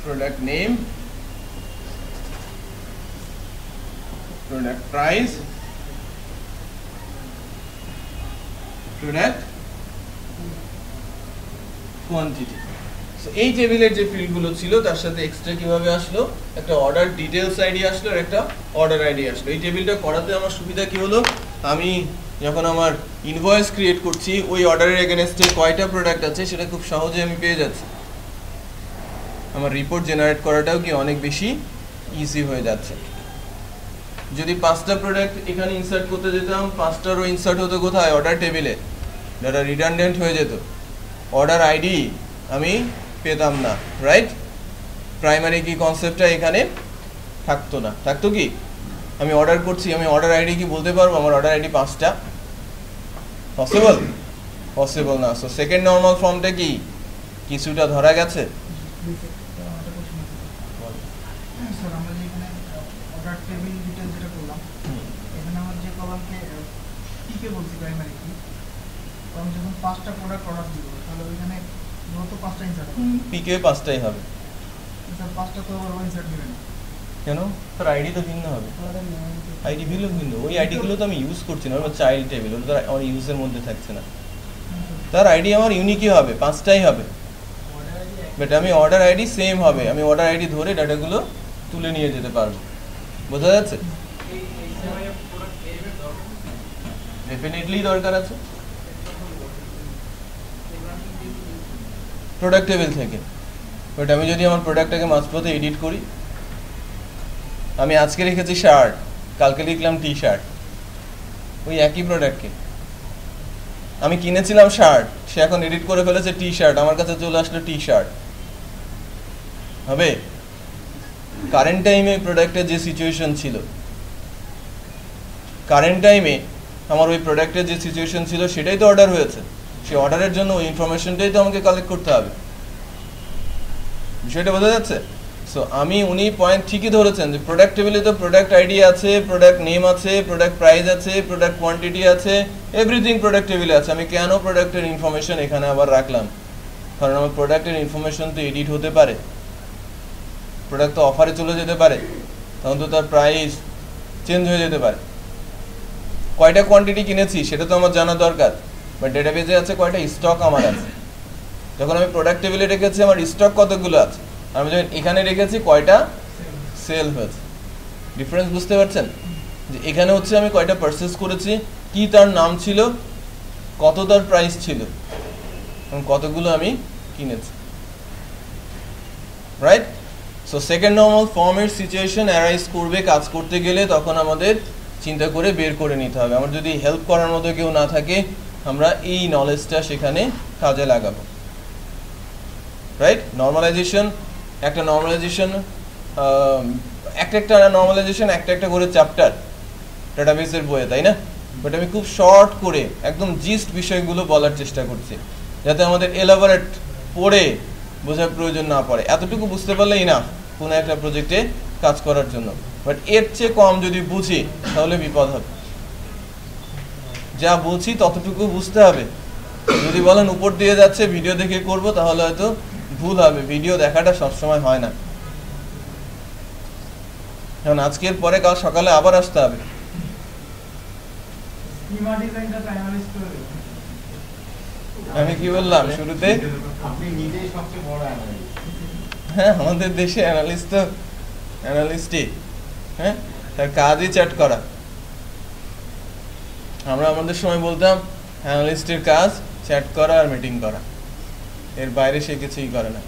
product name, product price, product quantity. So এই টেবিলের যে ফিল্ডগুলো ছিল তার সাথে এক্সট্রা কিভাবে আসলো? একটা অর্ডার ডিটেলস আইডি আসলো আর একটা অর্ডার আইডি আসলো। এই টেবিলটা করাতে আমার সুবিধা কি হলো? আমি যখন আমার ইনভয়েস ক্রিয়েট করছি ওই অর্ডারের এগেইনস্টে কয়টা প্রোডাক্ট আছে সেটা খুব সহজে আমি পেয়ে যাচ্ছি। আমার রিপোর্ট জেনারেট করাটাও কি অনেক বেশি ইজি হয়ে যাচ্ছে। যদি 5টা প্রোডাক্ট এখানে ইনসার্ট করতে যেতাম, 5টারও ইনসার্ট হতো কোথায়? অর্ডার টেবিলে। যেটা রিডান্ডেন্ট হয়ে যেত, অর্ডার আইডি আমি পেতাম না, রাইট? প্রাইমারি কি কনসেপ্টটা এখানে থাকতো না। থাকতো কি? আমি অর্ডার করছি, আমি অর্ডার আইডি কি বলতে পারবো আমার অর্ডার আইডি 5টা? পসিবল? পসিবল না। সো সেকেন্ড নর্মাল ফর্মটা কি কিছুটা ধরা গেছে? স্যার আমরা যে এখানে অর্ডার টেবিল ডিটেইলস যেটা করলাম, এখানে আমরা যে কলামকে পিকে বলছি প্রাইমারি কি, আমি যখন 5টা প্রোডাক্ট অর্ডার দিব তাহলে ওইখানে যত 5টা ইনসার্ট হবে, পিকে 5টাই হবে। স্যার 5টা তো আবার ইনসার্ট দিবেন না কেন? তার আইডি তো ভিন্ন হবে, আইডি ভিন্ন ভিন্ন। ওই আইডিগুলো তো আমি ইউজ করছি না, আমার চাইল্ড টেবিল, ওটা আমার ইউজের মধ্যে থাকছে না। তার আইডি আমার ইউনিকই হবে, 5টাই হবে, বাট আমি অর্ডার আইডি সেম হবে। আমি অর্ডার আইডি ধরে ডাটাগুলো তুলে নিয়ে যেতে পারবো। বোঝা যাচ্ছে? ডেফিনেটলি দরকার আছে প্রোডাক্ট টেবিল থেকে। বাট আমি যদি আমার প্রোডাক্টটাকে মাঝপথে এডিট করি, আমি আজকে রেখেছি শার্ট, কালকে লিখলাম টি শার্ট, ওই একই প্রোডাক্টকে আমি কিনেছিলাম শার্ট, সে এখন এডিট করে ফেলেছে টি শার্ট, আমার কাছে চলে আসলো টি শার্ট। হবে? কারেন্ট টাইমে প্রোডাক্টের যে সিচুয়েশন ছিল, কারেন্ট টাইমে আমার ওই প্রোডাক্টের যে সিচুয়েশন ছিল সেটাই তো অর্ডার হয়েছে, সেই অর্ডারের জন্য ওই ইনফরমেশনটাই তো আমাকে কালেক্ট করতে হবে। বিষয়টা বোঝা যাচ্ছে? সো উনি পয়েন্ট ঠিকই ধরেছেন যে প্রোডাক্ট টেবিলে তো প্রোডাক্ট আইডি আছে, প্রোডাক্ট নেম আছে, প্রোডাক্ট প্রাইস আছে, প্রোডাক্ট কোয়ান্টিটি আছে, এভরিথিং প্রোডাক্ট টেবিলে আছে। আমি কেন প্রোডাক্টের ইনফরমেশন এখানে আবার রাখলাম? কারণ আমার প্রোডাক্টের ইনফরমেশন তো এডিট হতে পারে, প্রোডাক্ট তো অফারে চলে যেতে পারে, তখন তো তার প্রাইস চেঞ্জ হয়ে যেতে পারে। কয়টা কোয়ান্টিটি কিনেছি সেটা তো আমার জানা দরকার, বাট ডেটাবেজে আছে কয়টা স্টক আমার আছে। যখন আমি প্রোডাক্ট টেবিলে রেখেছি আমার স্টক কতগুলো আছে, আমি যখন এখানে রেখেছি কয়টা সেল হয়েছে। ডিফারেন্স বুঝতে পারছেন? যে এখানে হচ্ছে আমি কয়টা পারচেজ করেছি, কি তার নাম ছিল, কত তার প্রাইস ছিল, এবং কতগুলো আমি কিনেছি, রাইট? সো সেকেন্ড নর্মাল ফর্মের সিচুয়েশন অ্যারাইজ করবে কাজ করতে গেলে, তখন আমাদের চিন্তা করে বের করে নিতে হবে। আমার যদি হেল্প করার মতো কেউ না থাকে, আমরা এই নলেজটা সেখানে কাজে লাগাবো, রাইট? নর্মালাইজেশন একটা নর্মালাইজেশন একটা করে চ্যাপ্টার ডেটাবেসের বইয়ে, তাই না? বাট আমি খুব শর্ট করে একদম জিস্ট বিষয়গুলো বলার চেষ্টা করছি, যাতে আমাদের এলাবোরেট পড়ে বোঝার প্রয়োজন না পড়ে। এতটুকু বুঝতে পারলেই না কোনো একটা প্রজেক্টে কাজ করার জন্য। বাট এর চেয়ে কম যদি বুঝি তাহলে বিপদ হবে। যা বুঝি ততটুকু বুঝতে হবে। যদি বলেন উপর দিয়ে যাচ্ছে ভিডিও দেখে করব, তাহলে হয়তো ভুল হবে। ভিডিও দেখাটা সবসময় হয় না। কারণ আজকের পরে কাল সকালে আবার আসতে হবে। আমি কি বললাম শুরুতে? আপনি নিজেই সবচেয়ে বড় অ্যানালিস্ট। হ্যাঁ, আমাদের দেশে অ্যানালিস্ট তো অ্যানালিস্টই, হ্যাঁ, তার কাজই চ্যাট করা। আমরা আমাদের সময় বলতাম অ্যানালিস্টের কাজ চ্যাট করা আর মিটিং করা, এর বাইরে সে কিছুই করে না।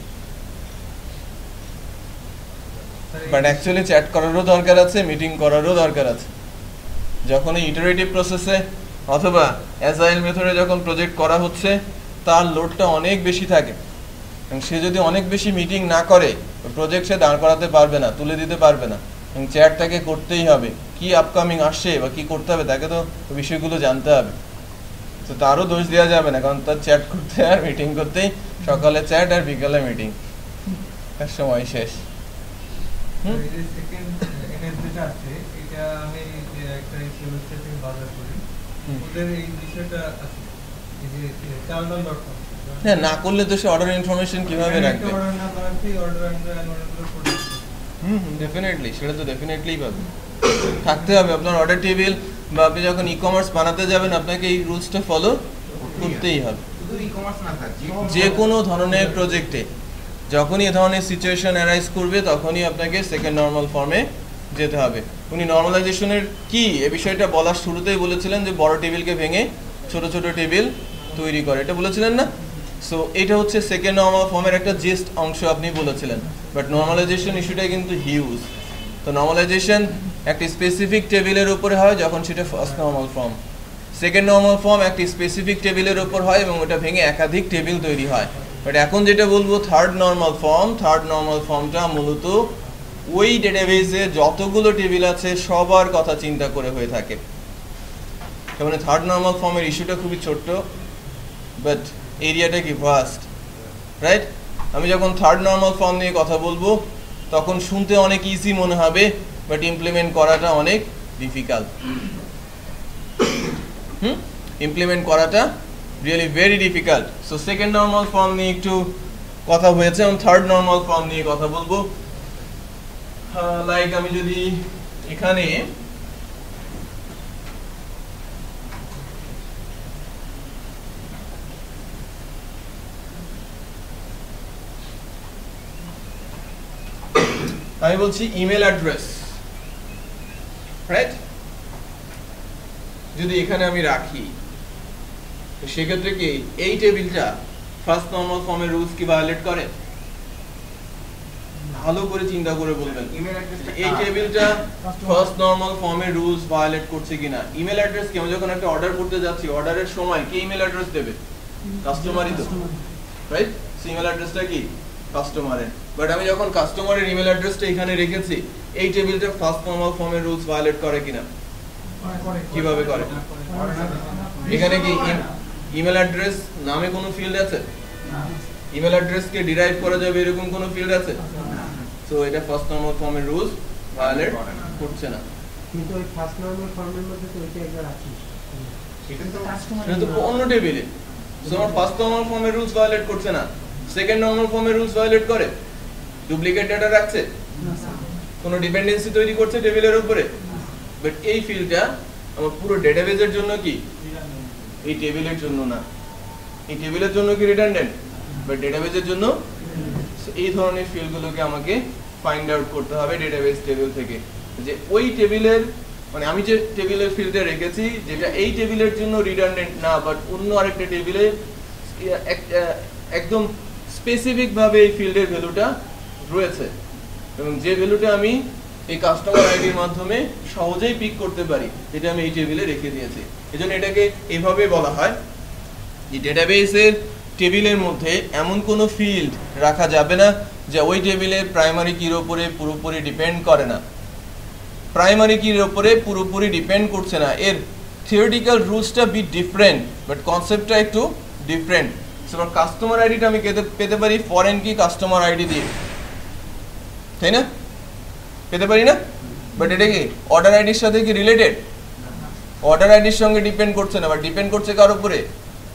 বাট অ্যাকচুয়ালি চ্যাট করারও দরকার আছে, মিটিং করারও দরকার আছে। যখন এই ইটারেটিভ প্রসেসে অথবা অ্যাজাইল মেথডে যখন প্রজেক্ট করা হচ্ছে, তার লোডটা অনেক বেশি থাকে, এবং সে যদি অনেক বেশি মিটিং না করে প্রজেক্ট সে দাঁড় করাতে পারবে না, তুলে দিতে পারবে না। এবং চ্যাট তাকে করতেই হবে, কি আপকামিং আসছে বা কি করতে হবে তাকে তো বিষয়গুলো জানতে হবে। তো তারও দোষ দেওয়া যাবে না, কারণ তার চ্যাট করতে আর মিটিং করতেই সকালে চ্যাট আর বিকালে মিটিং, তার সময় শেষ। হ্যাঁ, না করলে তো সে অর্ডার ইনফরমেশন কিভাবে রাখবে? ডেফিনেটলি, সেটা তো ডেফিনেটলি পাবে, থাকতে হবে আপনার অর্ডার টেবিল। বা আপনি যখন ই কমার্স বানাতে যাবেন, আপনাকে এই রুলসটা ফলো করতেই হবে। যে কোনো ধরনের প্রজেক্টে যখনই এ ধরনের সিচুয়েশন অ্যারাইজ করবে, তখনই আপনাকে সেকেন্ড নর্মাল ফর্মে যেতে হবে। উনি নর্মালাইজেশনের কি এ বিষয়টা বলার শুরুতেই বলেছিলেন যে বড় টেবিলকে ভেঙে ছোট ছোট টেবিল তৈরি করে, এটা বলেছিলেন না? সো এটা হচ্ছে সেকেন্ড নর্মাল ফর্মের একটা জিস্ট অংশ আপনি বলেছিলেন। বাট নর্মালাইজেশন ইস্যুটা কিন্তু হিউজ। তো নর্মালাইজেশন একটা স্পেসিফিক টেবিলের উপরে হয় যখন সেটা first normal form. Second normal form একটা স্পেসিফিক টেবিলের উপর হয় এবং ওটা ভেঙে একাধিক টেবিল তৈরি হয়। বাট এখন যেটা বলবো থার্ড নর্মাল ফর্মটা মূলত ওই ডেটাবেসে যতগুলো টেবিল আছে সবার কথা চিন্তা করে হয়ে থাকে। মানে থার্ড নর্মাল ফর্মের ইস্যুটা খুবই ছোট্ট, বাট এরিয়াটা কি ভাস্ট, রাইট? আমি যখন থার্ড নর্মাল ফর্ম নিয়ে কথা বলবো তখন শুনতে অনেক ইজি মনে হবে, বাট ইমপ্লিমেন্ট করাটা অনেক ডিফিকাল্ট। ইমপ্লিমেন্ট করাটা really very difficult. So second normal form নিয়ে একটু কথা হয়েছে, এবং থার্ড নর্মাল ফর্ম নিয়ে কথা বলবো। লাইক আমি যদি এখানে আমি বলছি ইমেল অ্যাড্রেস, রাইট? যদি এখানে আমি রাখি, তো সেক্ষেত্রে কি এই টেবিলটা ফার্স্ট নর্মাল ফর্মের রুলস কি ভায়োলেট করে? ভালো করে চিন্তা করে বলবেন এই টেবিলটা ফার্স্ট নর্মাল ফর্মের রুলস ভায়োলেট করছে কিনা। ইমেল অ্যাড্রেস কি, আমি যখন একটা অর্ডার করতে যাচ্ছি, অর্ডারের সময় কি ইমেল অ্যাড্রেস দেবে? কাস্টমারই তো, রাইট? ইমেল অ্যাড্রেসটা কি কাস্টমারের। বাট আমি যখন কাস্টমারের ইমেল অ্যাড্রেসটা এখানে রেখেছি, এই টেবিলটা ফার্স্ট নরমাল ফর্মের রুলস ভায়োলেট করে কিনা? কিভাবে করে? এখানে কি ইমেল অ্যাড্রেস নামে কোনো ফিল্ড আছে? ইমেল অ্যাড্রেসকে ডিরাইভ করা যাবে এরকম কোনো ফিল্ড আছে? সো এটা ফার্স্ট নরমাল ফর্মের রুলস ভায়োলেট করছে না। কিন্তু ওই ফার্স্ট নরমাল ফর্মের মধ্যে তো ওইটা একবার আছে, সেটা তো এটা তো অন্য টেবিলে। সো আমার ফার্স্ট নরমাল ফর্মের রুলস ভায়োলেট করছে না, সেকেন্ড নরমাল ফর্মের রুলস ভায়োলেট করে? ডুপ্লিকেট ডাটা রাখছে, কোনো ডিপেন্ডেন্সি তৈরি করছে টেবিলের উপরে, বাট এই ফিল্ডটা আমার পুরো ডেটাবেজের জন্য কি, এই টেবিলের জন্য না। এই টেবিলের জন্য কি রিডান্ডেন্ট, বাট ডেটাবেজের জন্য। এই ধরনের ফিল্ডগুলোকে আমাকে ফাইন্ড আউট করতে হবে ডেটাবেজ টেবিল থেকে, যে ওই টেবিলের মানে আমি যে টেবিলের ফিল্ডে রেখেছি যেটা এই টেবিলের জন্য রিডান্ডেন্ট না, বাট অন্য আরেকটা টেবিলে একদম স্পেসিফিক ভাবে এই ফিল্ডের ভ্যালুটা রয়েছে, এবং যে ভ্যালুটা আমি এই কাস্টমার আইডির মাধ্যমে সহজেই পিক করতে পারি, এটা আমি এই টেবিলে রেখে দিয়েছি। এজন্য এটাকে এভাবে বলা হয় যে ডেটাবেসের টেবিলের মধ্যে এমন কোনো ফিল্ড রাখা যাবে না যে ওই টেবিলের প্রাইমারি কির উপরে পুরোপুরি ডিপেন্ড করে না, প্রাইমারি কির উপরে পুরোপুরি ডিপেন্ড করছে না। এর থিওরিটিক্যাল রুলসটা বি ডিফারেন্ট, বাট কনসেপ্টটা একটু ডিফারেন্ট। সো কাস্টমার আইডিটা আমি পেতে পারি ফরেন কি কাস্টমার আইডি দিয়ে, তাই না? পেতে পারি না? বাট এটা কি অর্ডার আইডির সাথে কি রিলেটেড? অর্ডার আইডির সঙ্গে ডিপেন্ড করছে না, বাট ডিপেন্ড করছে কার উপরে?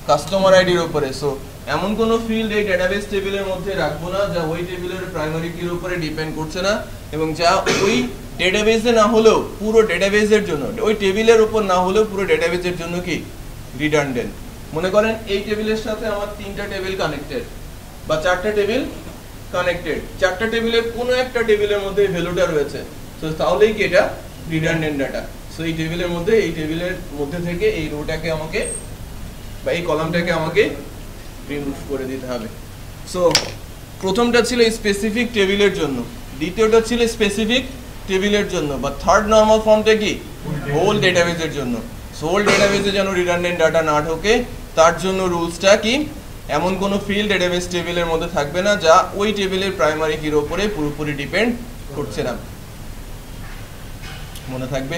কাস্টমার আইডির উপরে। সো এমন কোনো ফিল্ড এই ডেটাবেস টেবিলের মধ্যে রাখবো না যা ওই টেবিলের প্রাইমারি কির উপরে ডিপেন্ড করছে না, এবং যা ওই ডেটাবেসে না হলেও পুরো ডেটাবেসের জন্য, ওই টেবিলের উপর না হলেও পুরো ডেটাবেসের জন্য কি রিডান্ডেন্ট। মনে করেন এই টেবিলের সাথে আমার 3টা টেবিল কানেক্টেড বা 4টা টেবিল কানেক্টেড, 4টা টেবিলের কোনো একটা টেবিলের মধ্যে এই ভ্যালুটা রয়েছে, সো তাহলেই কি এটা রিডান্ডেন্ট ডাটা। সো এই টেবিলের মধ্যে থেকে এই রোটাকে আমাকে বা এই কলামটাকে আমাকে রিমুভ করে দিতে হবে। সো প্রথমটা ছিল স্পেসিফিক টেবিলের জন্য, দ্বিতীয়টা ছিল স্পেসিফিক টেবিলের জন্য, বা থার্ড নরমাল ফর্মটা কি হোল ডেটাবেসের জন্য। হোল ডেটাবেসে যেন রিডান্ডেন্ট ডাটা না ঢোকে তার জন্য রুলসটা কি, এমন কোনো ফিল্ড ডেটাবেস টেবিলের মধ্যে থাকবে না যা ওই টেবিলের প্রাইমারি কির উপরে পুরোপুরি ডিপেন্ড করছে না। মনে থাকবে?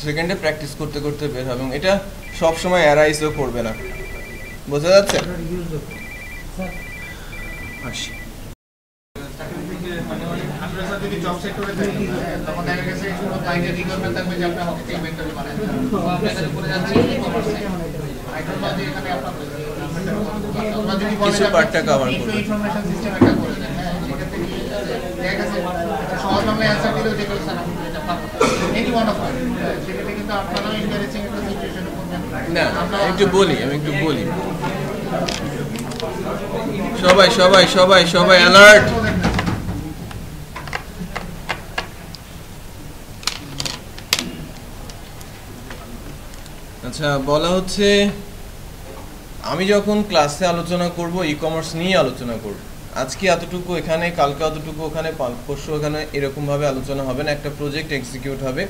সেকেন্ডে প্র্যাকটিস করতে করতে বের হবে, এবং এটা সব সময় অ্যারাইজও করবে না, বোঝা যাচ্ছে? আসি যদি জব সেক্টরে থাকি তখন দেখা গেছে কোনো ক্লায়েন্টের রিকোয়ারমেন্ট থাকবে যে আপনি আমাকে ইনভেন্টরি বানান দেন, তো আপনি এখানে করে যাচ্ছেন ই-কমার্সে আইটেম বাদে এখানে আপনার আমরা যদি বলেন কিছু পার্টটা কভার করব, ইনফরমেশন সিস্টেম একটা করে দেন, হ্যাঁ সেটা থেকে দেখা গেছে সহজ বাংলায় অ্যানসার দিলেও যেগুলো স্যার আপনি এটা পাবো এনি ওয়ান অফ সেটা কিন্তু আপনারা ইন্টারেস্টিং একটা সিচুয়েশনে পড়বেন না। আমি একটু বলি সবাই অ্যালার্ট। আচ্ছা, বলা হচ্ছে আমি যখন ক্লাসে আলোচনা করব ই কমার্স নিয়ে আলোচনা করব, আজকে এতটুকু এখানে, কালকে এতটুকু ওখানে, পরশু ওখানে, এরকমভাবে আলোচনা হবে না। একটা প্রজেক্ট এক্সিকিউট হবে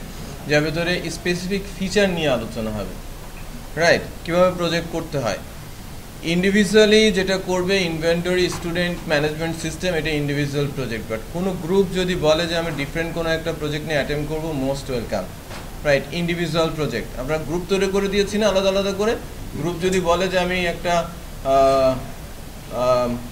যার ভেতরে স্পেসিফিক ফিচার নিয়ে আলোচনা হবে, রাইট? কীভাবে প্রজেক্ট করতে হয় ইন্ডিভিজুয়ালি, যেটা করবে ইনভেন্টরি, স্টুডেন্ট ম্যানেজমেন্ট সিস্টেম, এটা ইন্ডিভিজুয়াল প্রজেক্ট। বাট কোনো গ্রুপ যদি বলে যে আমি ডিফারেন্ট কোনো একটা প্রজেক্ট নিয়ে অ্যাটেম্প করবো, most welcome, right? Individual project আমরা গ্রুপ তৈরি করে দিয়েছি না আলাদা আলাদা করে। গ্রুপ যদি বলে যে আমি একটা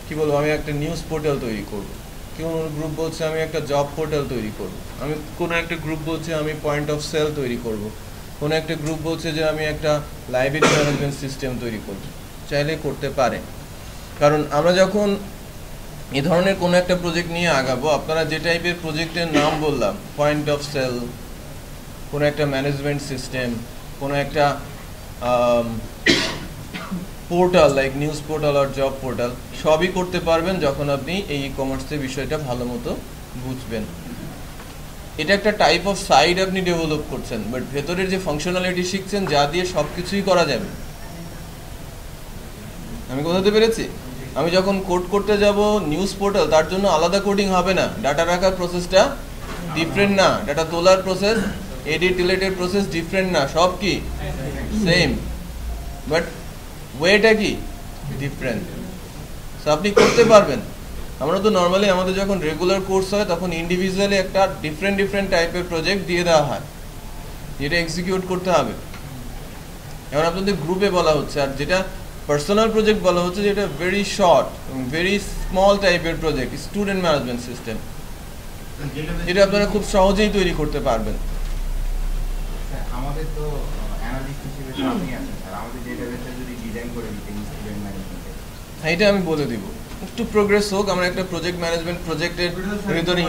কি বলবো, আমি একটা নিউজ পোর্টাল তৈরি করব, কেউ গ্রুপ বলছে আমি একটা জব পোর্টাল তৈরি করব, আমি কোনো একটা গ্রুপ বলছে আমি পয়েন্ট অফ সেল তৈরি করব, কোনো একটা গ্রুপ বলছে যে আমি একটা লাইব্রেরি ম্যানেজমেন্ট সিস্টেম তৈরি করব, চাইলে করতে পারে। কারণ আমরা যখন এই ধরনের কোনো একটা প্রজেক্ট নিয়ে আগাবো, আপনারা যে টাইপের প্রজেক্টের নাম বললাম, পয়েন্ট অফ সেল, কোনো একটা ম্যানেজমেন্ট সিস্টেম, কোনো একটা পোর্টাল লাইক নিউজ পোর্টাল আর জব পোর্টাল, সবই করতে পারবেন যখন আপনি এই ই কমার্সের বিষয়টা ভালো মতো বুঝবেন। এটা একটা টাইপ অফ সাইট আপনি ডেভেলপ করছেন, বাট ভেতরের যে ফাংশনালিটি শিখছেন যা দিয়ে সব কিছুই করা যাবে। আমি বোঝাতে পেরেছি? আমি যখন কোড করতে যাব নিউজ পোর্টাল, তার জন্য আলাদা কোডিং হবে না, ডাটা রাখার প্রসেসটা ডিফারেন্ট না, ডাটা তোলার প্রসেস, এডিট ডিলিটের প্রসেস ডিফারেন্ট না, সব কি সেম। বাট ওয়েটা কি ডিফারেন্ট, সো আপনি করতে পারবেন। আমরা তো নর্মালি আমাদের যখন রেগুলার কোর্স হয় তখন ইন্ডিভিজুয়ালি একটা ডিফারেন্ট টাইপের প্রজেক্ট দিয়ে দেওয়া হয়, যেটা এক্সিকিউট করতে হবে। এখন আপনাদের গ্রুপে বলা হচ্ছে, আর যেটা পার্সোনাল প্রজেক্ট বলা হচ্ছে, যেটা ভেরি শর্ট ভেরি স্মল টাইপের প্রজেক্ট, স্টুডেন্ট ম্যানেজমেন্ট সিস্টেম, যেটা আপনারা খুব সহজেই তৈরি করতে পারবেন। আমাদের তো অ্যানালিস্ট হিসেবে আপনি আছেন স্যার, আমাদের ডেটাবেসে যদি ডিজাইন করে দিতেন স্টুডেন্ট ম্যানেজমেন্টে, এটা আমি বলে দিব, একটু প্রোগ্রেস হোক, আমরা একটা প্রজেক্ট ম্যানেজমেন্ট প্রজেক্টের ভিতরে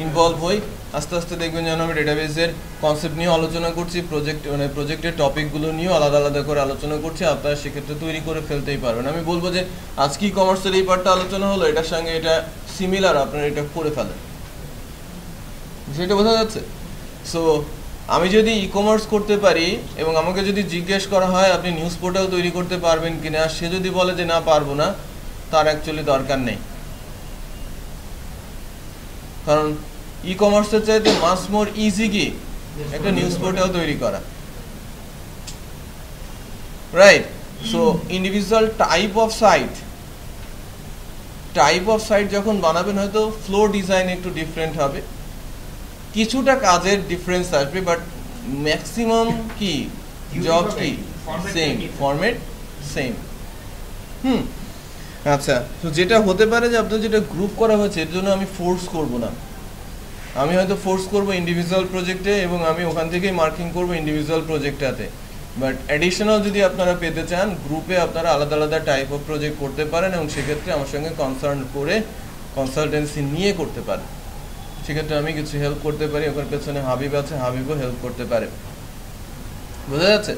ইনভলভ হই। আস্তে আস্তে দেখবেন যেন আমরা ডেটাবেসের কনসেপ্ট নিয়ে আলোচনা করছি, প্রজেক্টের টপিকগুলো নিয়েও আলাদা আলাদা করে আলোচনা করছি, আপনারা সেক্ষেত্রে তৈরি করে ফেলতেই পারবেন। আমি বলবো যে আজকে ই কমার্সের এই পার্টটা আলোচনা হলো, এটার সঙ্গে এটা সিমিলার, আপনারা এটা করে ফেলেন, সেটা বোঝা যাচ্ছে। সো আমি যদি ই কমার্স করতে পারি এবং আমাকে যদি জিজ্ঞেস করা হয় আপনি নিউজ পোর্টাল তৈরি করতে পারবেন কিনা, সে যদি বলে যে না পারবো না, তার অ্যাকচুয়ালি দরকার নেই। কারণ ই কমার্সের চাইতে মাস মোর ইজি কি একটা নিউজ পোর্টাল তৈরি করা, right? So individual type of sight যখন বানাবেন, হয়তো ফ্লো ডিজাইন একটু ডিফারেন্ট হবে, কিছুটা কাজের ডিফারেন্স আসবে, বাট ম্যাক্সিমাম কি জব কি সেম, ফরম্যাট সেম। আচ্ছা, তো যেটা হতে পারে যে আপনার যেটা গ্রুপ করা হয়েছে, এর জন্য আমি ফোর্স করব না, আমি হয়তো ফোর্স করব ইন্ডিভিজুয়াল প্রজেক্টে এবং আমি ওখান থেকেই মার্কিং করব ইন্ডিভিজুয়াল প্রজেক্টটাতে। বাট অ্যাডিশনাল যদি আপনারা পেতে চান, গ্রুপে আপনারা আলাদা আলাদা টাইপ অফ প্রজেক্ট করতে পারেন এবং সেক্ষেত্রে আমার সঙ্গে কনসার্ন করে কনসালটেন্সি নিয়ে করতে পারেন। সেক্ষেত্রে আমি কিছু হেল্প করতে পারি, ওখানে পেছনে হাবিব আছে, হাবিবও হেল্প করতে পারে, বোঝা যাচ্ছে?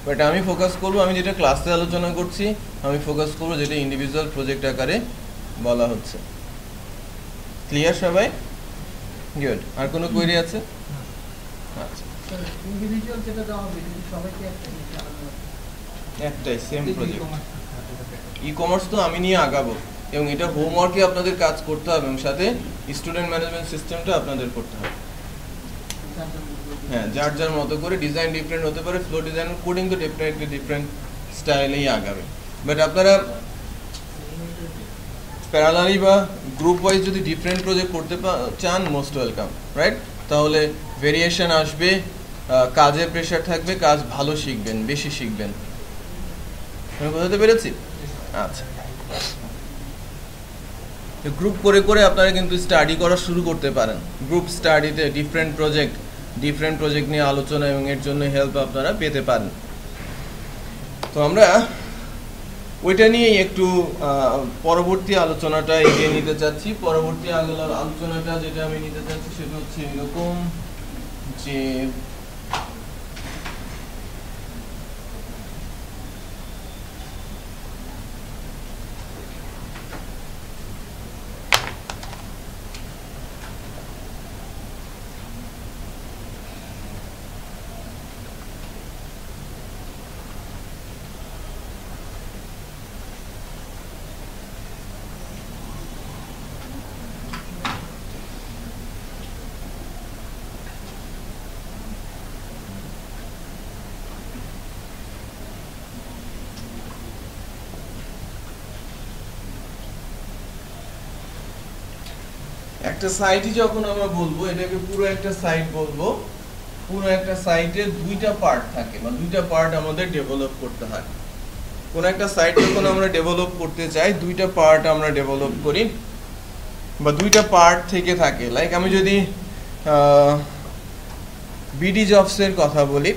বাট আমি ফোকাস করবো, আমি যেটা ক্লাসে আলোচনা করছি আমি ফোকাস করবো যেটা ইন্ডিভিজুয়াল প্রজেক্ট আকারে বলা হচ্ছে। ক্লিয়ার সবাই? গুড। আর কোনো কোয়েরি আছে? আচ্ছা, ইন্ডিভিজুয়াল যেটা দেওয়া হবে সবাইকে একটাই সেম প্রজেক্ট। ই কমার্স তো আমি নিয়ে আগাবো এবং এটা হোমওয়ার্কে আপনাদের কাজ করতে হবে এবং সাথে স্টুডেন্ট ম্যানেজমেন্ট সিস্টেমটা আপনাদের করতে হবে। হ্যাঁ, যার যার মতো করে, ডিজাইন ডিফারেন্ট হতে পারে, ফ্লো ডিজাইন, কোডিং তো ডেফিনেটলি ডিফারেন্ট স্টাইলেই আগাবে। বাট আপনারা প্যারালালি বা গ্রুপ ওয়াইজ যদি ডিফারেন্ট প্রজেক্ট করতে চান, মোস্ট ওয়েলকাম, রাইট? তাহলে ভেরিয়েশন আসবে, কাজের প্রেশার থাকবে, কাজ ভালো শিখবেন, বেশি শিখবেন। আমি বোঝাতে পেরেছি? আচ্ছা, গ্রুপ করে করে আপনারা কিন্তু স্টাডি করা শুরু করতে পারেন। গ্রুপ স্টাডিতে ডিফারেন্ট প্রজেক্ট নিয়ে আলোচনা এবং এর জন্য হেল্প আপনারা পেতে পারেন। তো আমরা ওইটা নিয়ে একটু পরবর্তী আলোচনাটা এগিয়ে নিতে চাচ্ছি। পরবর্তী আলোচনাটা যেটা আমি নিতে চাচ্ছি সেটা হচ্ছে এরকম যে একটা সাইটই যখন আমরা বলবো, এটাকে পুরো একটা সাইট বলবো, পুরো একটা সাইটের দুইটা পার্ট থাকে বা দুইটা পার্ট আমাদের ডেভেলপ করতে হয়। কোন একটা সাইট যখন আমরা ডেভেলপ করতে চাই, দুইটা পার্ট আমরা ডেভেলপ করি বা দুইটা পার্ট থেকে থাকে। লাইক আমি যদি বিডি জবসের কথা বলি,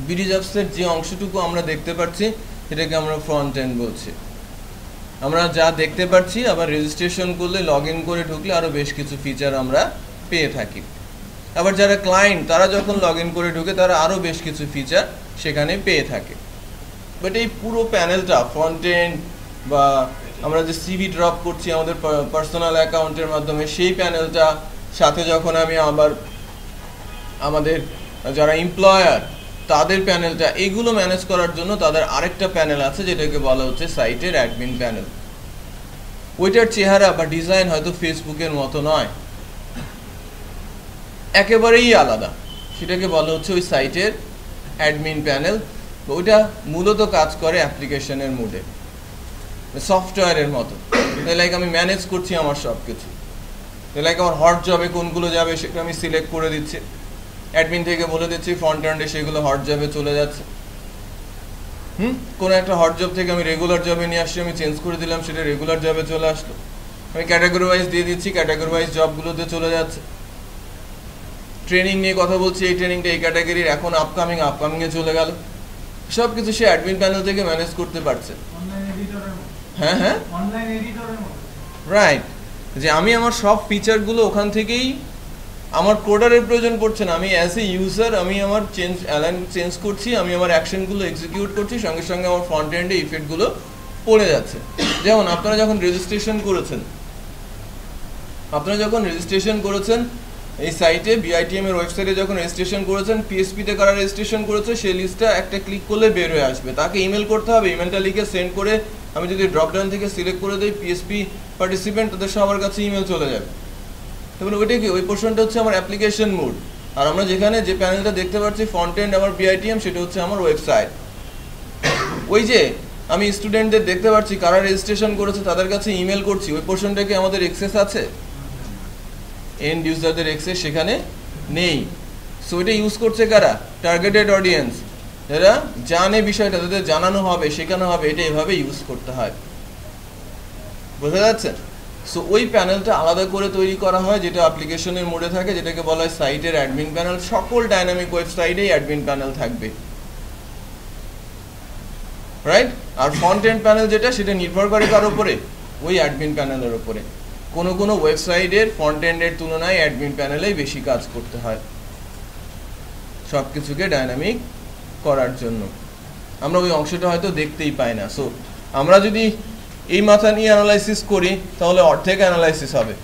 বিডি জবসের যে অংশটুকু আমরা দেখতে পাচ্ছি সেটাকে আমরা ফ্রন্ট এন্ড বলছি। আমরা যা দেখতে পাচ্ছি, আবার রেজিস্ট্রেশন করলে, লগ ইন করে ঢুকলে আরও বেশ কিছু ফিচার আমরা পেয়ে থাকি। আবার যারা ক্লায়েন্ট, তারা যখন লগ ইন করে ঢুকে, তারা আরও বেশ কিছু ফিচার সেখানে পেয়ে থাকে। বাট এই পুরো প্যানেলটা, ফ্রন্ট এন্ড বা আমরা যে সিভি ড্রপ করছি আমাদের পার্সোনাল অ্যাকাউন্টের মাধ্যমে, সেই প্যানেলটা সাথে যখন আমি আবার আমাদের যারা এমপ্লয়ার তাদের প্যানেলটা, এগুলো ম্যানেজ করার জন্য তাদের আরেকটা প্যানেল আছে যেটাকে বলা হচ্ছে সাইটের অ্যাডমিন প্যানেল। ওইটার চেহারা বা ডিজাইন হয়তো ফেসবুকের মতো নয়, একেবারেই আলাদা। সেটাকে বলা হচ্ছে ওই সাইটের অ্যাডমিন প্যানেল তো ওইটা মূলত কাজ করে অ্যাপ্লিকেশনের মুডে, সফটওয়্যারের মতো। লাইক আমি ম্যানেজ করছি আমার সব কিছু, লাইক আমার হট জবে কোনগুলো যাবে সেটা আমি সিলেক্ট করে দিচ্ছি, অ্যাডমিন থেকে বলে দিচ্ছি ফ্রন্ট এন্ডে সেগুলো হট জবে চলে যাচ্ছে। কোনো একটা হট জব থেকে আমি রেগুলার জবে নিয়ে আসছি, আমি চেঞ্জ করে দিলাম, সেটা রেগুলার জবে চলে আসলো। আমি ক্যাটাগরি ওয়াইজ দিয়ে দিচ্ছি, ক্যাটাগরি ওয়াইজ জবগুলোতে চলে যাচ্ছে। ট্রেনিং নিয়ে কথা বলছি, এই ট্রেনিংটা এই ক্যাটাগরির, এখন আপকামিংয়ে চলে গেল। সব কিছু সে অ্যাডমিন প্যানেল থেকে ম্যানেজ করতে পারছে। হ্যাঁ হ্যাঁ রাইট, যে আমি আমার সব ফিচারগুলো ওখান থেকেই, আমার কোডারের প্রয়োজন পড়ছে না। আমি অ্যাজ এ ইউজার আমি আমার চেঞ্জ করছি, আমি আমার অ্যাকশনগুলো এক্সিকিউট করছি, সঙ্গে সঙ্গে আমার ফ্রন্ট এন্ডে ইফেক্টগুলো পড়ে যাচ্ছে। যেমন আপনারা যখন রেজিস্ট্রেশন করেছেন এই সাইটে BITM এর ওয়েবসাইটে যখন রেজিস্ট্রেশন করেছেন, PHP-তে কারা রেজিস্ট্রেশন করেছে সেই লিস্টটা একটা ক্লিক করলে বের হয়ে আসবে। তাকে ইমেল করতে হবে, ইমেলটা লিখে সেন্ড করে আমি যদি ড্রপডাউন থেকে সিলেক্ট করে দিই PHP পার্টিসিপেন্ট, তাদের সবার কাছে ইমেল চলে যাবে। তারপরে ওইটা কি, ওই পোর্শনটা হচ্ছে আমার অ্যাপ্লিকেশন মোড। আর আমরা যেখানে যে প্যানেলটা দেখতে পাচ্ছি ফ্রন্ট এন্ড আমার BITM, সেটা হচ্ছে আমার ওয়েবসাইট। ওই যে আমি স্টুডেন্টদের দেখতে পাচ্ছি কারা রেজিস্ট্রেশন করেছে তাদের কাছে ইমেল করছি, ওই পোর্শনটা কি আমাদের অ্যাক্সেস আছে? এন্ড ইউজারদের অ্যাক্সেস সেখানে নেই। সো এটা ইউজ করছে কারা? টার্গেটেড অডিয়েন্স, যারা জানে বিষয়টা, তাদের জানানো হবে, শেখানো হবে, এটা এভাবে ইউজ করতে হয়। বোঝা যাচ্ছে? সো ওই প্যানেলটা আলাদা করে তৈরি করা হয়, যেটা অ্যাপ্লিকেশনের মোডে থাকে, যেটাকে বলা হয় সাইটের অ্যাডমিন প্যানেল। সকল ডাইনামিক ওয়েবসাইটেই অ্যাডমিন প্যানেল থাকবে, রাইট? আর ফ্রন্ট এন্ড প্যানেল যেটা, সেটা নির্ভর করে কার উপরে? ওই অ্যাডমিন প্যানেলের উপরে। কোনো ওয়েবসাইটের ফ্রন্ট এন্ডের তুলনায় অ্যাডমিন প্যানেলেই বেশি কাজ করতে হয় সব কিছুকে ডাইনামিক করার জন্য। আমরা ওই অংশটা হয়তো দেখতেই পাই না। সো আমরা যদি এই মাথা নিয়ে অ্যানালাইসিস করি তাহলে অর্ধেক অ্যানালাইসিস হবে।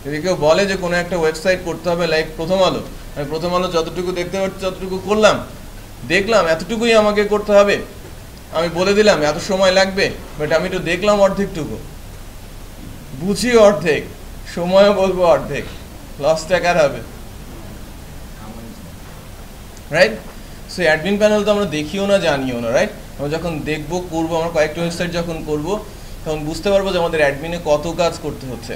যদি কেউ বলে যে কোনো একটা ওয়েবসাইট করতে হবে, লাইক প্রথম আলো, আমি প্রথম আলো যতটুকু দেখতে পাচ্ছি ততটুকু করলাম, দেখলাম এতটুকুই আমাকে করতে হবে, আমি বলে দিলাম এত সময় লাগবে, বাট আমি তো দেখলাম অর্ধেকটুকু, বুঝি অর্ধেক, সময়ও বলবো অর্ধেক, লসটা কার হবে? রাইট? সো অ্যাডমিন প্যানেল তো আমরা দেখিও না, জানিও না, রাইট? আমরা যখন দেখবো, করবো, আমরা কয়েকটা ওয়েবসাইট যখন করবো তখন বুঝতে পারবো যে আমাদের অ্যাডমিনে কত কাজ করতে হচ্ছে,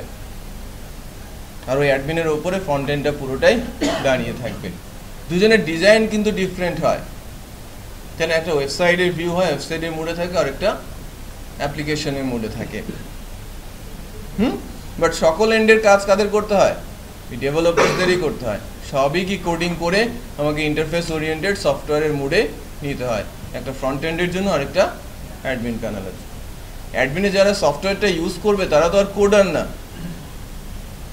আর ওই অ্যাডমিনের ওপরে ফ্রন্ট এন্ডটা পুরোটাই দাঁড়িয়ে থাকবে। দুজনের ডিজাইন কিন্তু ডিফারেন্ট হয়, কেন একটা ওয়েবসাইটের ভিউ হয় ওয়েবসাইটের মোডে থাকে, আর একটা অ্যাপ্লিকেশনের মোডে থাকে। বাট সকল এন্ডের কাজ কাদের করতে হয়? ডেভেলপারদেরই করতে হয়। সবই কি কোডিং করে আমাকে ইন্টারফেস ওরিয়েন্টেড সফটওয়্যারের মোডে নিতে হয়, একটা ফ্রন্ট এন্ডের জন্য আর একটা অ্যাডমিন প্যানেলের। অ্যাডমিনে যারা সফটওয়্যারটা ইউজ করবে তারা তো আর কোডার না।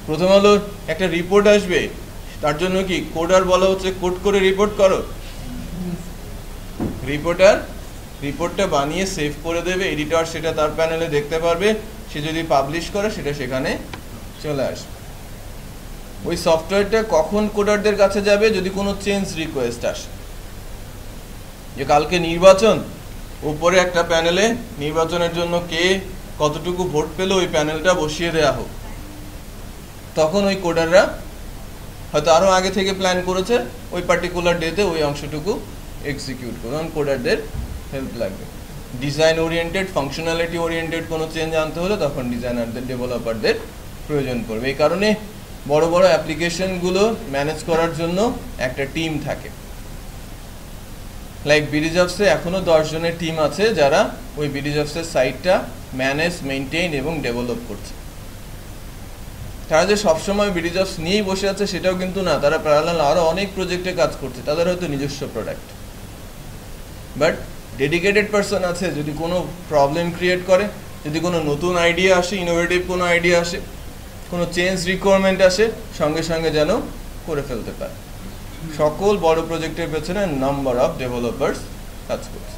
প্রথম আলোর একটা রিপোর্ট আসবে, তার জন্য কি কোডার বলা হচ্ছে কোড করে রিপোর্ট করো? রিপোর্টটা বানিয়ে সেভ করে দেবে, এডিটর সেটা তার প্যানেলে দেখতে পারবে, সে যদি পাবলিশ করে সেটা সেখানে চলে আসবে। ওই সফটওয়্যারটা কখন কোডারদের কাছে যাবে? যদি কোনো চেঞ্জ রিকোয়েস্ট আসে, যে কালকে নির্বাচন, উপরে একটা প্যানেলে নির্বাচনের জন্য কে কতটুকু ভোট পেল ওই প্যানেলটা বসিয়ে দেওয়া হোক, তখন ওই কোডাররা হয়তো আরো আগে থেকে প্ল্যান করেছে ওই পার্টিকুলার ডেতে ওই অংশটুকু এক্সিকিউট করবে, কারণ কোডারদের হেল্প লাগবে। ডিজাইন ওরিয়েন্টেড, ফাংশনালিটি ওরিয়েন্টেড কোনো চেঞ্জ আনতে হলে তখন ডিজাইনারদের, ডেভেলপারদের প্রয়োজন পড়বে। এই কারণে বড় বড় অ্যাপ্লিকেশনগুলো ম্যানেজ করার জন্য একটা টিম থাকে। লাইক বিডিজবসে এখনো 10 জনের টিম আছে যারা ওই বিডিজবসের সাইটটা ম্যানেজ, মেইনটেইন এবং ডেভেলপ করছে। তারা যে সবসময় বিডিজবস নিয়েই বসে আছে সেটাও কিন্তু না, তারা প্যারালাল আরো অনেক প্রজেক্টে কাজ করছে, তাদের হয়তো নিজস্ব প্রোডাক্ট। বাট ডেডিকেটেড পারসন আছে, যদি কোনো প্রবলেম ক্রিয়েট করে, যদি কোনো নতুন আইডিয়া আসে, ইনোভেটিভ কোনো আইডিয়া আসে, কোনো চেঞ্জ রিকোয়ারমেন্ট আসে, সঙ্গে সঙ্গে যেন করে ফেলতে পারে। সকল বড় প্রজেক্টের পেছনে নাম্বার অফ ডেভেলপার্স কাজ করছে।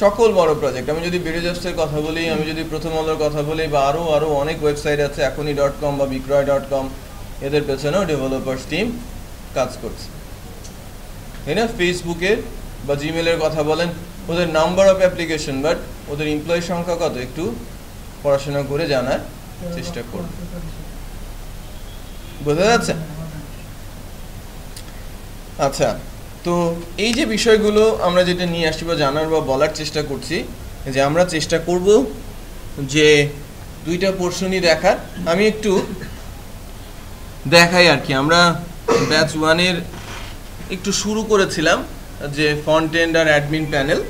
সকল বড় প্রজেক্ট, আমি যদি বিডিজবসের কথা বলি, আমি যদি প্রথম আলোর কথা বলি, বা আরো অনেক ওয়েবসাইট আছে, এখনই.com বা বিক্রয়.com, এদের পেছনেও ডেভেলপার্স টিম কাজ করছে, তাই না? ফেসবুকের বা জিমেলের কথা বলেন, ওদের নাম্বার অফ অ্যাপ্লিকেশন, বাট ওদের এমপ্লয়ি সংখ্যা কত? একটু পড়াশোনা করে জানার চেষ্টা করুন। বোঝা যাচ্ছে? আচ্ছা, তো এই যে বিষয়গুলো আমরা যেটা নিয়ে আসছি বা জানার বা বলার চেষ্টা করছি, যে আমরা চেষ্টা করব যে দুইটা পোর্শনই দেখার। আমি একটু দেখাই আর কি। আমরা ব্যাচ 1 এর একটু শুরু করেছিলাম যে ফন্ট এন্ড আর অ্যাডমিন প্যানেল।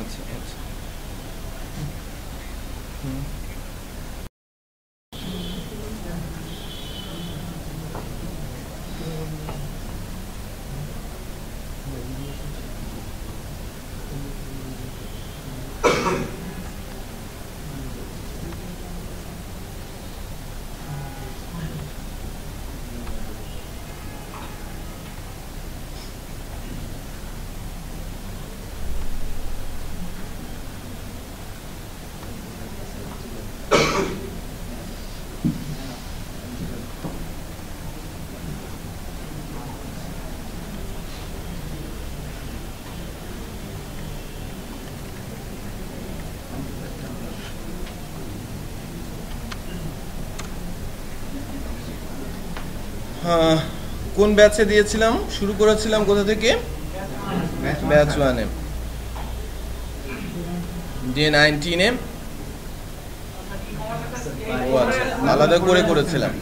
আচ্ছা আচ্ছা কোন ব্যাচে দিয়েছিলাম, শুরু করেছিলাম কোথা থেকে? ব্যাচ 1 এ, ডে 19 এ। ও আচ্ছা, আলাদা করে করেছিলাম।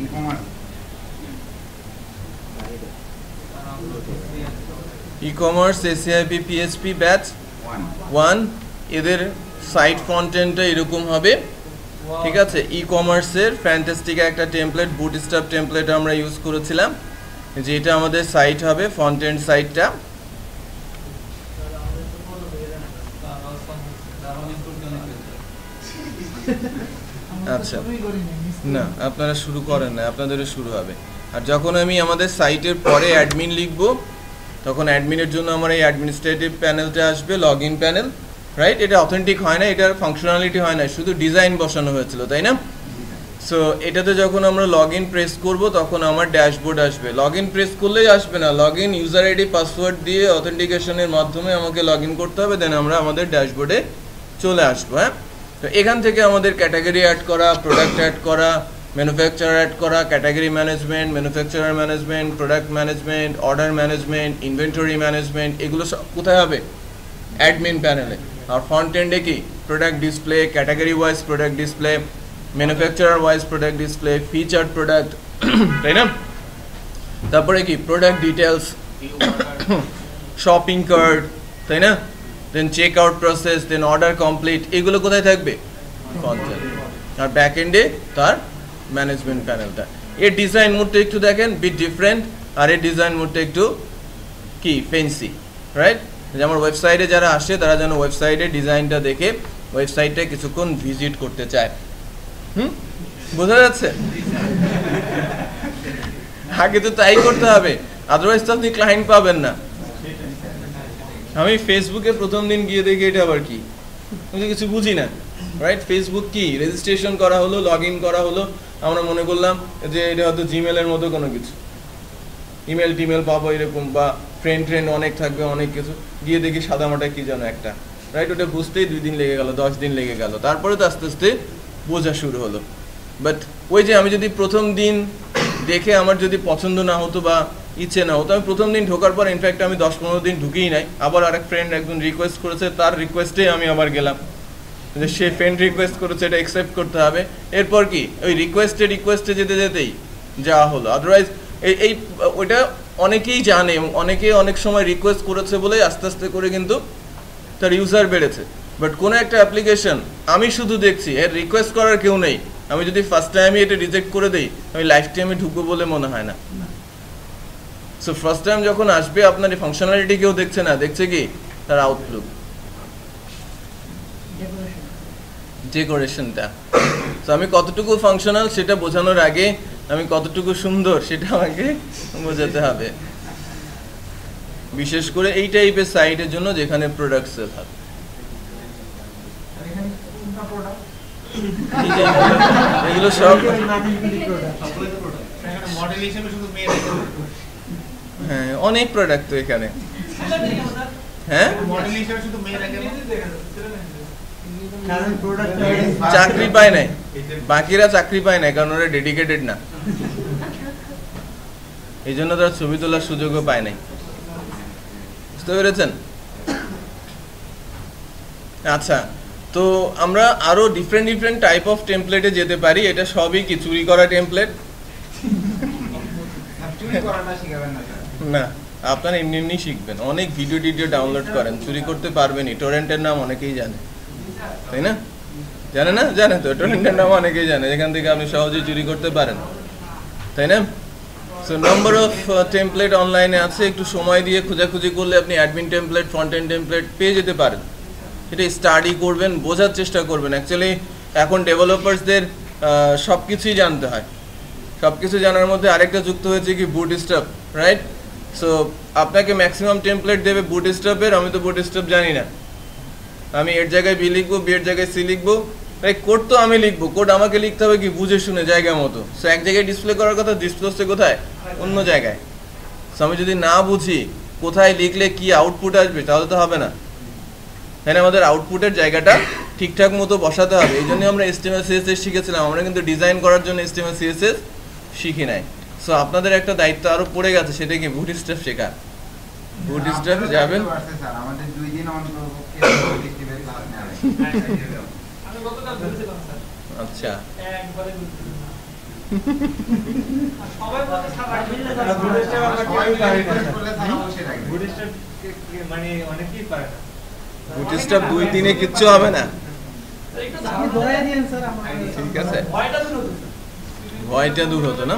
E commerce ACIP PHP batch 1, এদের সাইট ফন্টেন্টটা এরকম হবে, ঠিক আছে। ই কমার্সের ফ্যান্টাস্টিক একটা টেমপ্লেট, বুটস্ট্র্যাপ টেমপ্লেট আমরা ইউজ করেছিলাম, যেটা আমাদের সাইট হবে, ফন্টেন্ট সাইটটা। আচ্ছা, না আপনারা শুরু করেন না, আপনাদেরও শুরু হবে। আর যখন আমি আমাদের সাইটের পরে অ্যাডমিন লিখব, তখন অ্যাডমিনের জন্য আমার এই অ্যাডমিনিস্ট্রেটিভ প্যানেলটা আসবে, লগ ইন প্যানেল, রাইট। এটা অথেন্টিক হয় না, এটার ফাংশনালিটি হয় না, শুধু ডিজাইন বসানো হয়েছিল, তাই না? সো এটাতে যখন আমরা লগ ইন প্রেস করব, তখন আমার ড্যাশবোর্ড আসবে। লগ ইন প্রেস করলেই আসবে না, log in user ID password দিয়ে অথেন্টিকেশনের মাধ্যমে আমাকে লগ ইন করতে হবে, দেন আমরা আমাদের ড্যাশবোর্ডে চলে আসবো। হ্যাঁ, তো এখান থেকে আমাদের ক্যাটাগরি অ্যাড করা, প্রোডাক্ট অ্যাড করা, ম্যানুফ্যাকচারার অ্যাড করা, category management, manufacturer management, product management, order management, inventory management, এগুলো সব কোথায় হবে? অ্যাডমিন প্যানেলে। আর ফ্রন্ট এন্ডে কি? Product display, category wise product display, manufacturer wise product display, featured product, তাই না? তারপরে কি? প্রোডাক্ট ডিটেলস, শপিং কার্ট, তাই না? দেন চেক আউট প্রসেস, দেন অর্ডার কমপ্লিট, এগুলো কোথায় থাকবে? Front end. আর ব্যাক এন্ডে তার ম্যানেজমেন্ট প্যানেলটা। এর ডিজাইন মোডটা একটু দেখেন, বিট ডিফারেন্ট, আর এর ডিজাইন মোডটা একটু কি ফ্যান্সি, রাইট? যেমন ওয়েবসাইটে যারা আসে, তারা যেন ওয়েবসাইটের ডিজাইনটা দেখে ওয়েবসাইটটা কিছুক্ষণ ভিজিট করতে চায়। বোঝা যাচ্ছে? আগে তো তাই করতে হবে, আদারওয়াইজ তো আপনি ক্লায়েন্ট পাবেন না। আমি ফেসবুকে প্রথম দিন গিয়ে দেখি এটা আবার কি, আমি কিছু বুঝি না, রাইট? ফেসবুক কি রেজিস্ট্রেশন করা হলো, লগ ইন করা হলো, আমরা মনে করলাম যে এটা হয়তো জিমেলের মতো কোনো কিছু, ইমেল টিমেল পাবো এরকম, বা ফ্রেন্ড অনেক থাকবে, অনেক কিছু। গিয়ে দেখি সাদামাটা কি যেন একটা, রাইট? ওটা বুঝতেই 2 দিন লেগে গেল, 10 দিন লেগে গেল, তারপরে তো আস্তে আস্তে বোঝা শুরু হলো। বাট ওই যে আমি যদি প্রথম দিন দেখে আমার যদি পছন্দ না হতো বা ইচ্ছে না হতো, আমি প্রথম দিন ঢোকার পর ইনফ্যাক্ট আমি 10-15 দিন ঢুকেই নাই। আবার আরেক ফ্রেন্ড একজন রিকোয়েস্ট করেছে, তার রিকোয়েস্টে আমি আবার গেলাম, যে সে ফ্রেন্ড রিকোয়েস্ট করেছে, এটা অ্যাকসেপ্ট করতে হবে। এরপর কি ওই রিকোয়েস্টে যেতে যেতেই যাওয়া হলো। আদারওয়াইজ এই ওইটা অনেকেই জানে, এবং অনেকেই অনেক সময় রিকোয়েস্ট করেছে বলেই আস্তে আস্তে করে কিন্তু তার ইউজার বেড়েছে। বাট কোনো একটা অ্যাপ্লিকেশন আমি শুধু দেখছি, এর রিকোয়েস্ট করার কেউ নেই, আমি যদি ফার্স্ট টাইমে এটা রিজেক্ট করে দিই, আমি লাইফ টাইমে ঢুকবো বলে মনে হয় না। সো ফার্স্ট টাইম যখন আসবে, আপনার এই ফাংশনালিটি কেউ দেখছে না, দেখছে কি তার আউটলুক, ডেকোরেশনটা। তো আমি কতটুকু ফাংশনাল সেটা বোঝানোর আগে আমি কতটুকু সুন্দর সেটা আমাকে বোঝাতে হবে, বিশেষ করে এই টাইপের সাইটের জন্য যেখানে প্রোডাক্ট সেল হবে। এগুলো সব এখানে মডেল হিসেবে শুধু মেয়ে হ্যাঁ অনেক প্রোডাক্ট তো এখানে হ্যাঁ মডেল হিসেবে শুধু মেয়ে রাখে কারণ প্রোডাক্ট চাকরি পায় নাই, বাকিরা চাকরি পায় নাই কারণ ওরা ডেডিকেটেড না, এই জন্য তারা ছবি তোলার সুযোগও পায় নাই। বুঝতে পেরেছেন? আচ্ছা, তো আমরা আরো ডিফারেন্ট টাইপ অফ টেমপ্লেটে যেতে পারি। এটা সবই কি চুরি করা টেমপ্লেট চুরি করাটা শিখাবেন না স্যার? না, আপনারা এমনি শিখবেন। অনেক ভিডিও ডাউনলোড করেন, চুরি করতে পারবেনই। টরেন্টের নাম অনেকেই জানে, তাই না? জানে না? জানে তো, টরেন্টের নাম অনেকেই জানে, এখান থেকে আপনি সহজেই চুরি করতে পারেন, তাই না? সো নাম্বার অফ টেমপ্লেট অনলাইনে আছে, একটু সময় দিয়ে খোঁজাখুঁজি করলে আপনি admin template, front end template পেয়ে যেতে পারেন। এটা স্টাডি করবেন, বোঝার চেষ্টা করবেন। অ্যাকচুয়ালি এখন ডেভেলপার্সদের সব কিছুই জানতে হয়। সব কিছু জানার মধ্যে আরেকটা যুক্ত হয়েছে কি বুটস্ট্র্যাপ, রাইট? সো আপনাকে ম্যাক্সিমাম টেমপ্লেট দেবে বুটস্ট্র্যাপের। আমি তো বুটস্ট্র্যাপ জানি না, আমি এর জায়গায় বি লিখবো, বি এর জায়গায় সি লিখবো, রাইট? কোড তো আমি লিখবো, কোড আমাকে লিখতে হবে কি বুঝে শুনে জায়গা মতো। সো এক জায়গায় ডিসপ্লে করার কথা, ডিসপ্লে হচ্ছে কোথায়? অন্য জায়গায়। সো আমি যদি না বুঝি কোথায় লিখলে কি আউটপুট আসবে তাহলে তো হবে না, তাই না? আমাদের আউটপুটের জায়গাটা ঠিকঠাক মতো বসাতে হবে। এই জন্য আমরা HTML CSS শিখেছিলাম, আমরা কিন্তু ডিজাইন করার জন্য HTML CSS শিখি নাই। সো আপনাদের একটা দায়িত্ব আরো পড়ে গেছে, সেটা কি বুটস্ট্র্যাপ শেখা। বুটস্ট্র্যাপ যাবেন। স্যার আমাদের 2 দিন অন্তর্ভুক্ত বুটস্ট্র্যাপের ক্লাস নেওয়া হয়। আমি গতকাল বলেছিলাম স্যার, আচ্ছা, একবারে বুঝতেছি না। আর সবাই বলতে স্যার সবাই বুটস্ট্র্যাপ করলে স্যার অবশ্যই রাখবেন। মানে অনেকেই পারে না। বুটস্ট্র্যাপ 2 দিনে কিচ্ছু হবে না, একটু আপনি ধরে দিয়েন স্যার আমার ঠিক আছে? ভয়টা দূর হতো স্যার। ভয়টা দূর হতো না,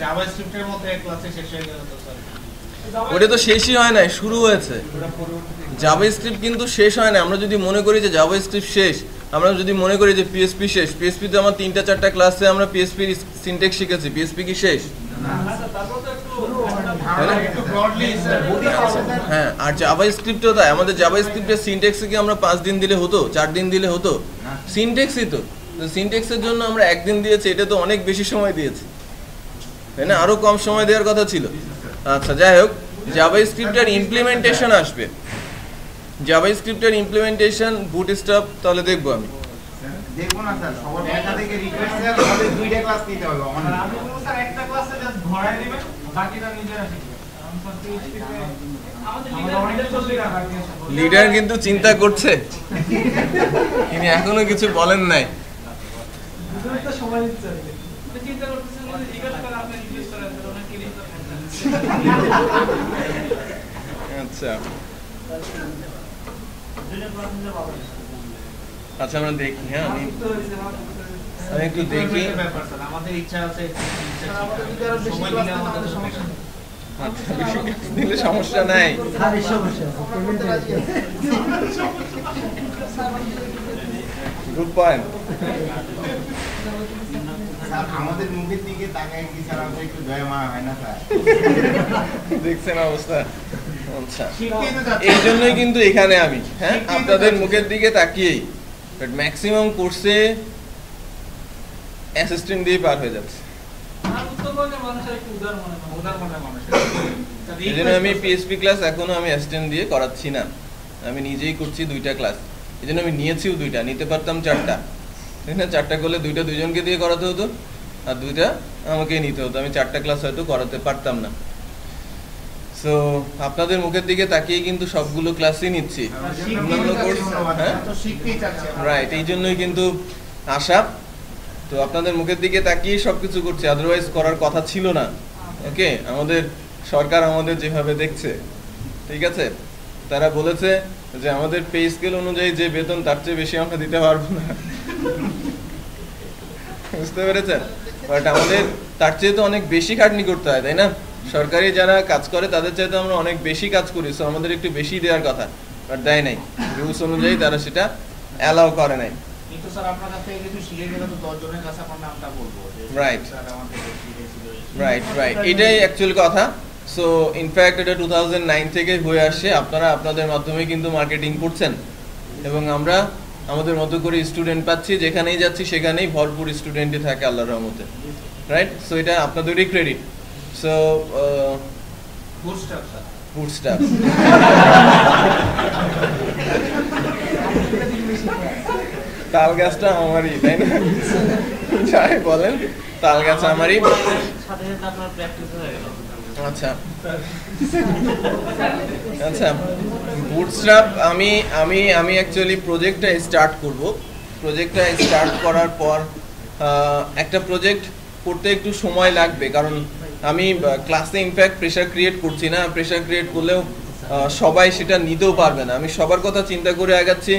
জাভাস্ক্রিপ্টের মধ্যে ক্লাসে শেষ হয়ে গেল তো স্যার। ওটা তো শেষই হয় নাই, শুরু হয়েছে। জাভাস্ক্রিপ্ট কিন্তু শেষ হয় না। আমরা যদি মনে করি যে জাভাস্ক্রিপ্ট শেষ, আমরা যদি মনে করি যে পিএসপি শেষ, পিএসপি তো আমার 3-4টা ক্লাসে আমরা পিএসপির সিনট্যাক্স শিখেছি, পিএসপি কি শেষ? আচ্ছা, তারপর তো একটু একটু ব্রডলি স্যার হ্যাঁ, আর জাভাস্ক্রিপ্টও তাই। আমাদের জাভাস্ক্রিপ্টের সিনট্যাক্সে কি আমরা 5 দিন দিলে হতো, 4 দিন দিলে হতো? সিনট্যাক্সই তো। সিনট্যাক্সের জন্য আমরা 1 দিন দিয়েছি, এটা তো অনেক বেশি সময় দিয়েছি, তাই না? আরো কম সময় দেওয়ার কথা ছিল। আচ্ছা, যাই হোক, জাভাস্ক্রিপ্টের ইমপ্লিমেন্টেশন আসবে। জাভাস্ক্রিপ্টের ইমপ্লিমেন্টেশন বুটস্ট্র্যাপ তাহলে দেখবো আমি। দেখবো না স্যার, সবার দেখা থেকে রিকোয়েস্ট স্যার আমাদের 2টা ক্লাস নিতে হবে অন। আর আমি বলবো স্যার একটা ক্লাসে জাস্ট ধরায় দিবেন, বাকিটা নিজেরা শিখবেন। কারণ স্যার PHP তে আমাদের আমাদের অনেক চলবে না বাকি আছে। লিডার কিন্তু চিন্তা করছে, তিনি এখনো কিছু বলেন নাই। দুটোর তো সময় দিচ্ছে আর কি। আপনি চিন্তা করতেছেন যে জিজ্ঞাসা করে আপনি ইংলিশ করে আসলে অনেক কি লিখতে পারেন। আচ্ছা দুটো ক্লাস নিতে পারবেন। আচ্ছা, আমরা দেখি। হ্যাঁ, আমি তো হইছে না, আমি একটু দেখি। ব্যাপার স্যার, আমাদের ইচ্ছা আছে স্যার আমাদের যদি আরো বেশি সময় ক্লাস দিলে থাকে আমাদের তাহলে সমস্যা নেই। আচ্ছা, বেশি ক্লাস দিলে সমস্যা নাই। স্যার এই সমস্যা আছে, পেমেন্ট রাজি আছে। Good point. স্যার আমাদের মুখের দিকে তাকায় কি স্যার আমাদের একটু দয়া মায়া হয় না স্যার? দেখছেন অবস্থা? আচ্ছা, শিখতেই তো যাচ্ছে। এই জন্যই কিন্তু এখানে আমি, হ্যাঁ, আপনাদের মুখের দিকে তাকিয়েই। বাট ম্যাক্সিমাম কোর্সে অ্যাসিস্ট্যান্ট দিয়ে পার হয়ে যাচ্ছে। আর উত্তরবঙ্গের মানুষের একটু উদার মনে হয়। ওদের মনে মানুষ এই জন্য আমি পিএসপি ক্লাস এখনো আমি অ্যাসিস্ট্যান্ট দিয়ে করাচ্ছি না, আমি নিজেই করছি 2টা ক্লাস। এই জন্য আমি নিয়েছিও 2টা, নিতে পারতাম 4টা, তাই না? 4টা করলে 2টা দুজনকে দিয়ে করাতে হতো, আর 2টা আমাকেই নিতে হতো। আমি 4টা ক্লাস হয়তো করাতে পারতাম না। সো আপনাদের মুখের দিকে তাকিয়ে কিন্তু সবগুলো ক্লাসই নিচ্ছি। অন্যান্য কোর্স, হ্যাঁ, তো শিখতেই চাচ্ছে আমরা। রাইট, এই জন্যই কিন্তু আশা। তো আপনাদের মুখের দিকে তাকিয়ে সবকিছু করছি, আদারওয়াইজ করার কথা ছিল না। ওকে, আমাদের সরকার আমাদের যেভাবে দেখছে, ঠিক আছে, তারা বলেছে যে আমাদের পে স্কেল অনুযায়ী যে বেতন তার চেয়ে বেশি আমরা দিতে পারবো না। বুঝতে পেরেছেন? বাট আমাদের তার চেয়ে তো অনেক বেশি খাটনি করতে হয়, তাই না? সরকারি যারা কাজ করে তাদের চাইতে আমরা অনেক বেশি কাজ করি, সো আমাদের একটু বেশি দেওয়ার কথা, বাট দেয় নাই। রুলস অনুযায়ী তারা সেটা অ্যালাউ করে নাই। কিন্তু স্যার আপনার কাছ থেকে কিছু শিখে গেলে তো 10 জনের কাছে আপনার নামটা বলবো যে Right. স্যার আমাদের শিখেছিল। রাইট রাইট, এটাই অ্যাকচুয়াল কথা। সো ইনফ্যাক্ট এটা 2009 থেকে হয়ে আসছে। আপনারা আপনাদের মাধ্যমে কিন্তু মার্কেটিং করছেন, এবং আমরা আমাদের মতো করে স্টুডেন্ট পাচ্ছি। যেখানেই যাচ্ছি সেখানেই ভরপুর স্টুডেন্টই থাকে আল্লাহর রহমতে। রাইট? সো এটা আপনাদেরই credit. So bootstrap sir, bootstrap তাল গাছটা আমারই, তাই না? যাই বলেন, তাল গাছ আমারই। সাথে সাথে আপনার প্র্যাকটিস হয়ে গেল। আচ্ছা আচ্ছা, বুটস্ট্র্যাপ আমি আমি আমি অ্যাকচুয়ালি প্রজেক্টটা স্টার্ট করব। প্রজেক্টটা স্টার্ট করার পর একটা প্রজেক্ট করতে একটু সময় লাগবে, কারণ আমি ক্লাসে ইনফ্যাক্ট প্রেশার ক্রিয়েট করছি না। প্রেশার ক্রিয়েট করলেও সবাই সেটা নিতেও পারবে না। আমি সবার কথা চিন্তা করে আগাচ্ছি।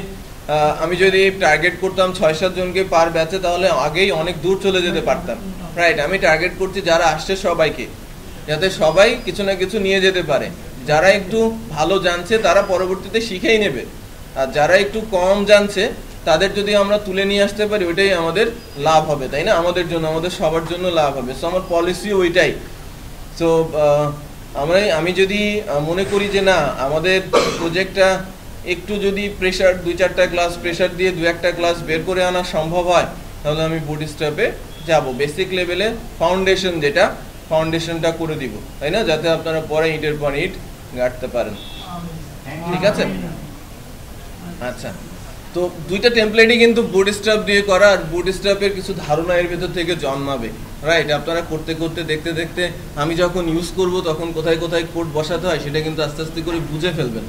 আমি যদি টার্গেট করতাম 6-7 জনকে পার ব্যাচে, তাহলে আগেই অনেক দূর চলে যেতে পারতাম, রাইট? আমি টার্গেট করছি যারা আসছে সবাইকে, যাতে সবাই কিছু না কিছু নিয়ে যেতে পারে। যারা একটু ভালো জানছে তারা পরবর্তীতে শিখেই নেবে, আর যারা একটু কম জানছে তাদের যদি আমরা তুলে নিয়ে আসতে পারি, ওইটাই আমাদের লাভ হবে, তাই না? আমাদের জন্য, আমাদের সবার জন্য লাভ হবে। সো আমার পলিসি ওইটাই। সো আমি যদি মনে করি যে না, আমাদের প্রজেক্টটা একটু যদি প্রেশার 2-4টা ক্লাস প্রেশার দিয়ে 2-1টা ক্লাস বের করে আনা সম্ভব হয়, তাহলে আমি বুটস্ট্র্যাপে যাব। বেসিক লেভেলে ফাউন্ডেশন, যেটা ফাউন্ডেশনটা করে দিব, তাই না? যাতে আপনারা পরে ইটের পর ইট গাঁথতে পারেন। ঠিক আছে? আচ্ছা, তো দুইটা টেমপ্লেটই কিন্তু বুটস্ট্র্যাপ দিয়ে করা, আর বুটস্ট্র্যাপের কিছু ধারণা এর ভেতর থেকে জন্মাবে, রাইট? আপনারা করতে করতে দেখতে দেখতে আমি যখন ইউজ করব তখন কোথায় কোথায় কোড বসাতে হয় সেটা কিন্তু আস্তে আস্তে করে বুঝে ফেলবেন।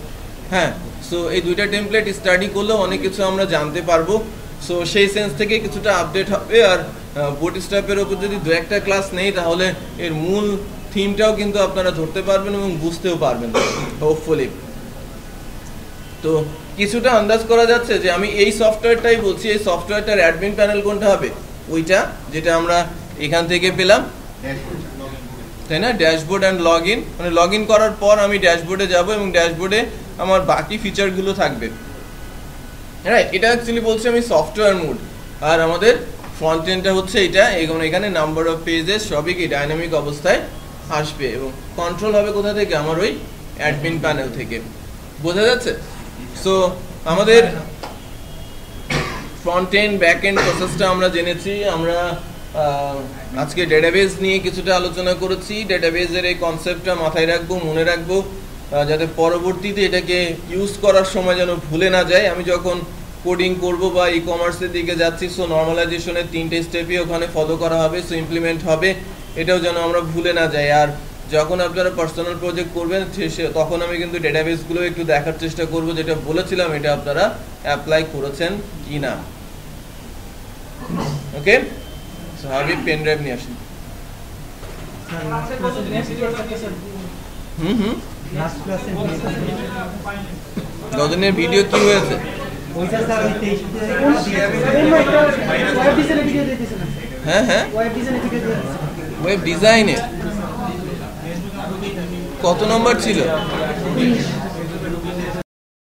হ্যাঁ, সো এই দুইটা টেমপ্লেট স্টাডি করলেও অনেক কিছু আমরা জানতে পারবো। সো সেই সেন্স থেকে কিছুটা আপডেট হবে। আর বুটস্ট্র্যাপের উপর যদি 2-1টা ক্লাস নেই, তাহলে এর মূল থিমটাও কিন্তু আপনারা ধরতে পারবেন এবং বুঝতেও পারবেন হোপফুলি। তো কিছুটা আন্দাজ করা যাচ্ছে যে আমি এই সফটওয়্যারটাই বলছি। এই সফটওয়্যারটার অ্যাডমিন প্যানেল কোনটা হবে? ওইটা যেটা আমরা এখান থেকে পেলাম, তাই না? ড্যাশবোর্ড অ্যান্ড লগ ইন, মানে লগ ইন করার পর আমি ড্যাশবোর্ডে যাব এবং ড্যাশবোর্ডে আমার বাকি ফিচারগুলো থাকবে, রাইট? এটা অ্যাকচুয়ালি বলছি আমি সফটওয়্যার মোড। আর আমাদের ফ্রন্ট এন্ডটা হচ্ছে এটা, এবং এখানে নাম্বার অফ পেজেস সবই কি ডাইনামিক অবস্থায় আসবে, এবং কন্ট্রোল হবে কোথা থেকে? আমার ওই অ্যাডমিন প্যানেল থেকে। বোঝা যাচ্ছে? সো আমাদের ফ্রন্ট এন্ড ব্যাক এন্ড প্রসেসটা আমরা জেনেছি। আমরা আজকে ডেটাবেস নিয়ে কিছুটা আলোচনা করেছি। ডেটাবেসের এই কনসেপ্টটা মাথায় রাখবো, মনে রাখবো, যাতে পরবর্তীতে এটাকে ইউজ করার সময় যেন ভুলে না যায়। আমি যখন কোডিং করব বা ই কমার্সের দিকে যাচ্ছি, সো নর্মালাইজেশনের 3টে স্টেপই ওখানে ফলো করা হবে, সো ইমপ্লিমেন্ট হবে, এটাও যেন আমরা ভুলে না যাই। আর যখন আপনারা পার্সোনাল প্রজেক্ট করবেন তখন আমি কিন্তু ডেটাবেসগুলো একটু দেখার চেষ্টা করব, যেটা বলেছিলাম এটা আপনারা অ্যাপ্লাই করেছেন কি না। ওকে, সো হাবিব পেন ড্রাইভ নিয়ে আসেন। লাস্ট ক্লাসে গতদিনের ভিডিও কি হয়েছে? ওইটা স্যার ওই 23 হ্যাঁ হ্যাঁ, ওয়েব ডিজাইনে কত নম্বর ছিল?